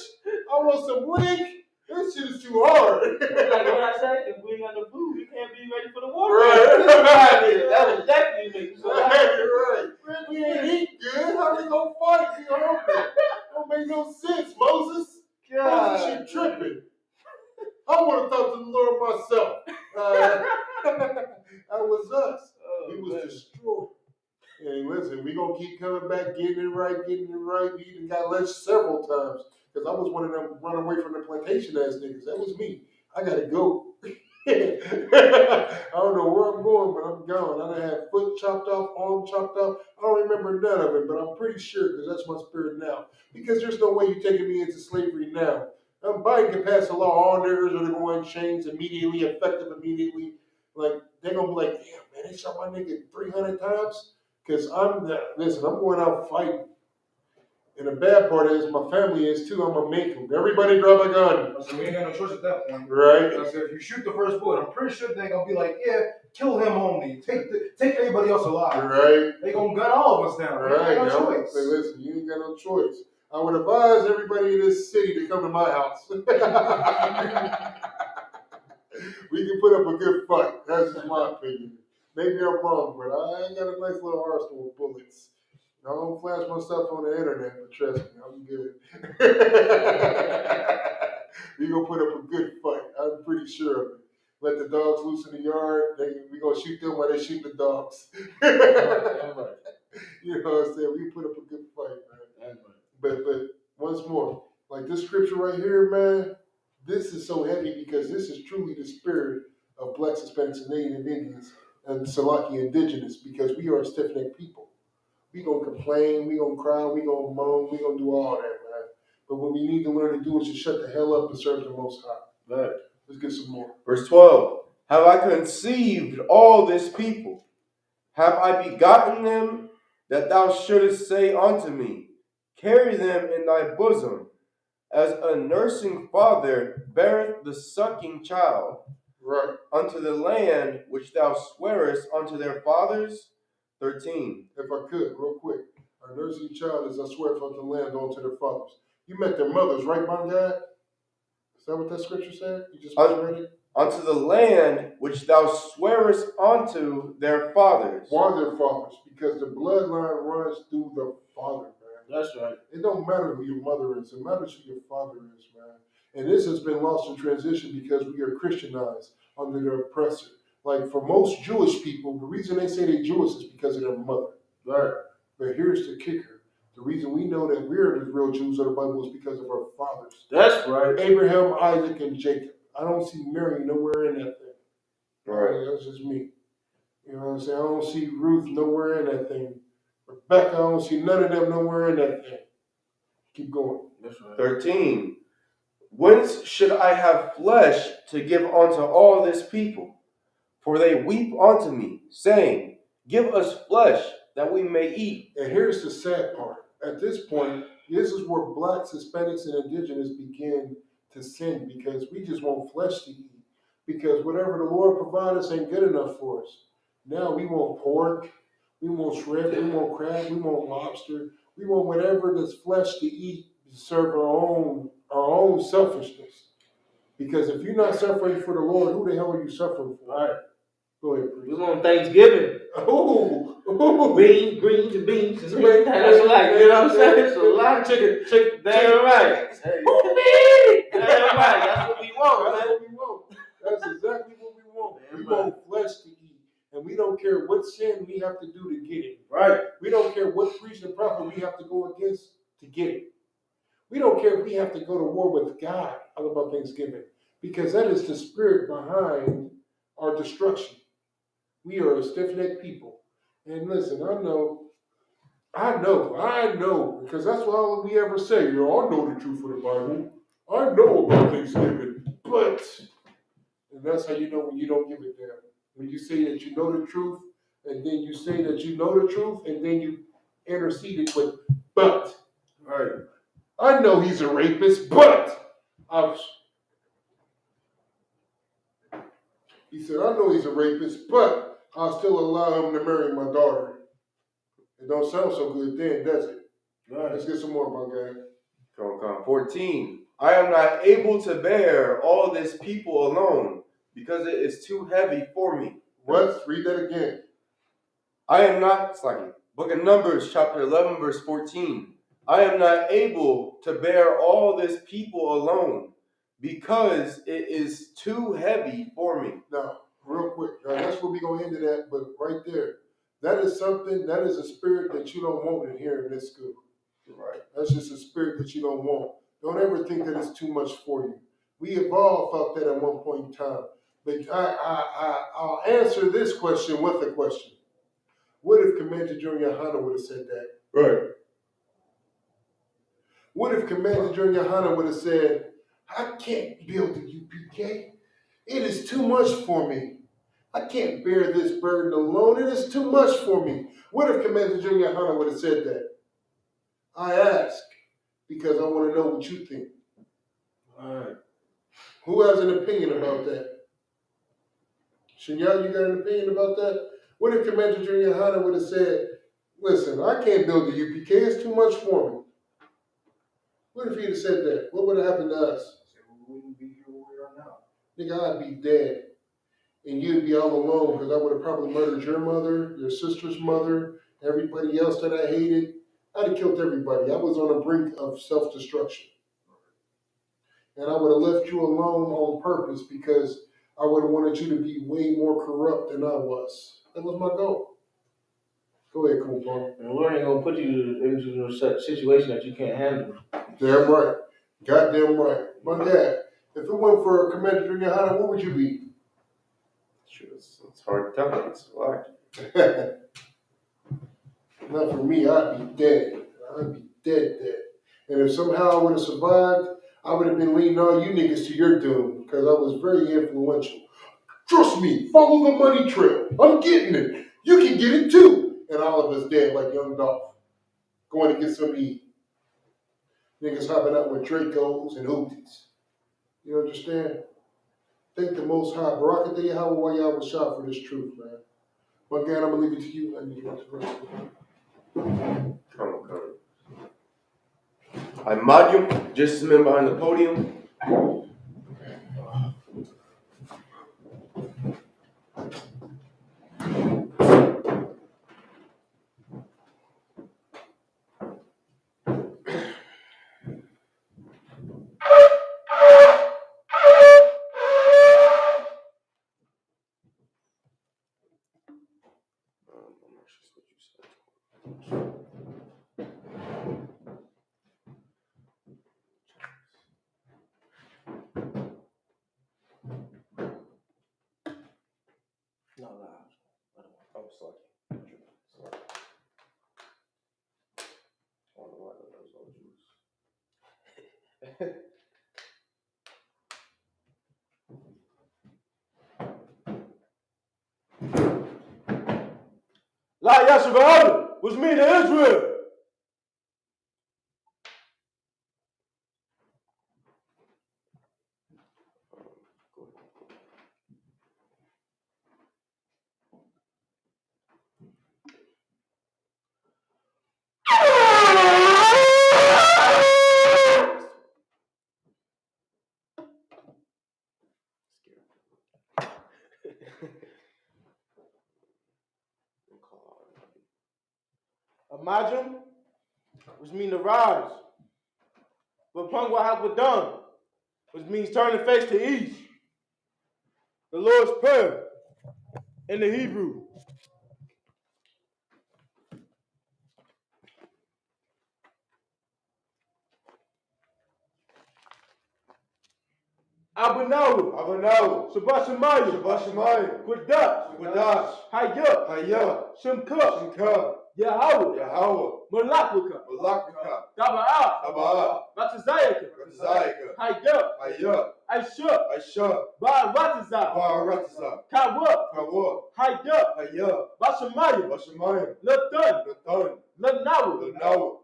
I want some leek. This shit is too hard. Like what I said, if we ain't got no food, we can't be ready for the water. Right. That was definitely me. So right. We ain't eat good. How we gonna fight? We hungry. Don't make no sense, Moses. God. Moses, you tripping. I want to talk to the Lord myself. That was us. We was destroyed. And listen, we gonna keep coming back, getting it right. We even got lynched several times. Because I was one of them run away from the plantation ass niggas. That was me. I gotta go. I don't know where I'm going, but I'm gone. I done had foot chopped off, arm chopped off. I don't remember none of it, but I'm pretty sure because that's my spirit now. Because there's no way you're taking me into slavery now. Biden can pass a law, all niggers are going to change immediately, effective immediately. Like, they're going to be like, damn, man, they shot my nigga 300 times? Because I'm going out fighting. And the bad part is, my family is too. I'm going to make them. Everybody grab a gun. So we ain't got no choice at that point. Right. I said, if you shoot the first bullet, I'm pretty sure they're going to be like, yeah, kill him only. Take everybody else alive. Right. They going to gun all of us down. Right. No choice. Say, listen, you ain't got no choice. I would advise everybody in this city to come to my house. We can put up a good fight. That's just my opinion. Maybe I'm wrong, but I got a nice little arsenal of bullets. I don't flash my stuff on the internet, but trust me, I'm good. We gonna put up a good fight. I'm pretty sure of it. Let the dogs loose in the yard. We gonna shoot them while they shoot the dogs. You know what I'm saying? We put up a good fight, man. But once more, like this scripture right here, man, this is so heavy because this is truly the spirit of Blacks, Hispanics, and Native Indians and Salaki indigenous, because we are a stiff-necked people. We gonna complain, we gonna cry, we gonna moan, we gonna do all that, man. But what we need to learn to do is to shut the hell up and serve the Most High. Right. Let's get some more. Verse 12. Have I conceived all this people? Have I begotten them, that thou shouldest say unto me, carry them in thy bosom, as a nursing father beareth the sucking child, Right. unto the land which thou swearest unto their fathers? 13. If I could, real quick. Our nursing child is I swear from the land unto their fathers. You met their mothers, right, my God? Is that what that scripture said? You just read it? Unto the land which thou swearest unto their fathers. Why their fathers? Because the bloodline runs through the father, man. That's right. It don't matter who your mother is. It matters who your father is, man. And this has been lost in transition because we are Christianized under the oppressor. Like for most Jewish people, the reason they say they're Jewish is because of their mother. Right. But here's the kicker. The reason we know that we're the real Jews of the Bible is because of our fathers. That's right. Abraham, Isaac, and Jacob. I don't see Mary nowhere in that thing. Right. That's just me. You know what I'm saying? I don't see Ruth nowhere in that thing. Rebecca, I don't see none of them nowhere in that thing. Keep going. That's right. 13. Whence should I have flesh to give unto all this people? For they weep unto me, saying, give us flesh that we may eat. And here's the sad part. At this point, this is where Blacks, Hispanics, and Indigenous begin to sin because we just want flesh to eat. Because whatever the Lord provides us ain't good enough for us. Now we want pork, we want shrimp, we want crab, we want lobster, we want whatever that's flesh to eat to serve our own selfishness. Because if you're not suffering for the Lord, who the hell are you suffering for? All right. Go ahead, We please. want Thanksgiving. Ooh. Greens and beans. That's like, you know what I'm saying? It's a lot of chicken. Damn right. Damn right. That's what we want, That's man. what we want. That's exactly what we want. We want flesh to eat. And we don't care what sin we have to do to get it. Right. We don't care what priest and prophet we have to go against to get it. We don't care if we have to go to war with God about Thanksgiving. Because that is the spirit behind our destruction. We are a stiff-necked people. And listen, I know, because that's all we ever say. You know, I know the truth of the Bible. I know about Thanksgiving. But, and that's how you know when you don't give a damn. When you say that you know the truth, and then you say that you know the truth, and then you intercede it with, but. Right. I know he's a rapist, but. He said, I know he's a rapist, but I'll still allow him to marry my daughter. It don't sound so good then, does it? Right. Let's get some more, my guy. Come. 14. I am not able to bear all this people alone, because it is too heavy for me. What? Read that again. I am not, it's like Book of Numbers, chapter 11, verse 14. I am not able to bear all this people alone, because it is too heavy for me. Now, real quick, that's where we're going to end it at, but right there, that is a spirit that you don't want in here in this school. Right. That's just a spirit that you don't want. Don't ever think that it's too much for you. We have all felt that at one point in time. But I'll answer this question with a question. What if Commander Junior Hanna would have said that? Right. What if Commander Junior Hanna would have said, I can't build the UPK. It is too much for me. I can't bear this burden alone. It is too much for me. What if Commander Junior Hanna would have said that? I ask because I want to know what you think. All right. Who has an opinion about that? Shinyal, you got an opinion about that? What if Commander Junior Hanna would have said, listen, I can't build the UPK. It's too much for me. What if he'd have said that? What would have happened to us? We wouldn't be here where we are now. Nigga, I'd be dead. And you'd be all alone because I would have probably murdered your mother, your sister's mother, everybody else that I hated. I'd have killed everybody. I was on the brink of self-destruction. And I would have left you alone on purpose because I would have wanted you to be way more corrupt than I was. That was my goal. Go ahead, Kumar. And the Lord ain't gonna put you into such situation that you can't handle. Damn right. Goddamn right. My dad, if it went for Commander Junior Hana, what would you be? Sure, it's hard to tell. It's hard. Not for me, I'd be dead. I'd be dead. And if somehow I would have survived, I would have been leading all you niggas to your doom because I was very influential. Trust me, follow the money trail. I'm getting it. You can get it too. And all of us dead like young Dolph. Going to get some to eat. Niggas hopping out with Dracos and Hooties. You understand? Thank the Most High. Baraka Day Yahweh while y'all was shot for this truth, man. But again, I'm going to leave it to you. I need you to rest. Come. I'm Madium, just a man behind the podium. La Yashabah was mean to Israel. Imagine which means to rise. But Pungwa which means turn the face to east. The Lord's Prayer in the Hebrew. Abanawu, Shabbat Shemayim, Qudash, Hayah, Shemka, Yahweh, Malakika, Taba'ah, Batazayaka, Hayah, Aisha, Ba'aratazah, Kawa, Hayah, Bashamayim, Latun, Lanawu,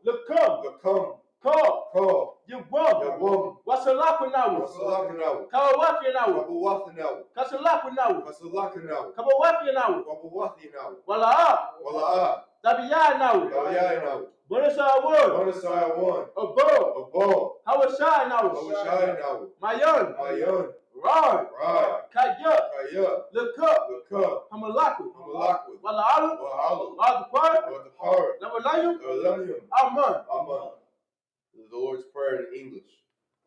Lakam, Call, Yawam, Wasalakanawu, Kawafinawu, Kasalakanawu, Kabawafinawu, Wala'a, Tabiyanawu, Bonasai one, Abo, Hawashai Mayon, Rod, Kaya, Lukup, Hamalaku, Wala'alu, Wadapar, Lawalayum, Aman. The Lord's Prayer in English.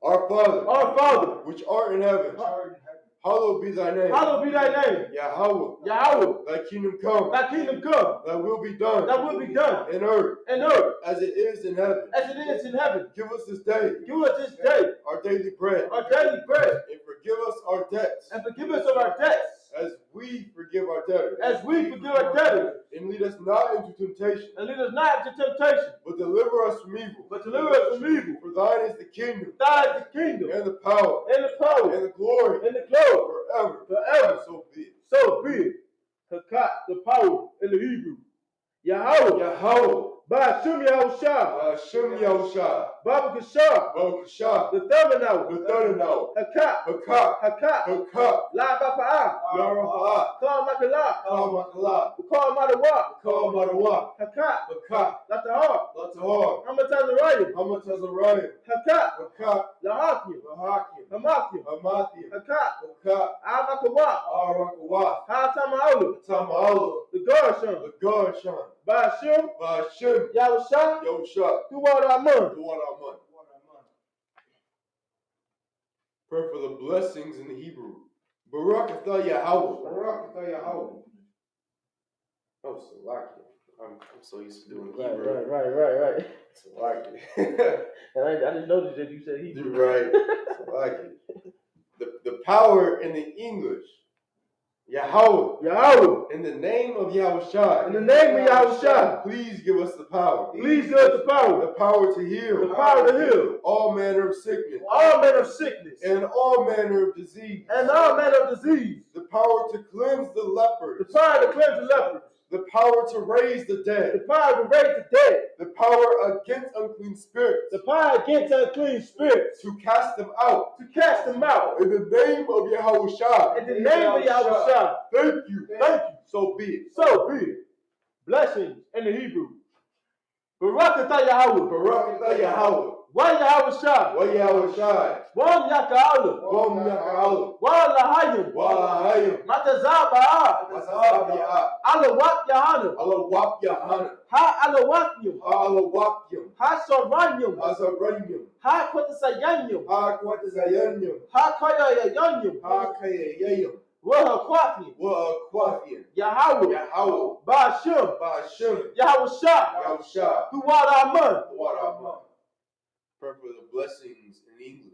Our Father, which art in heaven, hallowed be thy name. Yahweh. Thy kingdom come. Thy will be done. In earth. As it is in heaven. Give us this day. Our daily bread. And forgive us our debts. As we forgive our debtors. And lead us not into temptation. But deliver us from evil. For thine is the kingdom. And the power. And the glory. Forever. So be it. Hakat, the power in the Hebrew. Yahweh. Ba'ashem Yahushua. Baba Kashah. The Thermanau. Hakat. La Bapa'ah. Kal Makala. Kal Madawa. Hakat. Latahar. Tahar. Hamatazarayim. Hamatazarayim. Hakat. Hakat. Lahakim. Lahakim. Hamakim. Hamathim. Hakat. Hakat. Arakawat. Arakawat. Hatamaulu. Tama'ala. The Gershon. The Gershon. Bashim. Bashim. Yahusha. Yosha. Duwad Amun. Duwad Amun. Pray for the blessings in the Hebrew. Barak atah Yahweh. Barak atah Yahweh. Oh, Salaki. I'm so used to doing Hebrew. Right. Salaki. And I just noticed that you said Hebrew. You're right. Salaki. The power in the English. Yahweh. In the name of Yahushua. In the name of Yahushua. Please give us the power. Please give us the power. The power to heal. The power to heal. All manner of sickness. All manner of sickness. And all manner of disease. And all manner of disease. The power to cleanse the lepers. The power to cleanse the lepers. The power to raise the dead. The power to raise the dead. The power against unclean spirits. The power against unclean spirits. To cast them out. To cast them out. In the name of Yahushua. In the name of Yahushua. Thank you. So be it. So be it. Blessings in the Hebrew. Barak atah Yahweh. Barak atah Yahweh. Wa Yahushua. Wa Yahushua. Wa Yaka'ala. Wa Yaka'ala. Wa Lahayim. Wa Lahayim. Matazabah. Matazabah. Alawat Yahana. Alawat Yahana. Ha Alawatyum. Alawatyum. Ha Soranyum. Azaranyum. Ha Kwatasayanyum. Ha Kwatazayanyum. Ha Kayayanyum. Ha Kayayayum. Wa Hakwathyum. Wa Kwathyum. Yahweh. Yahweh. Bashim. Bashim. Yahushua. Yahushua. Duwad Amun. Duwad Amun. Pray for the blessings in English.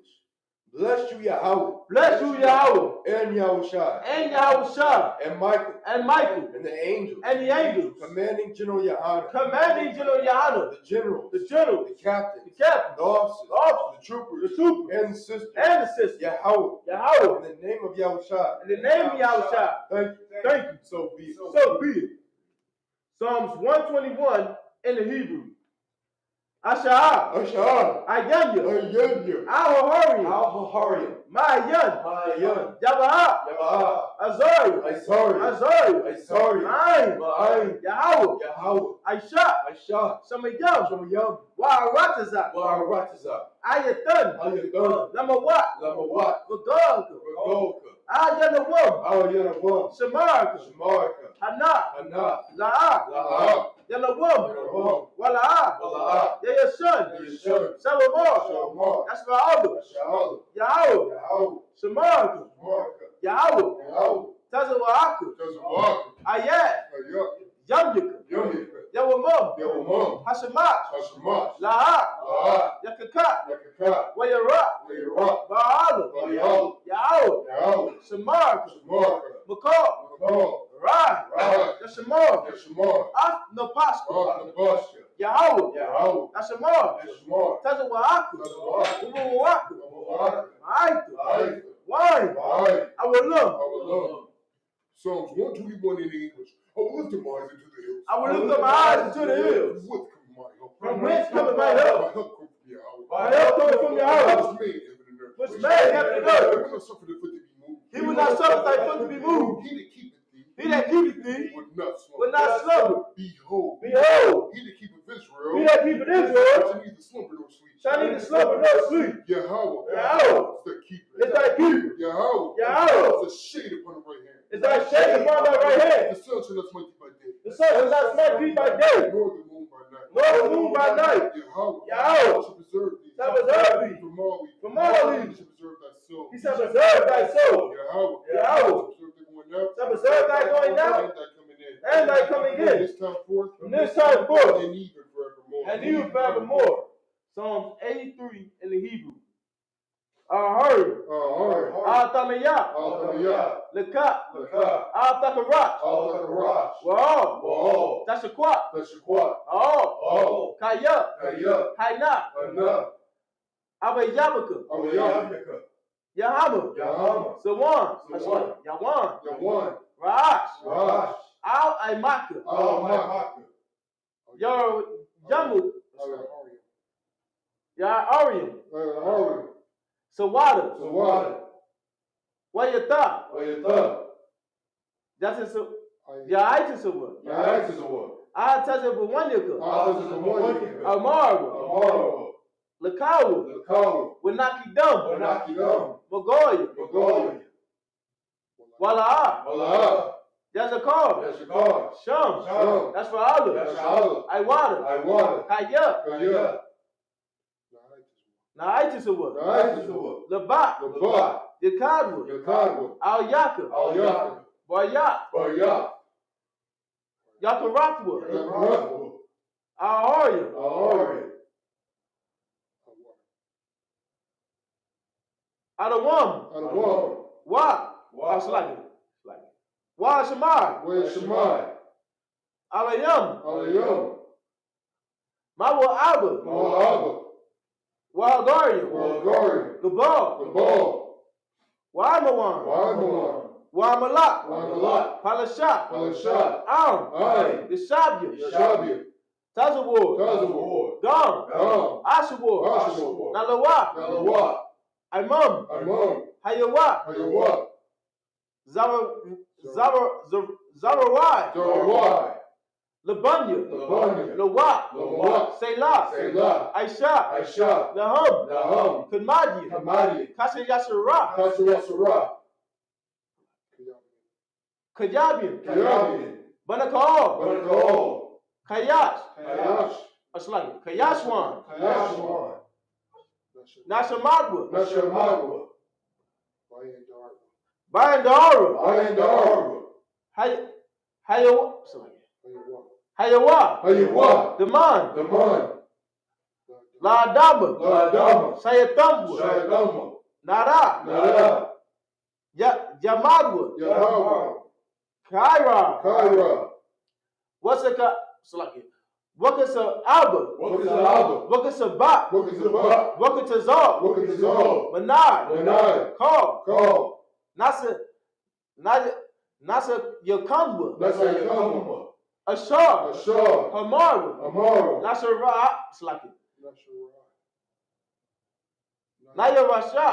Bless you, Yahweh. Bless you, Yahweh. And Yahushua. And Yahushua. And Michael. And Michael. And the angels. And the angels. Commanding General Yahana. Commanding General Yahana. The generals. The generals. The captains. The captains. The officers. The officers. The troopers. The troopers. And the sisters. And the sisters. Yahweh. Yahweh. In the name of Yahushua. In the name of Yahushua. Thank you. Thank you. So be it. So be it. Psalms 121 in the Hebrew. Asha'ah. Asha'ah. Ayanya. Ayanya. Ahaharium. Ahaharium. Ma'ayan. Ma'ayan. Yaba'ah. Yaba'ah. Azarium. Azarium. Azarium. Azarium. Ma'ayin. Ma'ayin. Yahweh. Yahweh. Aisha. Aisha. Shamayam. Shamayam. Wa'aratazah. Wa'aratazah. Ayatan. Ayatan. Lamawat. Lamawat. Vagolka. Vagolka. Ayanawam. Ayanawam. Shamarka. Shamarka. Hana. Hana. La'ah. La'ah. Yanawam. Yanawam. Wala'ah. Wala'ah. Yayashun. Yayashun. Shalomar. Shalomar. That's for all. Sha'ala. Yahweh. Yahweh. Shamarka. Shamarka. Yahweh. Yahweh. Tazawa'aka. Tazawa'aka. Ayat. Ayat. Yamyaka. Yamyaka. Yawamam. Yawamam. Hashemach. Hashemach. La'ah. La'ah. Yakakat. Yakakat. Wayarak. Wayarak. Ba'ala. Ba'ala. Yahweh. Yahweh. Shamarka. Shamarka. Makar. Makar. Right. Right. Yashamar. Yashamar. Napaska. Napaska. Yahweh. Yahweh. Yashamar. Yashamar. Tazawa'aka. Tazawa'aka. Uwawaka. Uwawaka. Aita. Aita. Wine. Wine. Awalum. Awalum. Psalms 121 in English. I will lift my eyes into the hills. I will lift up my eyes into the hills. From whence cometh my help? My help comes from Yahweh. My help cometh from Yahweh. Which made heaven and earth. Which made heaven and earth. He will not suffer thy foot to be moved. He that keepeth thee will not slumber. Behold, Behold, he that keepeth Israel, he that keepeth Israel shall neither slumber nor sleep. shall neither slumber nor sleep. Yahweh, Yahweh, is thy keeper. is thy keeper. Yahweh, Yahweh, is a shade upon the right hand. is thy shade upon thy right hand. The sun shall not smite thee by day. The sun shall not smite thee by day, Nor the moon by night. nor the moon by night. Yahweh, Yahweh, shall preserve thee. shall preserve thee From all evil. from all evil. He shall preserve thy soul. He shall preserve thy soul. Yahweh, Yahweh, shall preserve thy going out. shall preserve thy going out And thy coming in. and thy coming in. This time forth. From this time forth. And even forevermore. And even forevermore. Psalms 83 in the Hebrew. Ahari. Al-Tamiyah. Lekat. Al-Takarat. Wa'al. Tashakwat. Oh. Kaya. Haina. Abayabaka. Yahama. Sawan. Yawan. Ra'ash. Al-Aimaka. Yamuk. Ya'arium. Sawada. Wayata. That's it. Ya'aitisawah. Atasabawanyaka, Amarwa, Lakawa, Wanaki Dum, Magoya, Wala'a, Yazakar, Sham, that's for Allah, Iwata, Kaya, Naitisawa, Labat, Yakadwa, Al Yaka, Boyat, Yakarathwa, Ahoria, Adawam, Wa, Slaki, Wa Shamai, Alayam, Mawa Abba, Wahagarian, Gabal, Wamawan, Wamalak, Palashat, Am, Yashabia, Tazawar, Gam, Ashawar, Nalawa, Imam, Hayawa, Zarawai, Labunya, Lawat, Selah, Aisha, Laham, Kadmadi, Kasir Yasara, Kajabian, Banakal, Kayash, Kayashwan, Nashamadwa, Bayandara, Hayawa, Daman, La Dama, Sayatamba, Nara, Jamadwa, Kaira, what's a Wakasa Abba, Wakasa Bak, Wakata Zar, Manad, Call, Nasa Yakamba, Ashar, Hamara, Nasara, Slaki, Naya Rasha,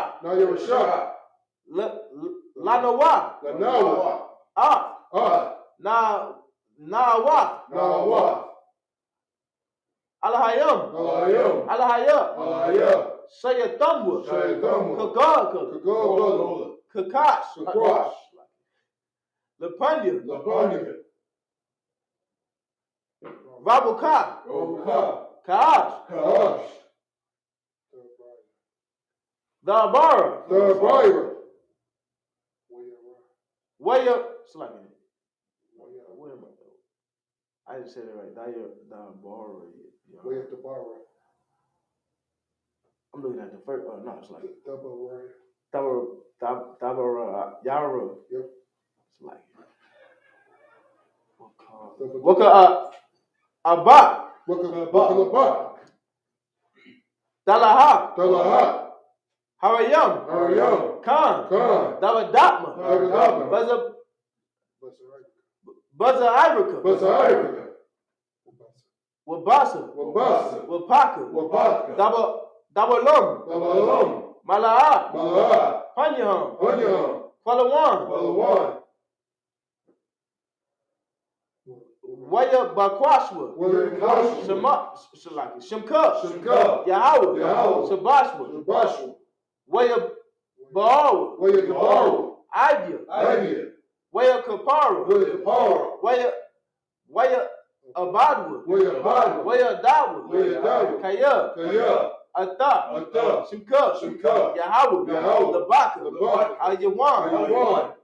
Lanawa, Nawa, Alahayam, Sayatamba, Kakash, Lapanya, Rabuka, Kaash, the Abara, Waya, I just said it right. The Abara. Where's the bar? I'm looking at the first. No, it's like Tabara. Yara. Yep. It's like Waka Abba. Dalaha. Harayam. Khan. Dawadatma. Buzza Irica. Wabasa, Wapaka, Dabalum, Mala'a, Panyaham, Kwalawan, Waya Bakwashwa, Shimka, Yahweh, Sabashwa, Waya Baawa, Idea, Waya Kapara, Waya Abadwood, Waya Dawood, Kaya, Ata, Shimka, Yahweh, Labaka, Ayawan,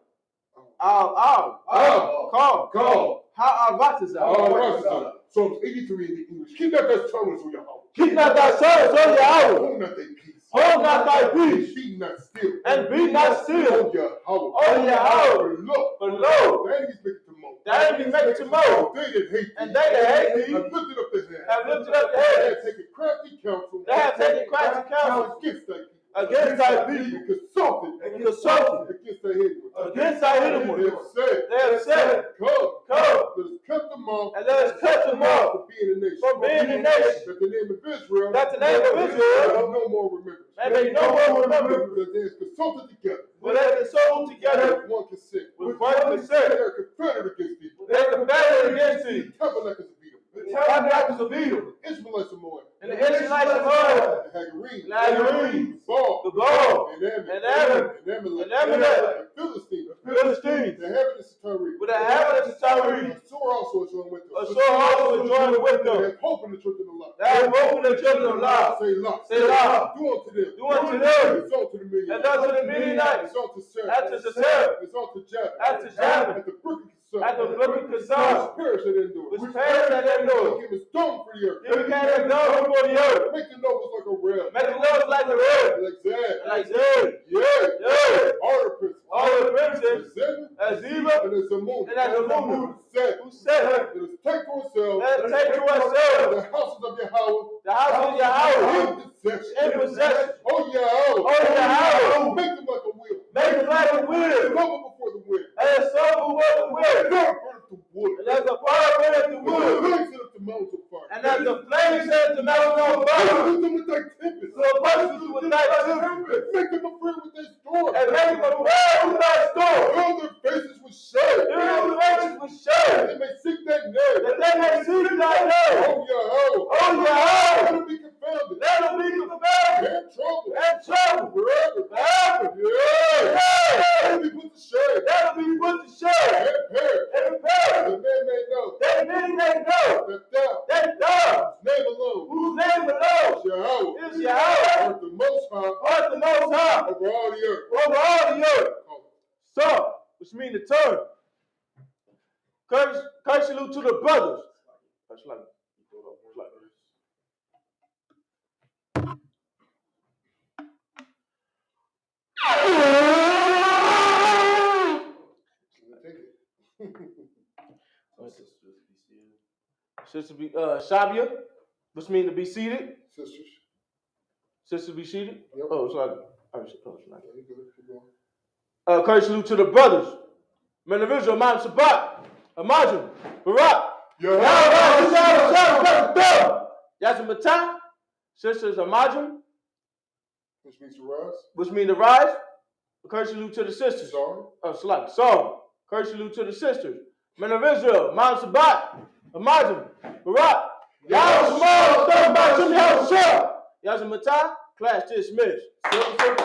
Call, How Arvatazar. Psalms 83 in the English. Keep not that tongue on your house. Keep not thy servants on your hour. Hold not thy peace. Hold not thy peace. Be not still. And be not still. On your hour. For lo, the enemies make it to moan. the enemy make it to moan. They that hate And they that hate thee have lifted up their hands. have lifted up their They heads. have taken crafty counsel. They have taken crafty counsel against thy people. against thy people. And consulted against thy hidden ones. Against thy hidden ones. They have said, Come, let us cut them off. and let us cut them off From being a nation. from being a nation. That the name of Israel. That the name of Israel have no more remembrance. may make no more remembrance. Because they have consulted together. But they have sold together With one consent. with one consent. They are confederate against thee. They are confederate against thee. Tabernacles of thee. Tabernacles of Edom. Israelites of Moab. And the Israelites of Moab. The Hagarenes. The Hagarenes. The Gaul. And Ammon. And Ammon. And Amalek. The Philistines. The inhabitants of Tyre. With the inhabitants of Tyre. Assur also joined with them. Assur also joined with them. They have hope in the children of life. They have hope in the children of life. Say life. Say life. Do unto them. Do unto them. It's unto the Midianites. And unto the Midianites. It's unto Sarah. As to Sisera. It's unto Jabbok. As to Jabbok. At the brook of Kazan. At the brook of Kazan. Which perished at Endor. Which perished at Endor. He was dung for the earth. He became a dung before the earth. Make the nobles like a rail. Make the nobles like a rail. Like Zad. Like Zed. Yeah. All the princes. All the princes. As Ziba. And as Zamun. And as Zamun. Who said her? Let us take to ourselves. Let us take to ourselves. The houses of Yahweh. The houses of Yahweh. In possession. Oh Yahweh. Oh Yahweh. Make them like a wheel. Make them like a wheel. Cover before the wind. And some who want the wind. And as the fire burneth the wood. And as the flames set the mountain on fire. With thy tempest. So burst them with thy tempest. Make them afraid with thy storm. And make them afraid with thy storm. Fill their faces with shame. Fill their faces with shame. That they may seek thy name. That they may seek thy name. Oh Yahweh. Oh Yahweh. Let them be confounded. Let them be confounded. And trouble. And trouble. Forever. Forever. Yeah. Yeah. Let them be put to shame. Let them be put to shame. And perish. And perish. That men may know. That men may know. That thou. That thou. Name alone. Whose name alone. Yahweh. Is Yahweh. Art the most high. Art the most high. Over all the earth. Over all the earth. So, which means to turn. Curse salute to the brothers. Sister be Shabia, which means to be seated. Sisters. Sisters be seated. Yep. Oh, it's like curse salute to the brothers. Men of Israel, Mount Sabbath, Amajim, Barak. Yazimatan, sisters Amajim, which means to rise. Which means to rise. Curse salute to the sisters. Sorry. Oh, Salak. Sorry. Curse salute to the sisters. Men of Israel, Mount Sabbath, Amajim, Barak. Yazimatan, class dismissed. Dismissed.